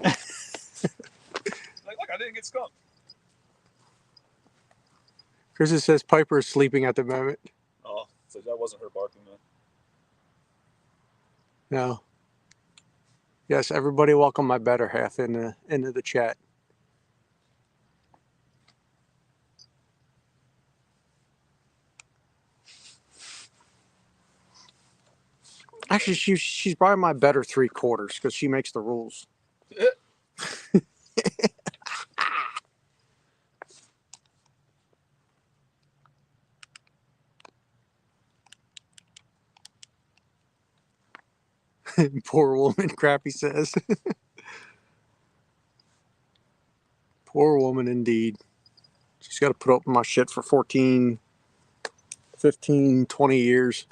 maybe like, look, I didn't get skunked. Chris says Piper is sleeping at the moment. Oh, so that wasn't her barking then. No. Yes, everybody welcome my better half into the chat. Actually, she's probably my better 3/4 because she makes the rules. Poor woman, Crappy says. Poor woman indeed. She's got to put up with my shit for 14, 15, 20 years.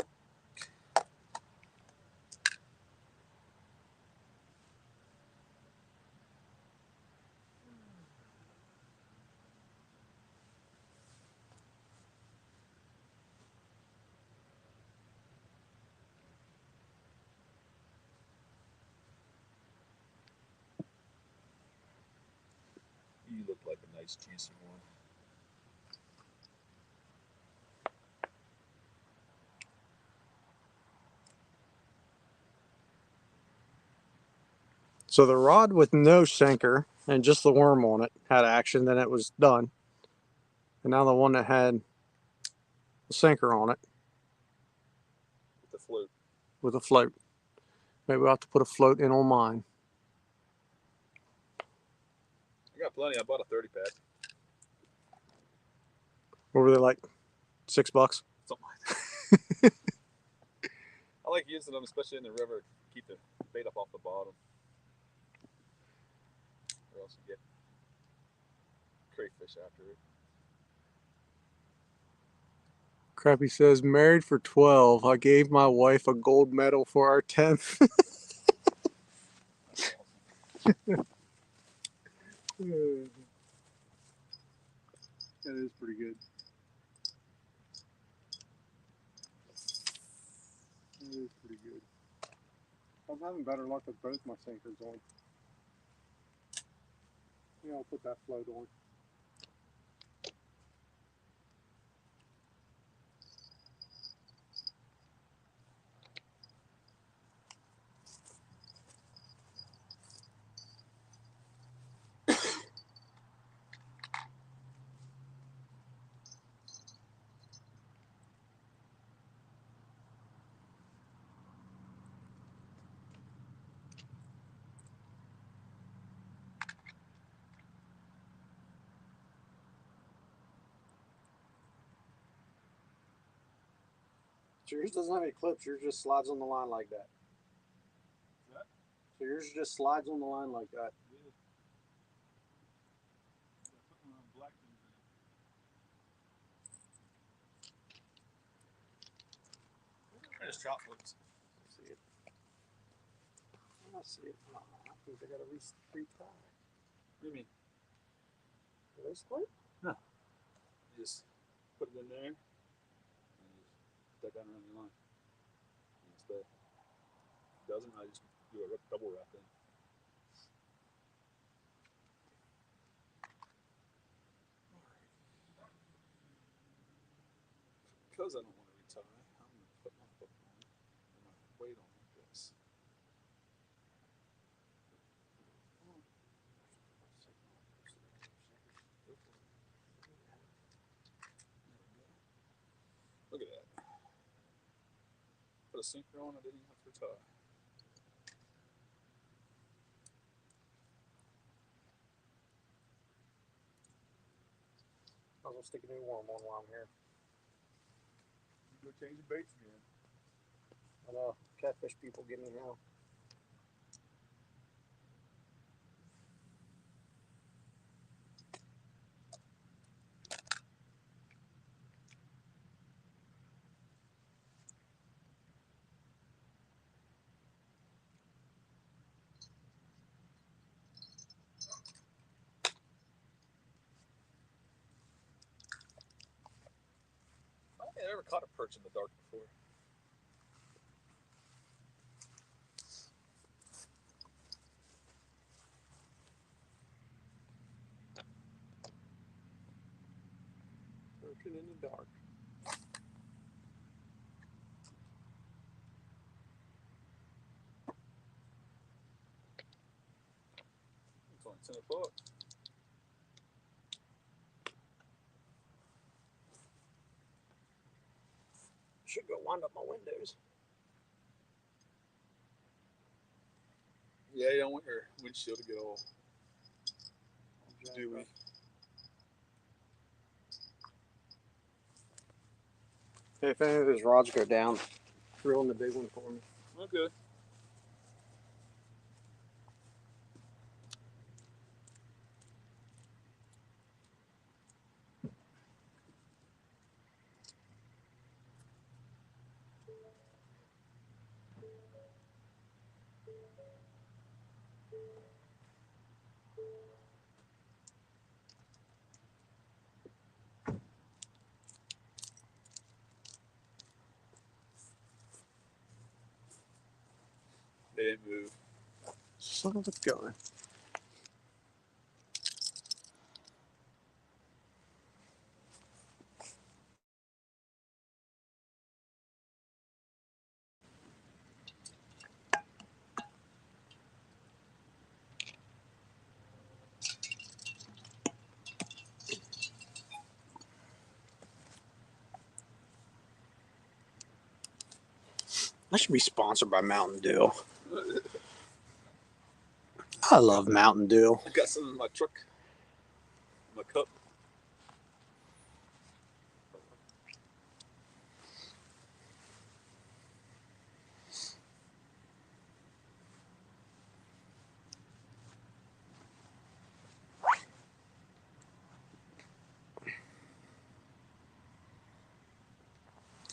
You look like a nice, juicy one. So the rod with no sinker and just the worm on it had action, then it was done. And now the one that had the sinker on it. With the float. With a float. Maybe I'll have to put a float in on mine. I got plenty. I bought a 30-pack. What were they like? $6? Something like that. I like using them, especially in the river, to keep the bait up off the bottom. Or else you get crayfish after it. Crappy says, married for 12. I gave my wife a gold medal for our 10th. That is pretty good. That is pretty good. I'm having better luck with both my sinkers on. Yeah, I'll put that float on. So yours doesn't have any clips. Yours just slides on the line like that. What? So yours just slides on the line like that. There's chocolates. See it. I see it. Oh, I think they got a retie. What do you mean? Are they split? No. You just put it in there and just put that down around your line. And it's there. If it doesn't, I just do a double wrap in. Because I don't want to retie, I'm going to put my hook on it and my weight on like this. Look at that. Put a sinker on, I didn't even have to retie. I'll go stick a new worm on while I'm here. Go change the baits again. I know. Catfish people give me hell. I don't think I ever caught a perch in the dark before. Working in the dark. It's only 10 o'clock. Should go wind up my windows. Yeah, you don't want your windshield to get all dewy. Hey, if any of those rods go down, reel in the big one for me. Okay. They didn't move. Son of a gun. I should be sponsored by Mountain Dew. I love Mountain Dew. I got some in my truck. My cup.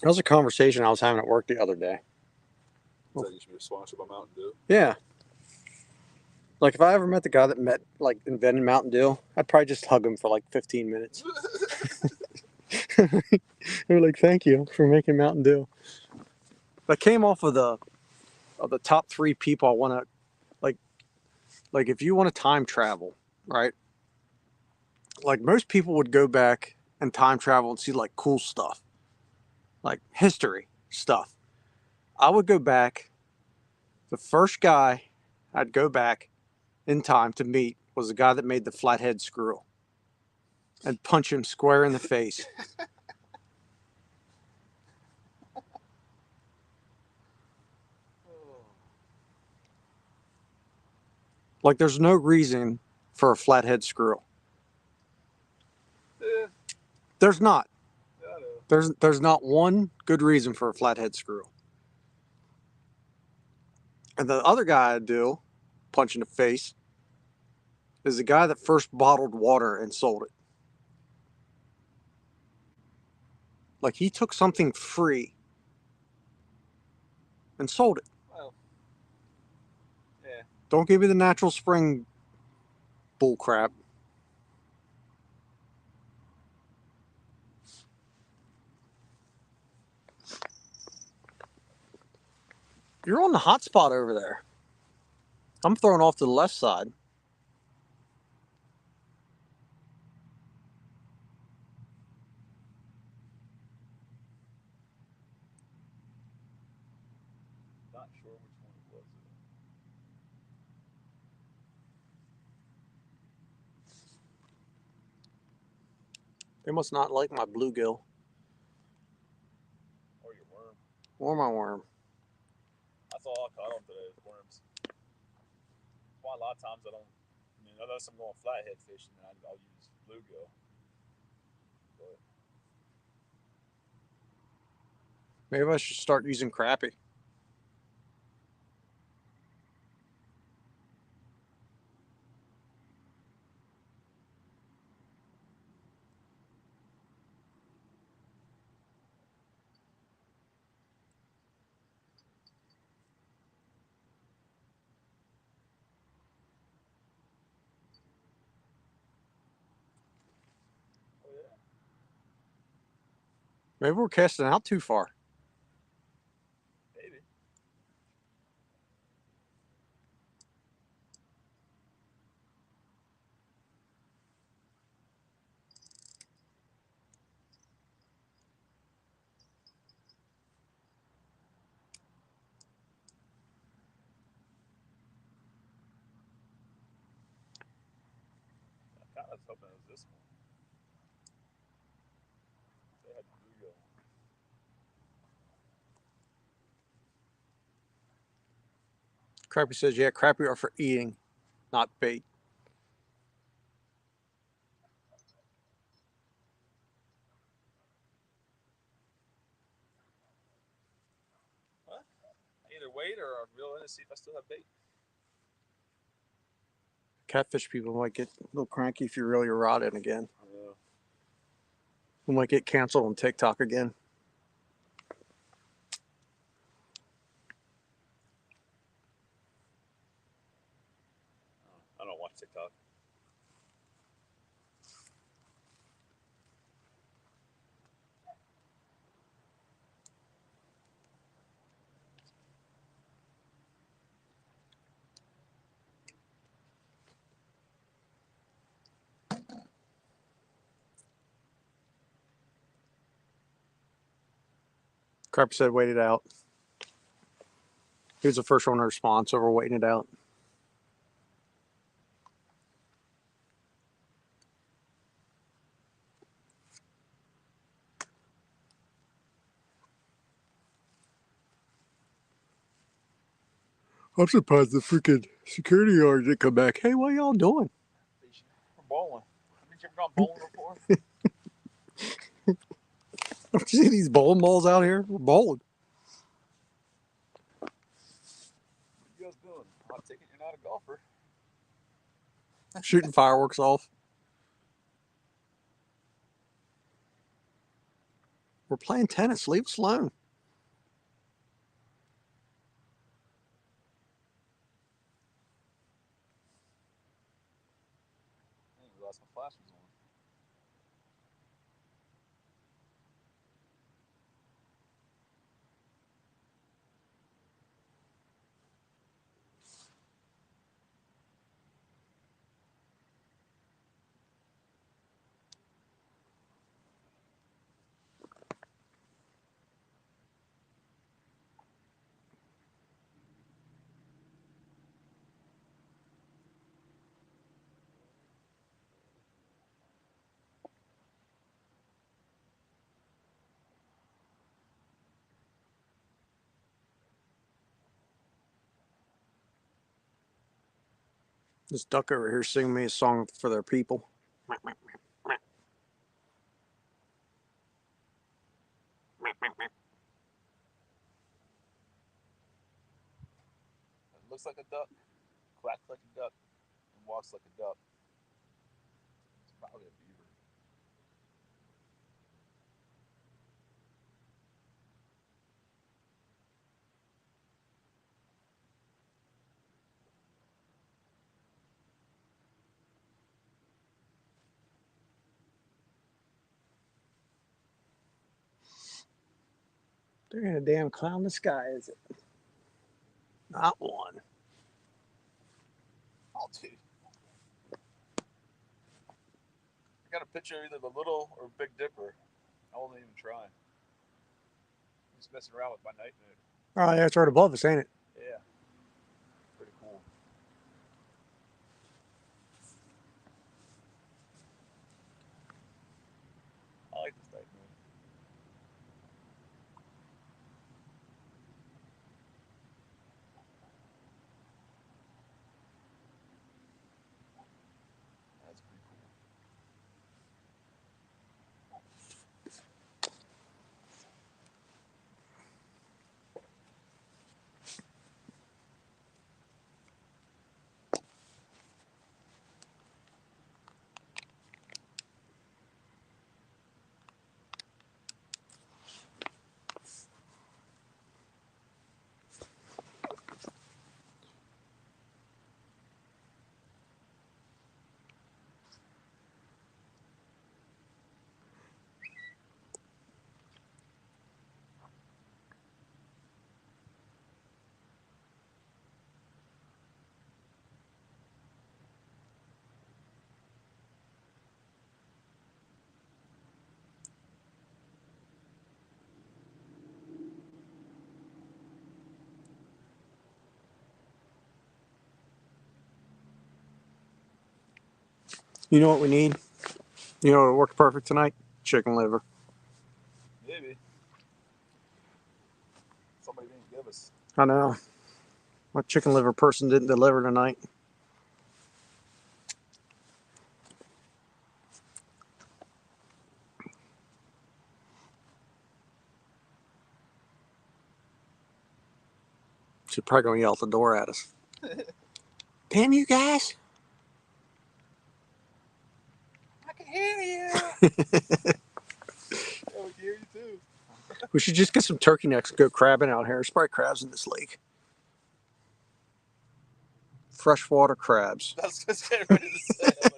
That was a conversation I was having at work the other day. So you should be sponsored by Mountain Dew. Yeah. Like, if I ever met the guy that invented Mountain Dew, I'd probably just hug him for like 15 minutes. They're like, thank you for making Mountain Dew. But I came off of the top 3 people I want to, like if you want to time travel, right? Like, most people would go back and time travel and see like cool stuff, like history stuff. I would go back. The first guy I'd go back in time to meet was the guy that made the flathead screw, and punch him square in the face. Like, there's no reason for a flathead screw. Yeah. There's not. I know. There's not one good reason for a flathead screw. And the other guy I'd do, punch in the face, is the guy that first bottled water and sold it. Like, he took something free and sold it. Well, yeah. Don't give me the natural spring bull crap. You're on the hot spot over there. I'm throwing off to the left side. Not sure which one it was. They must not like my bluegill Or your worm. or my worm. That's all I caught on today is worms. That's why a lot of times I don't. I mean, unless I'm going flathead fishing, I'll use bluegill. But Maybe I should start using crappie. oh yeah, Maybe we're casting out too far. maybe. I kind of was hoping it was this one. They had bluegill. Crappie says, yeah, crappie are for eating, not bait. Huh? Either wait or I'll reel in and see if I still have bait. Catfish people might get a little cranky if you reel your rod in again. Yeah. We might get canceled on TikTok again. I don't watch TikTok. Crappie said, wait it out. He was the first one to respond, so we're waiting it out. I'm surprised the freaking security guard didn't come back. Hey, what y'all doing? We're bowling. Haven't you ever gone bowling before? Don't you see these bowling balls out here? We're bowling. What are you guys doing? Hot ticket, you're not a golfer. Shooting fireworks off. We're playing tennis. Leave us alone. I didn't realize my flash was on. This duck over here singing me a song for their people. It looks like a duck, quacks like a duck, and walks like a duck. It's probably a beaver. There ain't a damn cloud in the sky, is it? Not one. Oh, dude. I got a picture of either the Little or Big Dipper. I wasn't even trying. Just messing around with my night mode. Oh, yeah, it's right above us, ain't it? Yeah. Pretty cool. I like this night mode. That's pretty cool. You know what we need? You know what worked perfect tonight? Chicken liver. Maybe. Somebody didn't give us. I know. My chicken liver person didn't deliver tonight. She's probably going to yell at the door at us. Damn you guys. I can hear you. Yeah, we can hear you too. We should just get some turkey necks and go crabbing out here. There's probably crabs in this lake. Freshwater crabs. That's just getting ready to say. I'm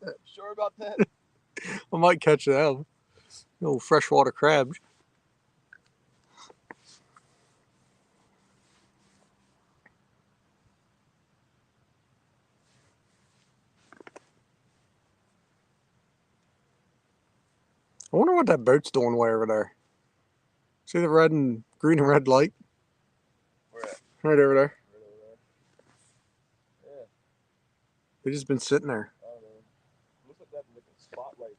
like, sure about that? I might catch them. Little freshwater crabs. I wonder what that boat's doing way over there. See the red and green and red light? Where at? Right over there. Right over there. Yeah. They've just been sitting there. I don't know. Looks like that like a spotlight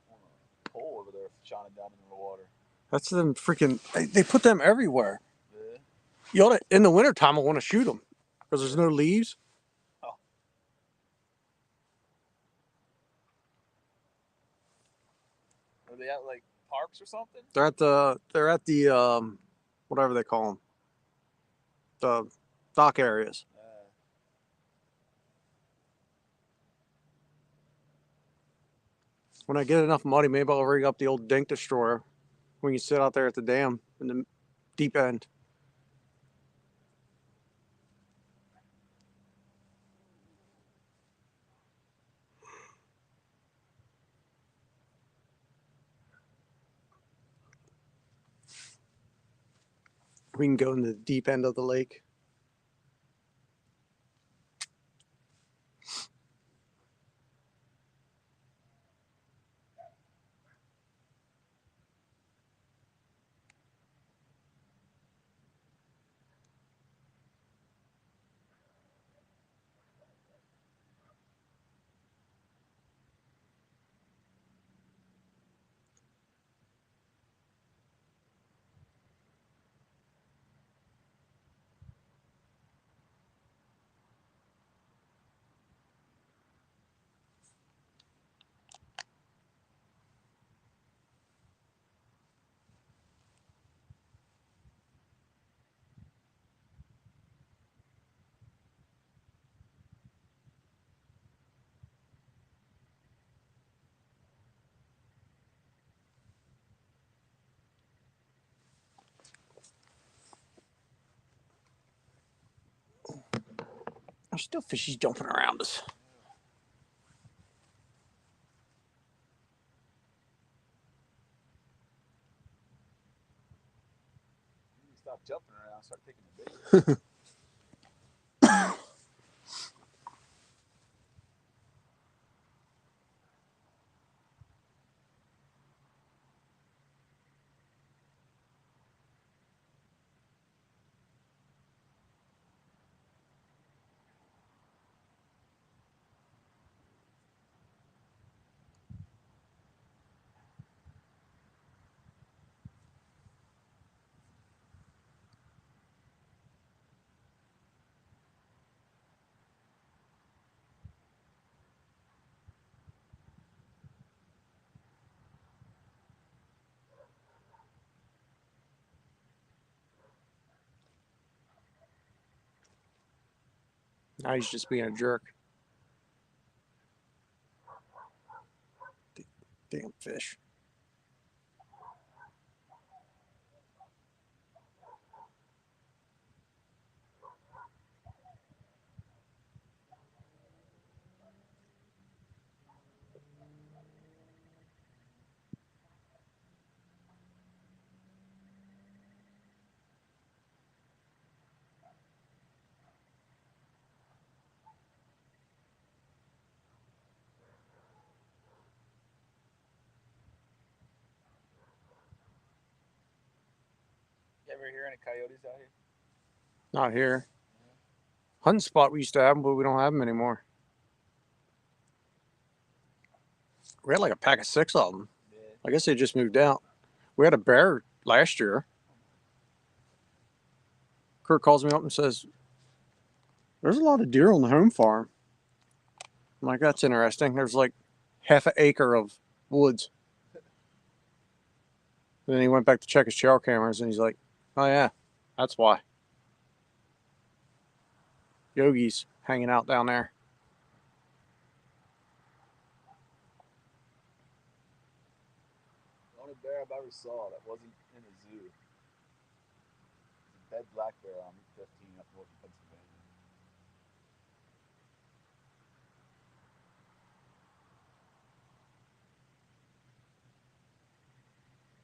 on a pole over there shining down into the water. That's them freaking. They put them everywhere. Yeah. You ought to, in the wintertime, I want to shoot them because there's no leaves. Oh. Are they at like parks or something? They're at the whatever they call them, the dock areas. When I get enough money, maybe I'll rig up the old dink destroyer. We can sit out there at the dam in the deep end. We can go in the deep end of the lake. There's still fishies jumping around us. Now he's just being a jerk. Damn fish. You ever hear any coyotes out here? Not here. Hunting spot we used to have them, but we don't have them anymore. We had like a pack of 6 of them. Yeah. I guess they just moved out. We had a bear last year. Kurt calls me up and says, "There's a lot of deer on the home farm." I'm like, "That's interesting. There's like half an acre of woods." And then he went back to check his trail cameras and he's like, "Oh yeah, that's why. Yogi's hanging out down there." The only bear I've ever saw that wasn't in a zoo was a dead black bear on Route 15 up north of Pennsylvania.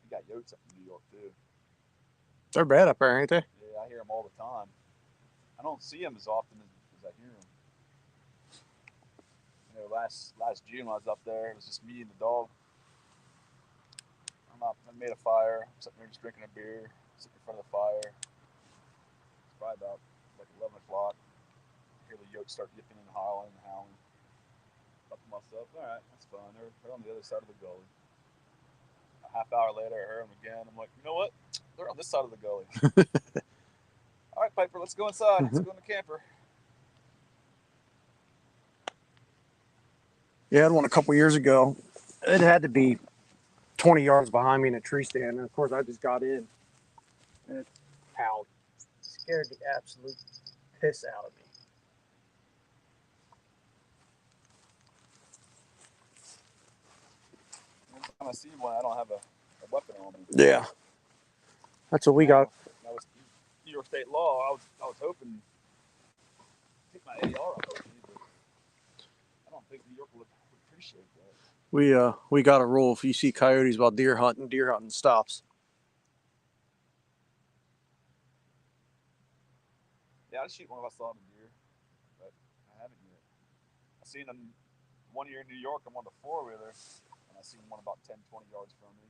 You got yotes up in New York too. They're bad up there, ain't they? Yeah, I hear them all the time. I don't see them as often as I hear them. You know, last June when I was up there, it was just me and the dog. I made a fire. I'm sitting there just drinking a beer, sitting in front of the fire. It's probably about like 11 o'clock. I hear the yotes start yipping and hollering and howling. Thought to myself, all right, that's fine. They're on the other side of the gully. A half hour later, I heard them again. I'm like, you know what? They're on this side of the gully. All right, Piper, let's go inside. Let's go in the camper. Yeah, I had one a couple years ago. It had to be 20 yards behind me in a tree stand. And of course, I just got in and it howled. Scared the absolute piss out of me. Anytime I see one, I don't have a weapon on me. Yeah. That's what we got. That was New York State law. I was hoping to take my AR off of me, but I don't think New York would appreciate that. We got a rule: if you see coyotes while deer hunting stops. Yeah, I'd shoot one if I saw a deer, but I haven't yet. I seen them one year in New York. I'm on the 4-wheeler, and I seen one about 10, 20 yards from me,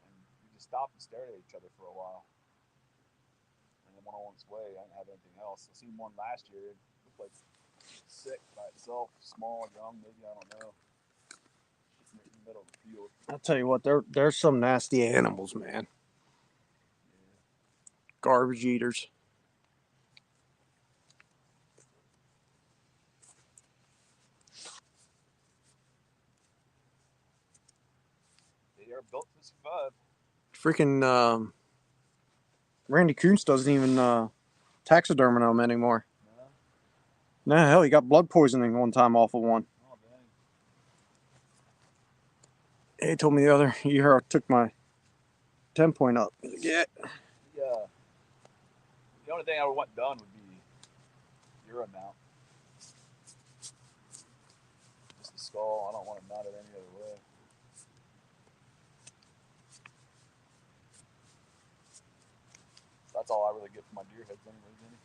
and we just stopped and stared at each other for a while. And then went on its way. I didn't have anything else. I seen one last year. It looked like sick by itself, small, young, maybe, I don't know. In the middle of the field. I'll tell you what, there's some nasty animals, man. Yeah. Garbage eaters. They are built to survive. Freaking Randy Kuntz doesn't even taxidermy them anymore. No? No, hell, he got blood poisoning one time off of one. Oh, dang. He told me the other year I took my 10-point up. Yeah. Yeah. The only thing I would want done would be urine mount. Just the skull. I don't want it mounted any other way. That's all I really get from my deer heads anyway, Jenny.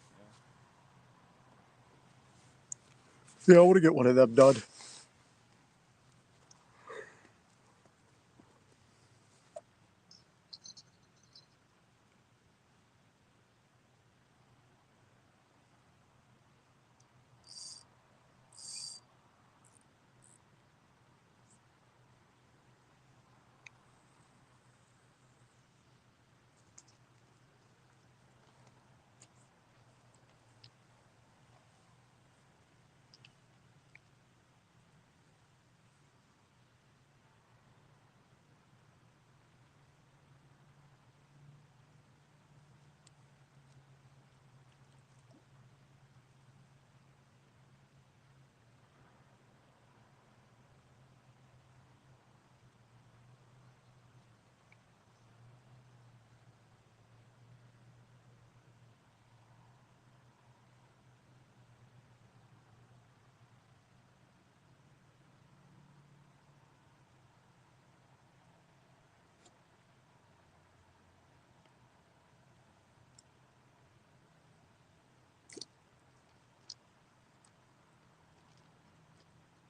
Yeah, I want to get one of them done.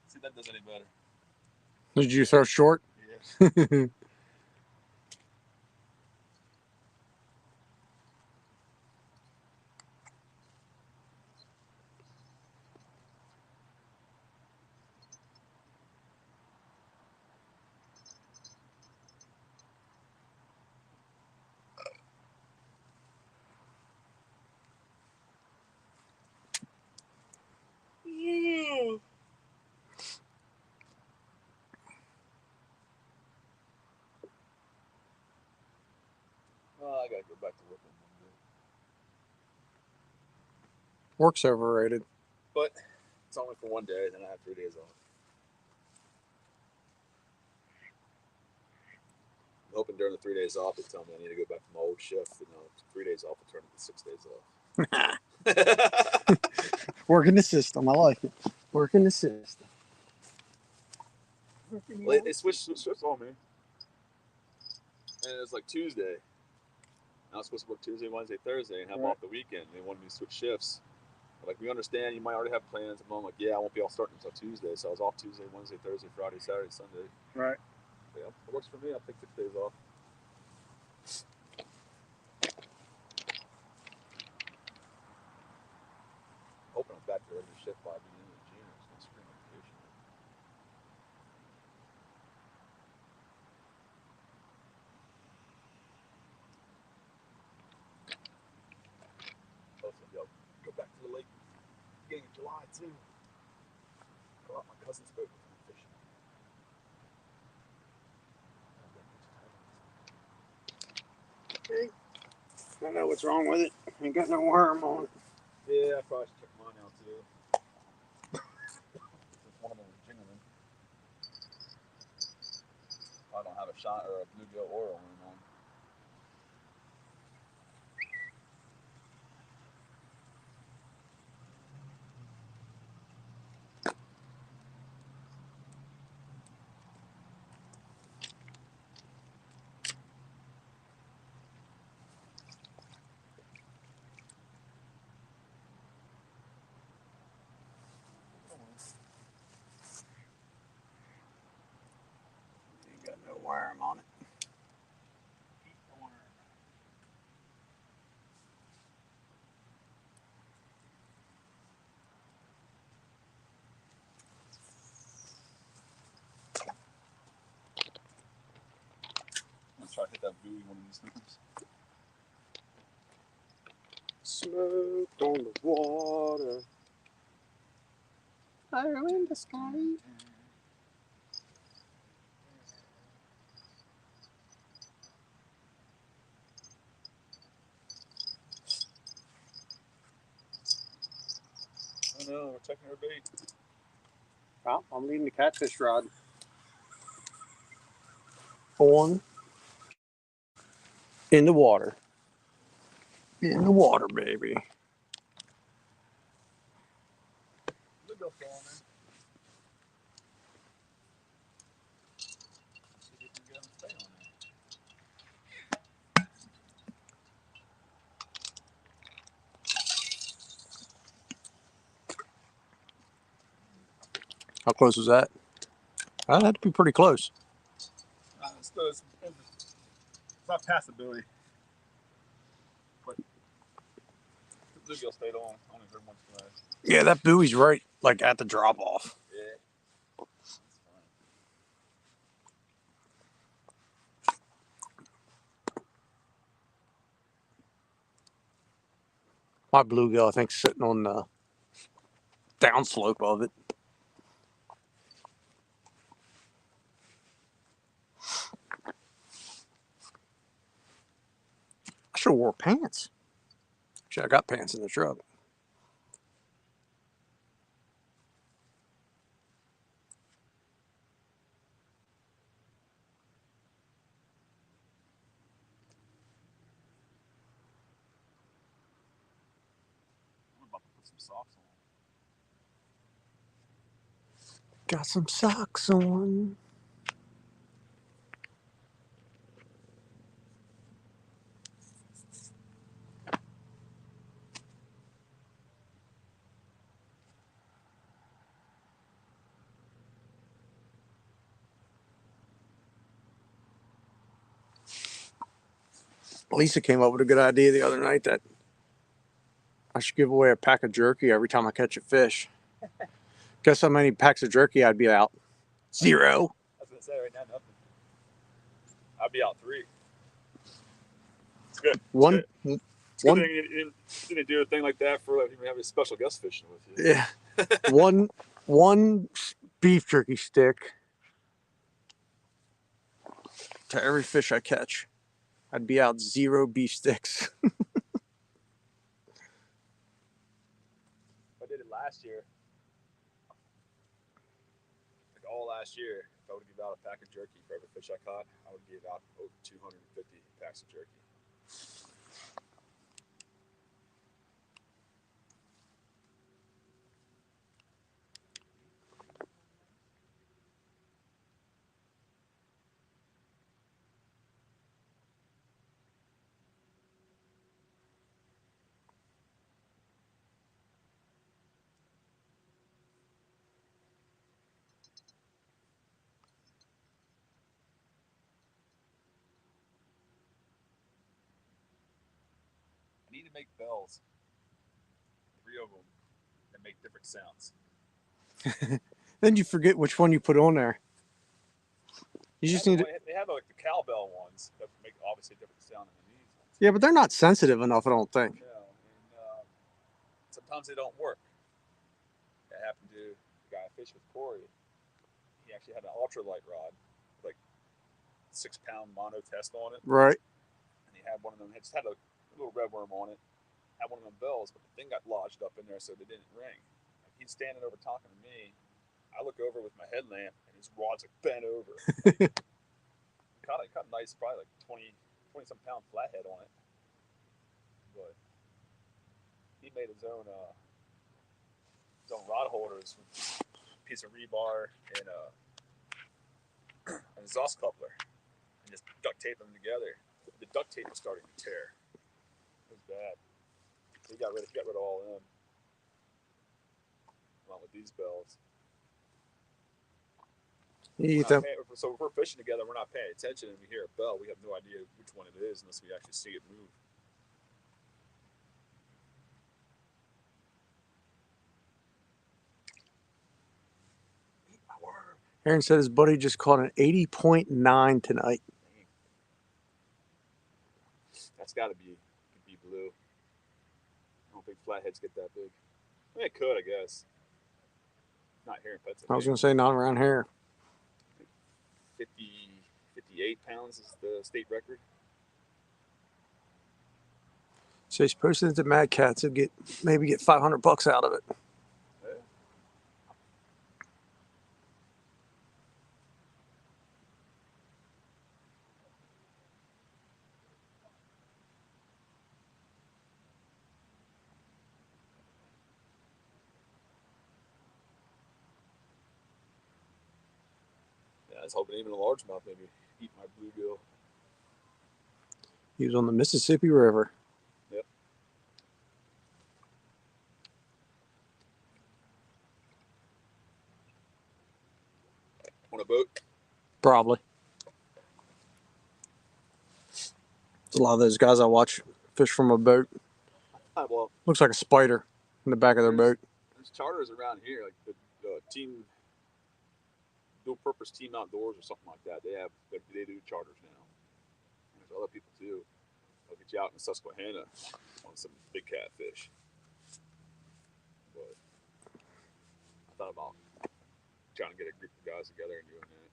See, that does any better. Did you throw short? Yeah. Oh, I gotta go back to work on Monday. Work's overrated. But it's only for one day, then I have 3 days off. I'm hoping during the 3 days off they tell me I need to go back to my old shift. 3 days off will turn into 6 days off. Working the system. I like it. Working the system. Well, they switched shifts on me. And it was like Tuesday. I was supposed to work Tuesday, Wednesday, Thursday, and have off the weekend. They wanted me to switch shifts. They're like, we understand you might already have plans. I'm like, yeah, I won't be all starting until Tuesday. So I was off Tuesday, Wednesday, Thursday, Friday, Saturday, Sunday. Right. Yeah, it works for me. I'll take 6 days off. Hoping I'm back to regular shift by the beginning of June. It's gonna scream vacation. Hopefully, I'll go back to the lake beginning of July too. Go out my cousin's boat and fishing. I know what's wrong with it. Ain't got no worm on it. Yeah, I probably should check mine out too. One of them was jingling. I don't have a shot or a bluegill oil on. Ain't got no worm on it. I'm gonna try to hit that buoy one of these things. Smoke on the water. Fire in the sky. I know, we're checking our bait. Well, I'm leaving the catfish rod on in the water. In the water, baby. Bluegill fall on there. See if you can get them to stay on there. How close was that? That had to be pretty close. It's not passability. But the bluegill stayed on. I only heard one splash. Yeah, that buoy's right, like at the drop off. Yeah. That's fine. My bluegill, I think, sitting on the downslope of it. I should have wore pants. Actually, I got pants in the truck. I'm about to put some socks on. Got some socks on. Lisa came up with a good idea the other night that I should give away a pack of jerky every time I catch a fish. Guess how many packs of jerky I'd be out? 0. I was gonna say right now nothing. I'd be out 3. It's good. One. It's good thing you didn't do a thing like that for like, having a special guest fishing with you. Yeah. one beef jerky stick to every fish I catch. I'd be out 0 beef sticks. I did it last year. Like all last year, if I would give out a pack of jerky for every fish I caught, I would give out over 250 packs of jerky. I need to make bells. 3 of them that make different sounds. Then you forget which one you put on there. You just need to. They have like the cowbell ones that make obviously a different sound than these ones. Yeah, but they're not sensitive enough, I don't think. No, and sometimes they don't work. That happened to the guy I fished with Corey. He actually had an ultralight rod, like 6-pound mono test on it. Right. And he had one of them. It just had a little red worm on it. Had one of them bells, but the thing got lodged up in there, so they didn't ring. Like he's standing over talking to me. I look over with my headlamp, and his rod's like bent over. Like, caught nice, probably like 20-some pound flathead on it. But he made his own rod holders with a piece of rebar and an exhaust coupler, and just duct tape them together. The duct tape was starting to tear. It was bad. So he got rid of all of them. Along with these bells. So if we're fishing together, we're not paying attention, and we hear a bell, we have no idea which one it is unless we actually see it move. Aaron said his buddy just caught an 80.9 tonight. That's got to be blue. I don't think flatheads get that big. I mean, it could, I guess. Not here in Pennsylvania. I was going to say not around here. 58 pounds is the state record. So he's posting it to Mad Cats. He'll maybe get $500 out of it. Yeah. I was hoping even a largemouth maybe eat my bluegill. He was on the Mississippi River. Yep. on a boat? Probably. There's a lot of those guys I watch fish from a boat. Well, Looks like a spider in the back of their boat. there's charters around here, like the team, dual purpose team outdoors or something like that. They do charters now. And there's other people too. They'll get you out in Susquehanna on some big catfish. But I thought about trying to get a group of guys together and doing that.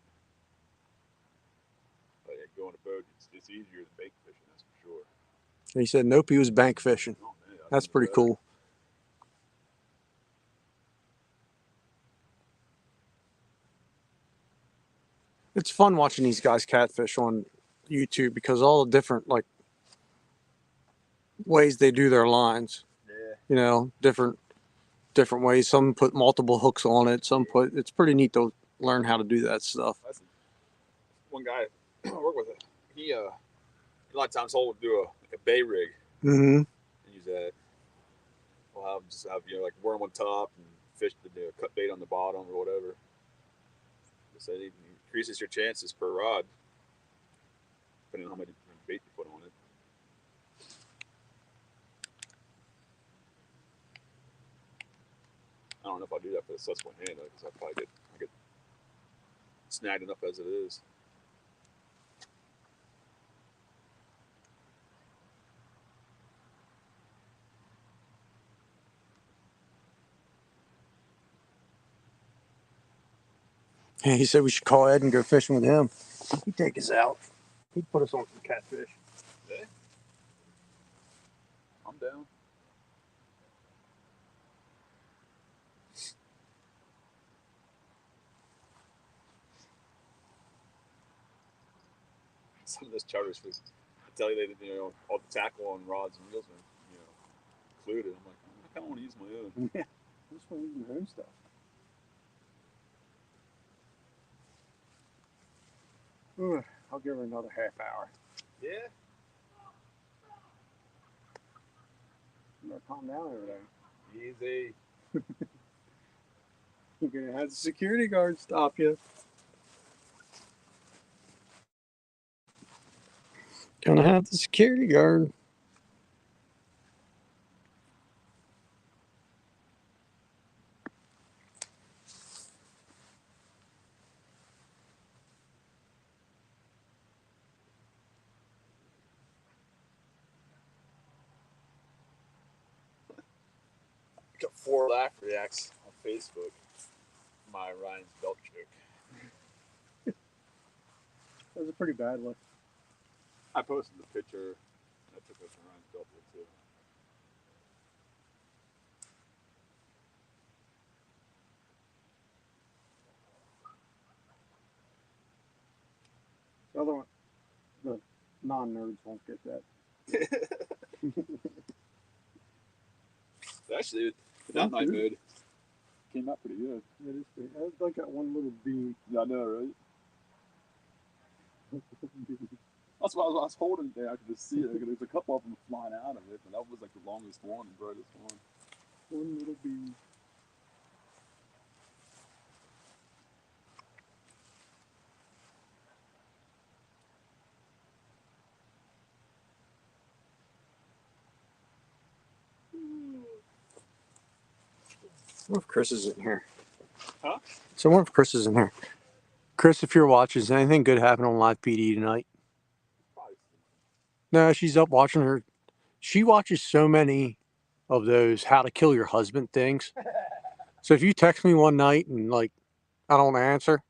But yeah, going to boat, it's easier than bait fishing, that's for sure. He said nope, he was bank fishing. Oh, man, That's pretty cool. It's fun watching these guys catfish on YouTube because all the different like ways they do their lines. Yeah. You know, different ways. Some put multiple hooks on it. Some put. It's pretty neat to learn how to do that stuff. That's one guy I work with. He a lot of times he'll do a bay rig. Mm-hmm. And use that. We'll just have like worm on top and fish the cut bait on the bottom or whatever. So it increases your chances per rod, depending on how much bait you put on it. I don't know if I'll do that for the Susquehanna because I probably get snagged enough as it is. He said we should call Ed and go fishing with him. He'd take us out. He'd put us on some catfish. Yeah. I'm down. Some of those charters, I tell you, all the tackle on rods and reels are, included. I'm like, I kind of want to use my own. Yeah, I just want to use your own stuff. Ooh, I'll give her another half hour. Yeah. You better calm down over there. Easy. You're gonna have the security guard stop you. Gonna have the security guard. I got 4 laugh reacts on Facebook. My Ryan's belt joke. That was a pretty bad one. I posted the picture. I took it from Ryan's belt too. The other one, the non-nerds won't get that. Actually, that night mode came out pretty good. It is pretty. I like that one little bead. I know, right? That's why I was holding it there. I could just see it. There's a couple of them flying out of it, but that was like the longest one and brightest one. One little bead. What if Chris is in here? Huh? So what if Chris is in here? Chris, if you're watching, is anything good happen on live PD tonight? Probably. No, she's up watching her. She watches so many of those how to kill your husband things. So if you text me one night and like I don't answer,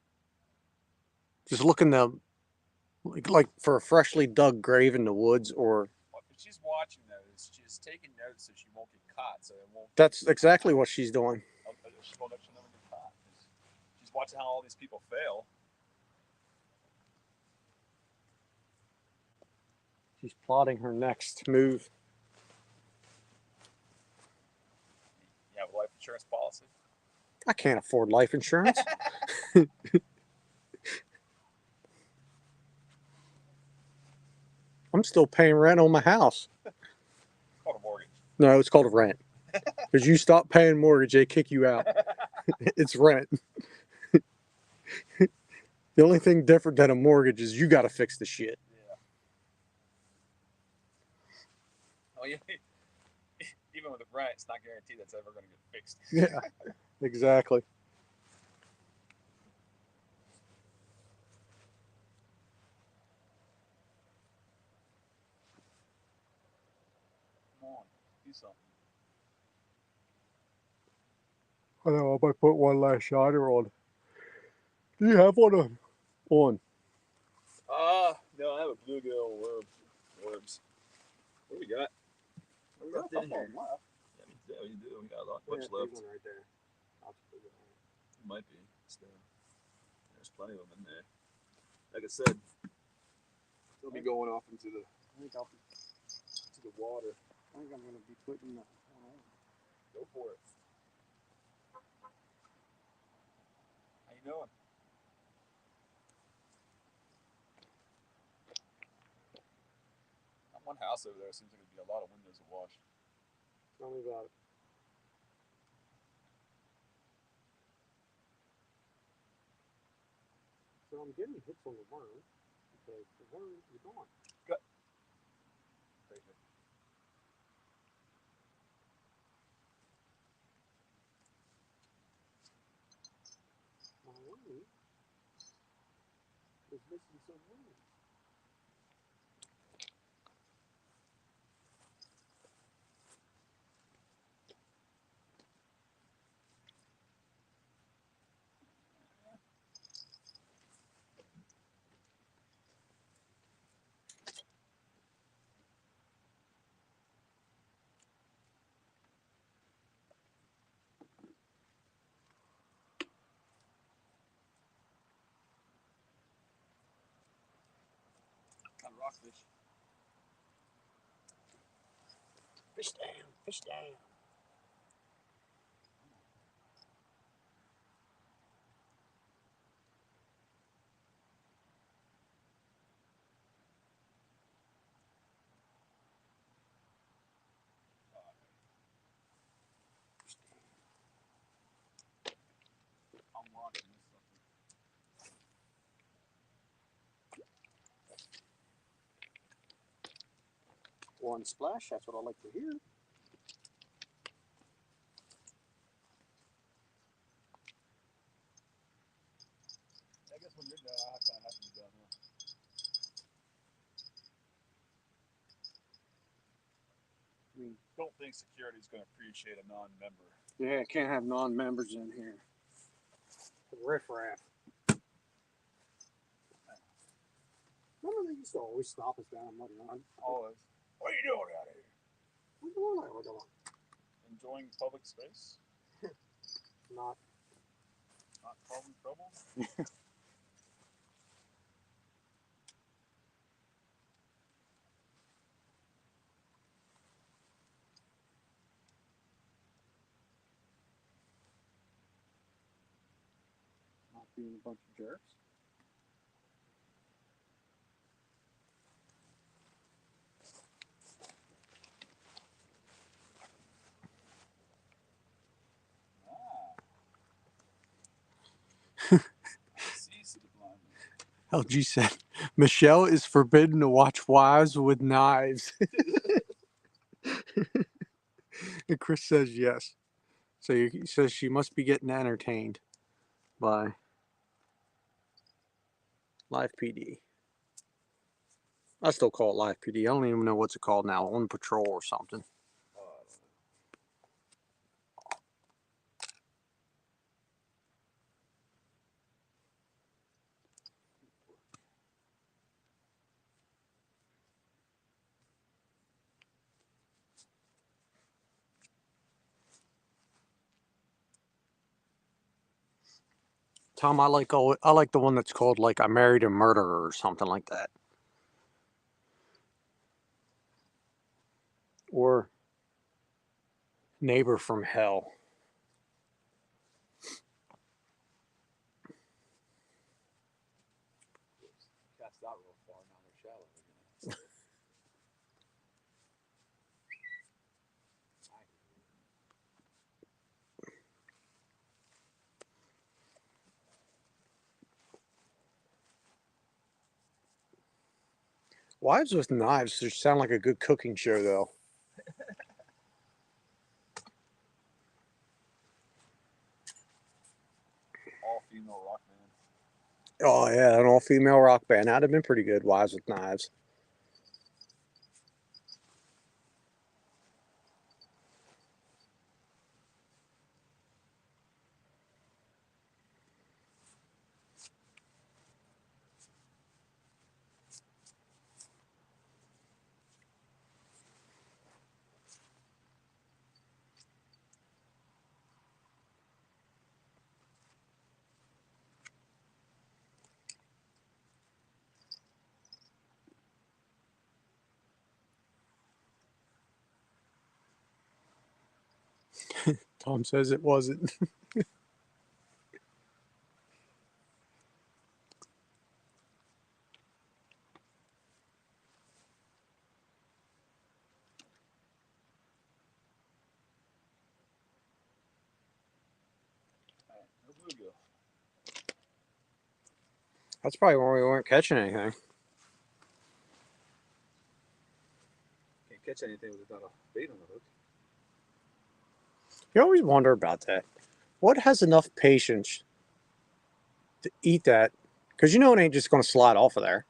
just look in the like for a freshly dug grave in the woods or. If she's watching those, she's taking notes so she won't get caught. So it won't. That's exactly what she's doing. She'll never get caught. She's watching how all these people fail. She's plotting her next move. You have a life insurance policy? I can't afford life insurance. I'm still paying rent on my house. It's called a mortgage. No, it's called a rent. Because you stop paying mortgage, they kick you out. It's rent. The only thing different than a mortgage is you got to fix the shit. Yeah. Oh yeah. Even with a rent, it's not guaranteed that's ever going to get fixed. Yeah, exactly. Come on, do something. I know, I might put one last shiner on. Do you have one on? No, I have a bluegill orbs. What do we got? What left in here? Yeah, we do. We got a lot much left. One right there. Might be. Still. There's plenty of them in there. Like I said, they'll be going off into the water. I think I'm going to be putting one on. Go for it. How you doing? That one house over there seems like it'd be a lot of windows to wash. Tell me about it. So I'm getting hits on the worm because the worm is gone. Good. Take it. My worm is missing some worms. Got a rockfish. Fish down, fish down. I'm watching this sucker. One splash, that's what I like to hear. I guess when you're done, I kind of have to be done. Huh? I mean, Don't think security's going to appreciate a non-member. yeah, can't have non-members in here. Riff-raff. Remember they used to always stop us down at Muddy Run? Always. What are you doing out here? What do you want to Enjoying public space? Not. Not causing trouble? Not being a bunch of jerks. LG said, Michelle is forbidden to watch wives with knives. And Chris says yes. So he says she must be getting entertained by Live PD. I still call it Live PD. I don't even know what's it called now. On patrol or something. Tom, I like the one that's called like I Married a Murderer or something like that. Or Neighbor from Hell. Cast out real far, now they're shallow again. Wives with Knives just sound like a good cooking show, though. All female rock band. Oh, yeah, an all-female rock band. That'd have been pretty good, Wives with Knives. Tom says it wasn't. Alright, no bluegill. That's probably why we weren't catching anything. Can't catch anything without a bait on the hook. You always wonder about that. What has enough patience to eat that? Because you know it ain't just going to slide off of there.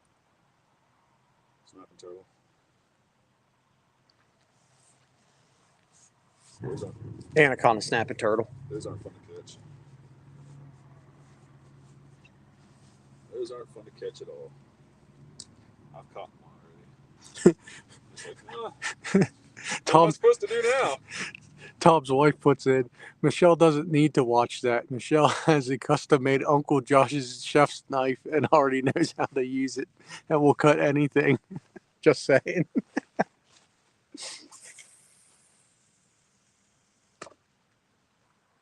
Snapping turtle. Those aren't, Anaconda snapping turtle. those aren't fun to catch. Those aren't fun to catch at all. I've caught one already. It's like, what am I Tom, supposed to do now? Tom's wife puts in, Michelle doesn't need to watch that. Michelle has a custom-made Uncle Josh's chef's knife and already knows how to use it and will cut anything. Just saying.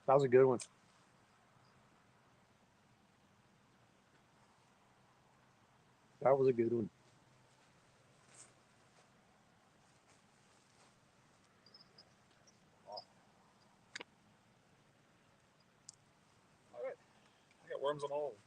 That was a good one. That was a good one. Alright. I got worms on all of them.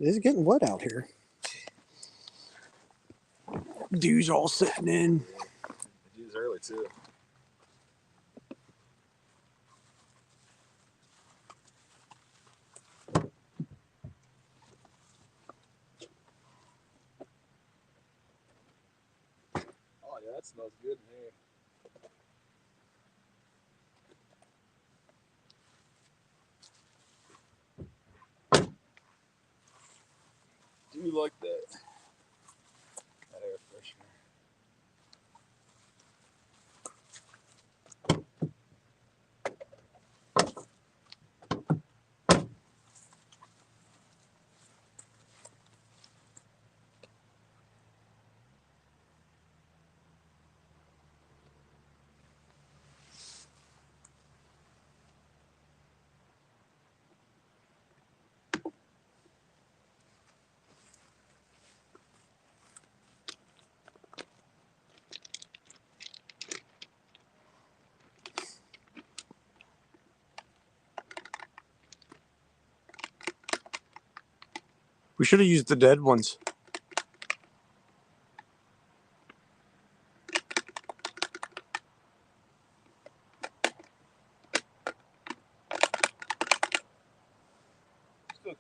It is getting wet out here. Dew's all sitting in. The dew's early too. Oh yeah, that smells good in here. Do you like that? That air freshener. We should have used the dead ones.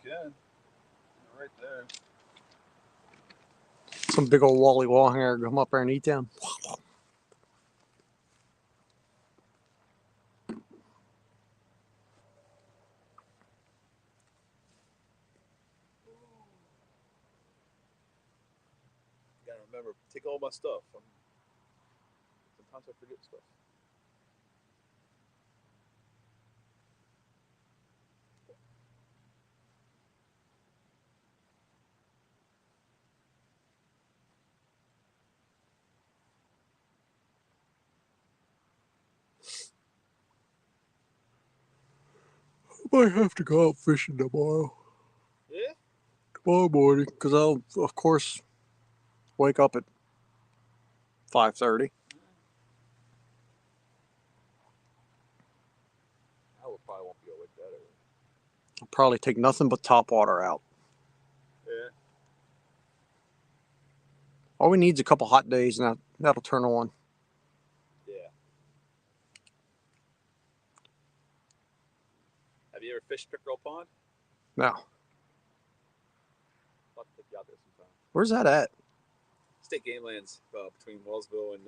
can. Right there. Some big old Wally Wallhanger come up there and eat them. Gotta remember, take all my stuff. Sometimes I forget stuff. I might have to go out fishing tomorrow. Yeah? Tomorrow morning, because I'll, of course, wake up at 5:30. I probably won't be awake that early. I'll probably take nothing but top water out. Yeah. All we need is a couple hot days, and that'll turn on. Yeah. Have you ever fished Pickerel Pond? Now, I'll have to take you out there sometime. where's that at? State game lands between Wellsville and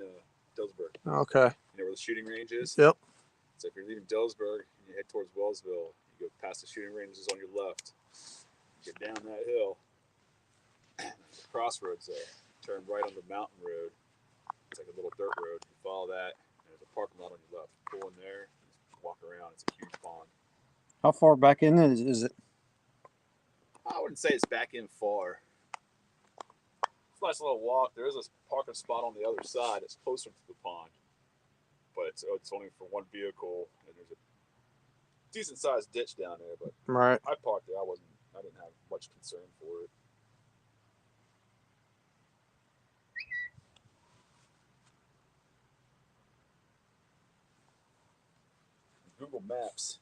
Dillsburg. Okay. You know where the shooting range is? Yep. So if you're leaving Dillsburg and you head towards Wellsville, you go past the shooting ranges on your left, get down that hill, there's a crossroads there. Turn right on the mountain road. It's like a little dirt road. You follow that, and there's a parking lot on your left. Pull in there, just walk around. It's a huge pond. How far back in is it? I wouldn't say it's back in far. It's a nice little walk. There is a parking spot on the other side. It's closer to the pond, but it's only for one vehicle, and there's a decent sized ditch down there. But Right. I parked there. I didn't have much concern for it. Google Maps,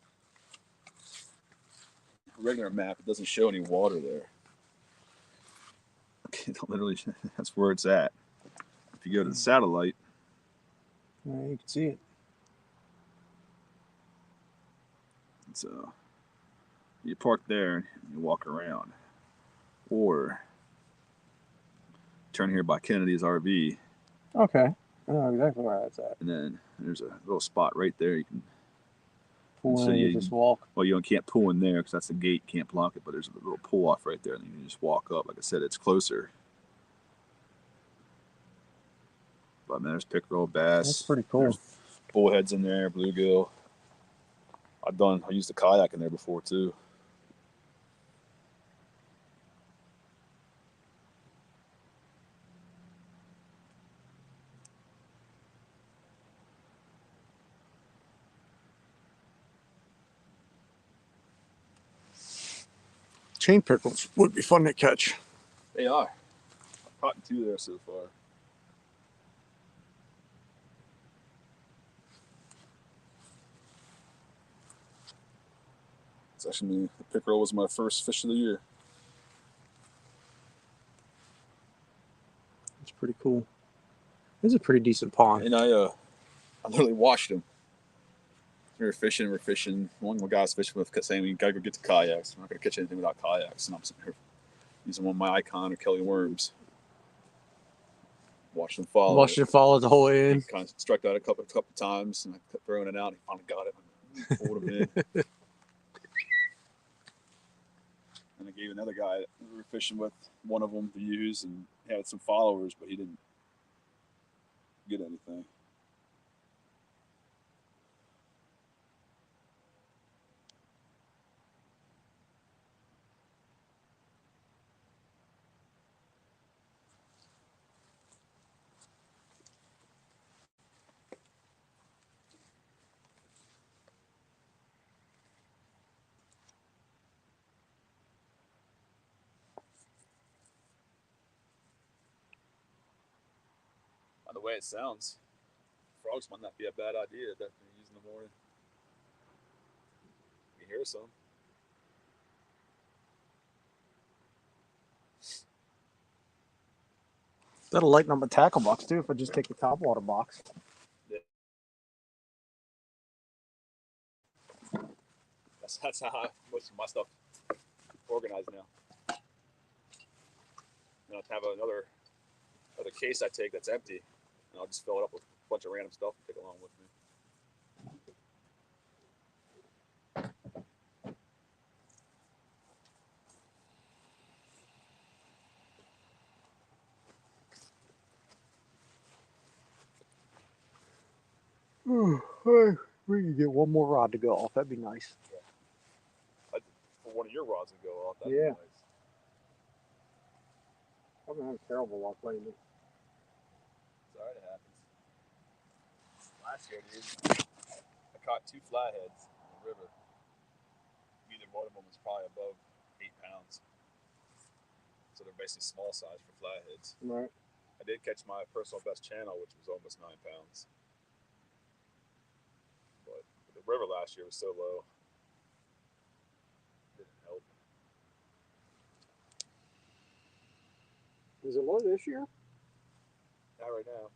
regular map, it doesn't show any water there. Literally, that's where it's at. If you go to the satellite, Yeah, you can see it. it's you park there and you walk around, or turn here by Kennedy's RV. Okay. I know exactly where that's at. And then there's a little spot right there. You can Pull so in, you you just walk. Well, you can't pull in there because that's the gate. Can't block it. But there's a little pull off right there, and you can just walk up. Like I said, it's closer. But man, there's pickerel, bass. That's pretty cool. There's bullheads in there, bluegill. I used a kayak in there before too. Chain pickles would be fun to catch. They are. I've caught 2 there so far. It's actually the pickerel was my first fish of the year. It's pretty cool. It's a pretty decent pond. And I literally watched him. We're fishing. One of the guys fishing with kept saying, "We gotta go get the kayaks. We're not gonna catch anything without kayaks." And I'm sitting here using one of my Icon or Kelly Worms. Watched him follow. Watched it follow the whole way in. Kind of struck out a couple times, and I kept throwing it out. And he finally got it. Pulled him in. And I gave another guy that we were fishing with one of them to use, and he had some followers, but he didn't get anything. By the way it sounds, frogs might not be a bad idea that you use in the morning. You hear some. That'll lighten up my tackle box too if I just take the top water box. Yeah. That's how most of my stuff organized now. And I'll have another case I take that's empty, and I'll just fill it up with a bunch of random stuff to take along with me. We could get one more rod to go off. That'd be nice. For one of your rods to go off, that'd Yeah. be nice. I've been having terrible luck lately. It's alright, it happens. Last year, dude, I caught 2 flatheads in the river. Either one of them was probably above 8 pounds. So they're basically small size for flatheads. Right. I did catch my personal best channel, which was almost 9 pounds. But the river last year was so low. It didn't help. Is it low this year? Not right now.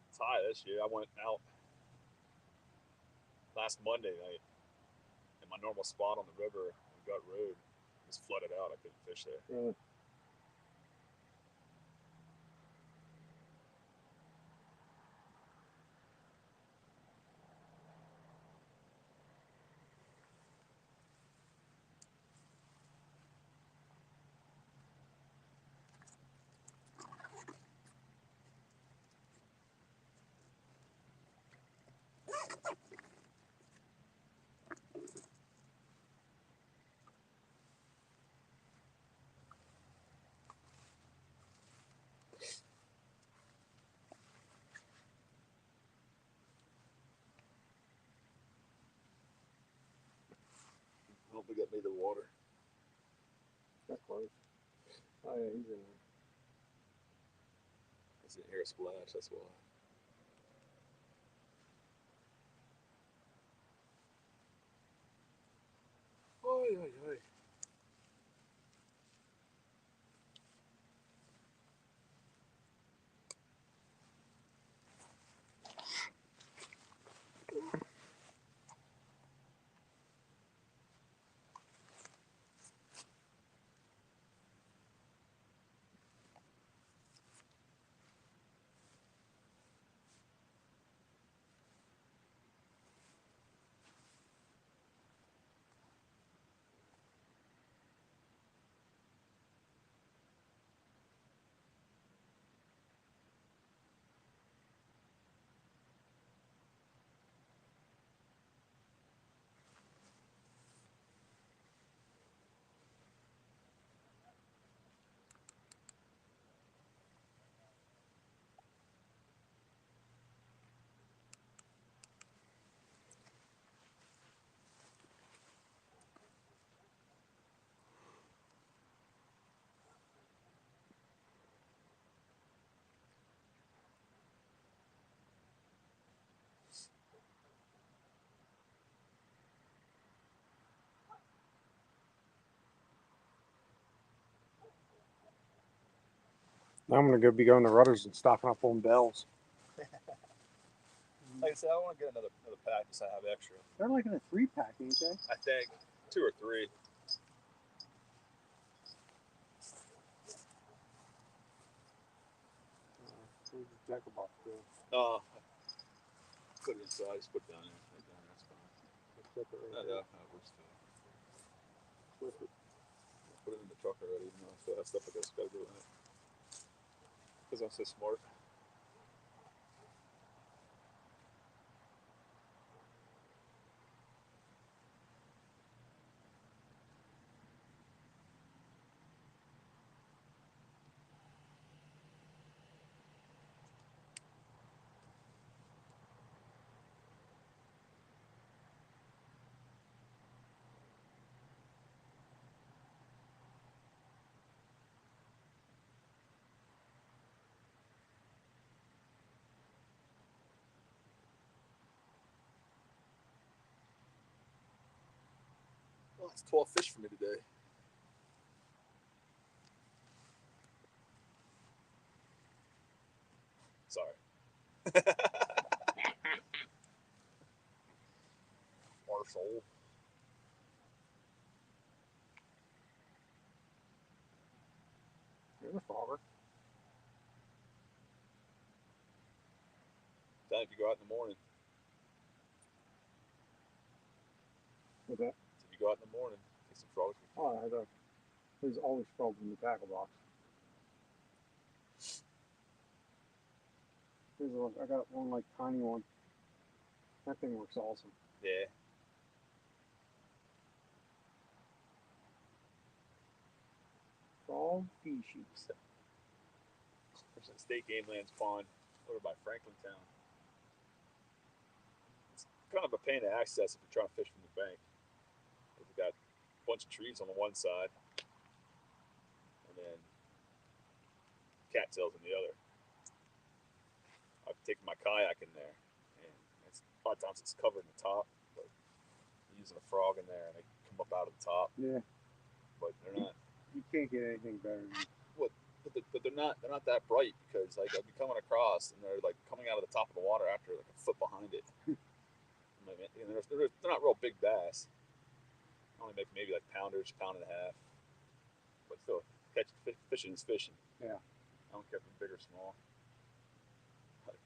It's high this year. I went out last Monday night, and my normal spot on the river, Gut Road, was flooded out. I couldn't fish there. Really? I don't think that made the water. That's close. Oh yeah, he's in there. I didn't hear a splash, that's why. Oy, oy, oy. Now I'm gonna go be going to Rudders and stocking up on bells. Like I said, I want to get another pack just to have extra. They're like in a 3-pack, ain't they? I think 2 or 3. Where's the jackal box go? Put it inside, just put it down there. Right down there, that's fine. Flip it right Yeah, there. that works too. Flip it. Put it in the truck already, even though I still have stuff I guess gotta go in it. Because I'm so smart. Well, that's 12 fish for me today. Sorry. Arsehole. There's a frogger. Time if you go out in the morning. What's that? If you go out in the morning, get some frogs. Oh, there's always frogs in the tackle box. I got one like tiny one. That thing works awesome. Yeah. Frog species. There's a state game lands pond over by Franklintown. It's kind of a pain to access if you're trying to fish from the bank. We've got a bunch of trees on the one side, and then cattails on the other. I've taken my kayak in there, and a lot of times it's covered in the top, but I'm using a frog in there, and they come up out of the top. Yeah. But they're not. You can't get anything better than But they're not that bright because like I'll be coming across and they're like coming out of the top of the water after like a foot behind it. And they're not real big bass. I only make maybe like pounders, pound and a half. But still, fishing is fishing. Yeah. I don't care if they're big or small.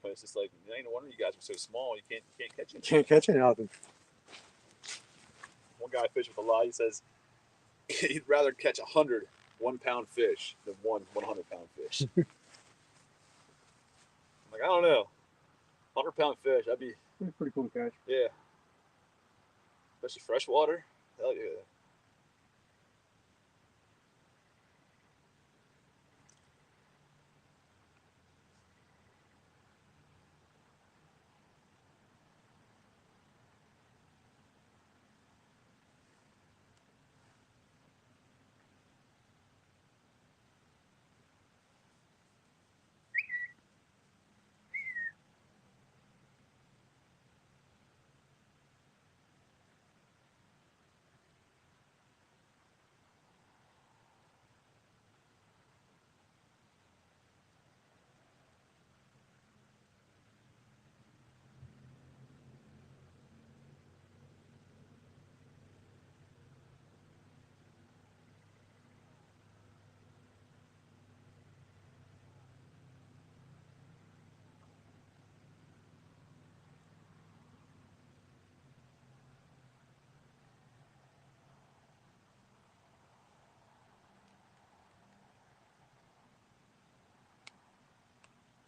But it's just like it ain't no wonder you guys are so small. You can't catch anything. Can't catch anything. One guy fished with a lie. He says he'd rather catch 100 1-pound fish than one 100-pound fish. I'm like, I don't know. 100-pound fish, that'd be pretty cool to catch. Yeah. Especially freshwater. Hell yeah.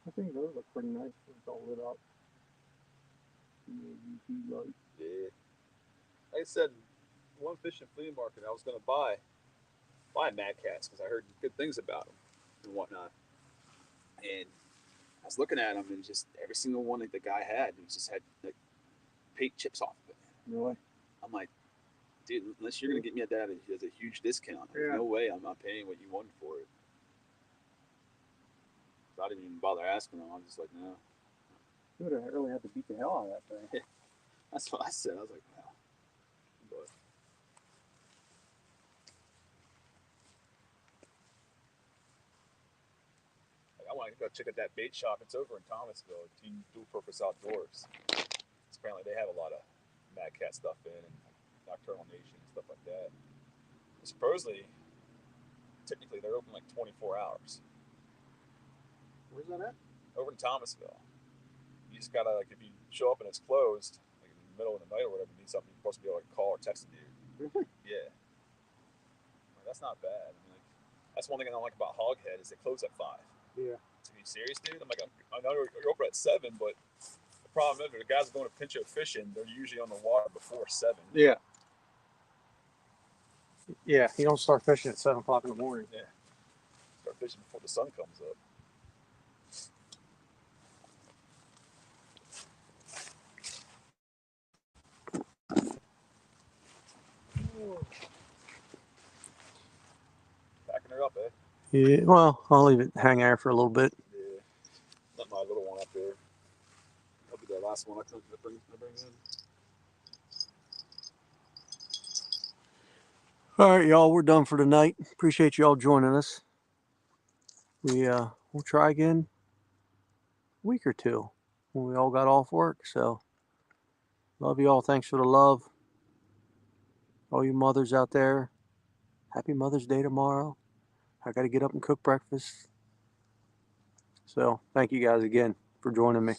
I think those look pretty nice. It's all lit up. Light. Yeah. Like I said, one fishing flea market I was going to buy Mad Cats because I heard good things about them and whatnot. And I was looking at them and just every single one that the guy had, he just had like paint chips off of it. Really? I'm like, dude, unless you're going to get me at that as a huge discount, there's no way I'm not paying what you wanted for it. So I didn't even bother asking him. I'm just like, no. You would have really had to beat the hell out of that thing. Yeah. That's what I said. I was like, wow. But I want to go check out that bait shop. It's over in Thomasville, Team Dual Purpose Outdoors. Apparently they have a lot of Mad Cat stuff in and Nocturnal Nation and stuff like that. And supposedly, technically, they're open like 24 hours. Where's that at? Over in Thomasville. You just gotta, like, if you show up and it's closed, like in the middle of the night or whatever, you need something you're supposed to be able to call or text a dude. Really? Yeah. Like, that's not bad. I mean, like, that's one thing I don't like about Hoghead is they close at 5. Yeah. To be serious, dude, I'm like, I know you're open at 7, but the problem is the guys are going to pincho fishing. They're usually on the water before 7. Yeah. Yeah, you don't start fishing at 7 o'clock in the morning. Yeah. Start fishing before the sun comes up. Packing her up, eh? Yeah, well, I'll leave it hang there for a little bit. Yeah. Let my little one up there. That'll be the last one I bring in. All right, y'all, we're done for tonight. Appreciate y'all joining us. We'll try again a week or two when we all got off work. So, love you all. Thanks for the love. All you mothers out there, happy Mother's Day tomorrow. I got to get up and cook breakfast. So thank you guys again for joining me.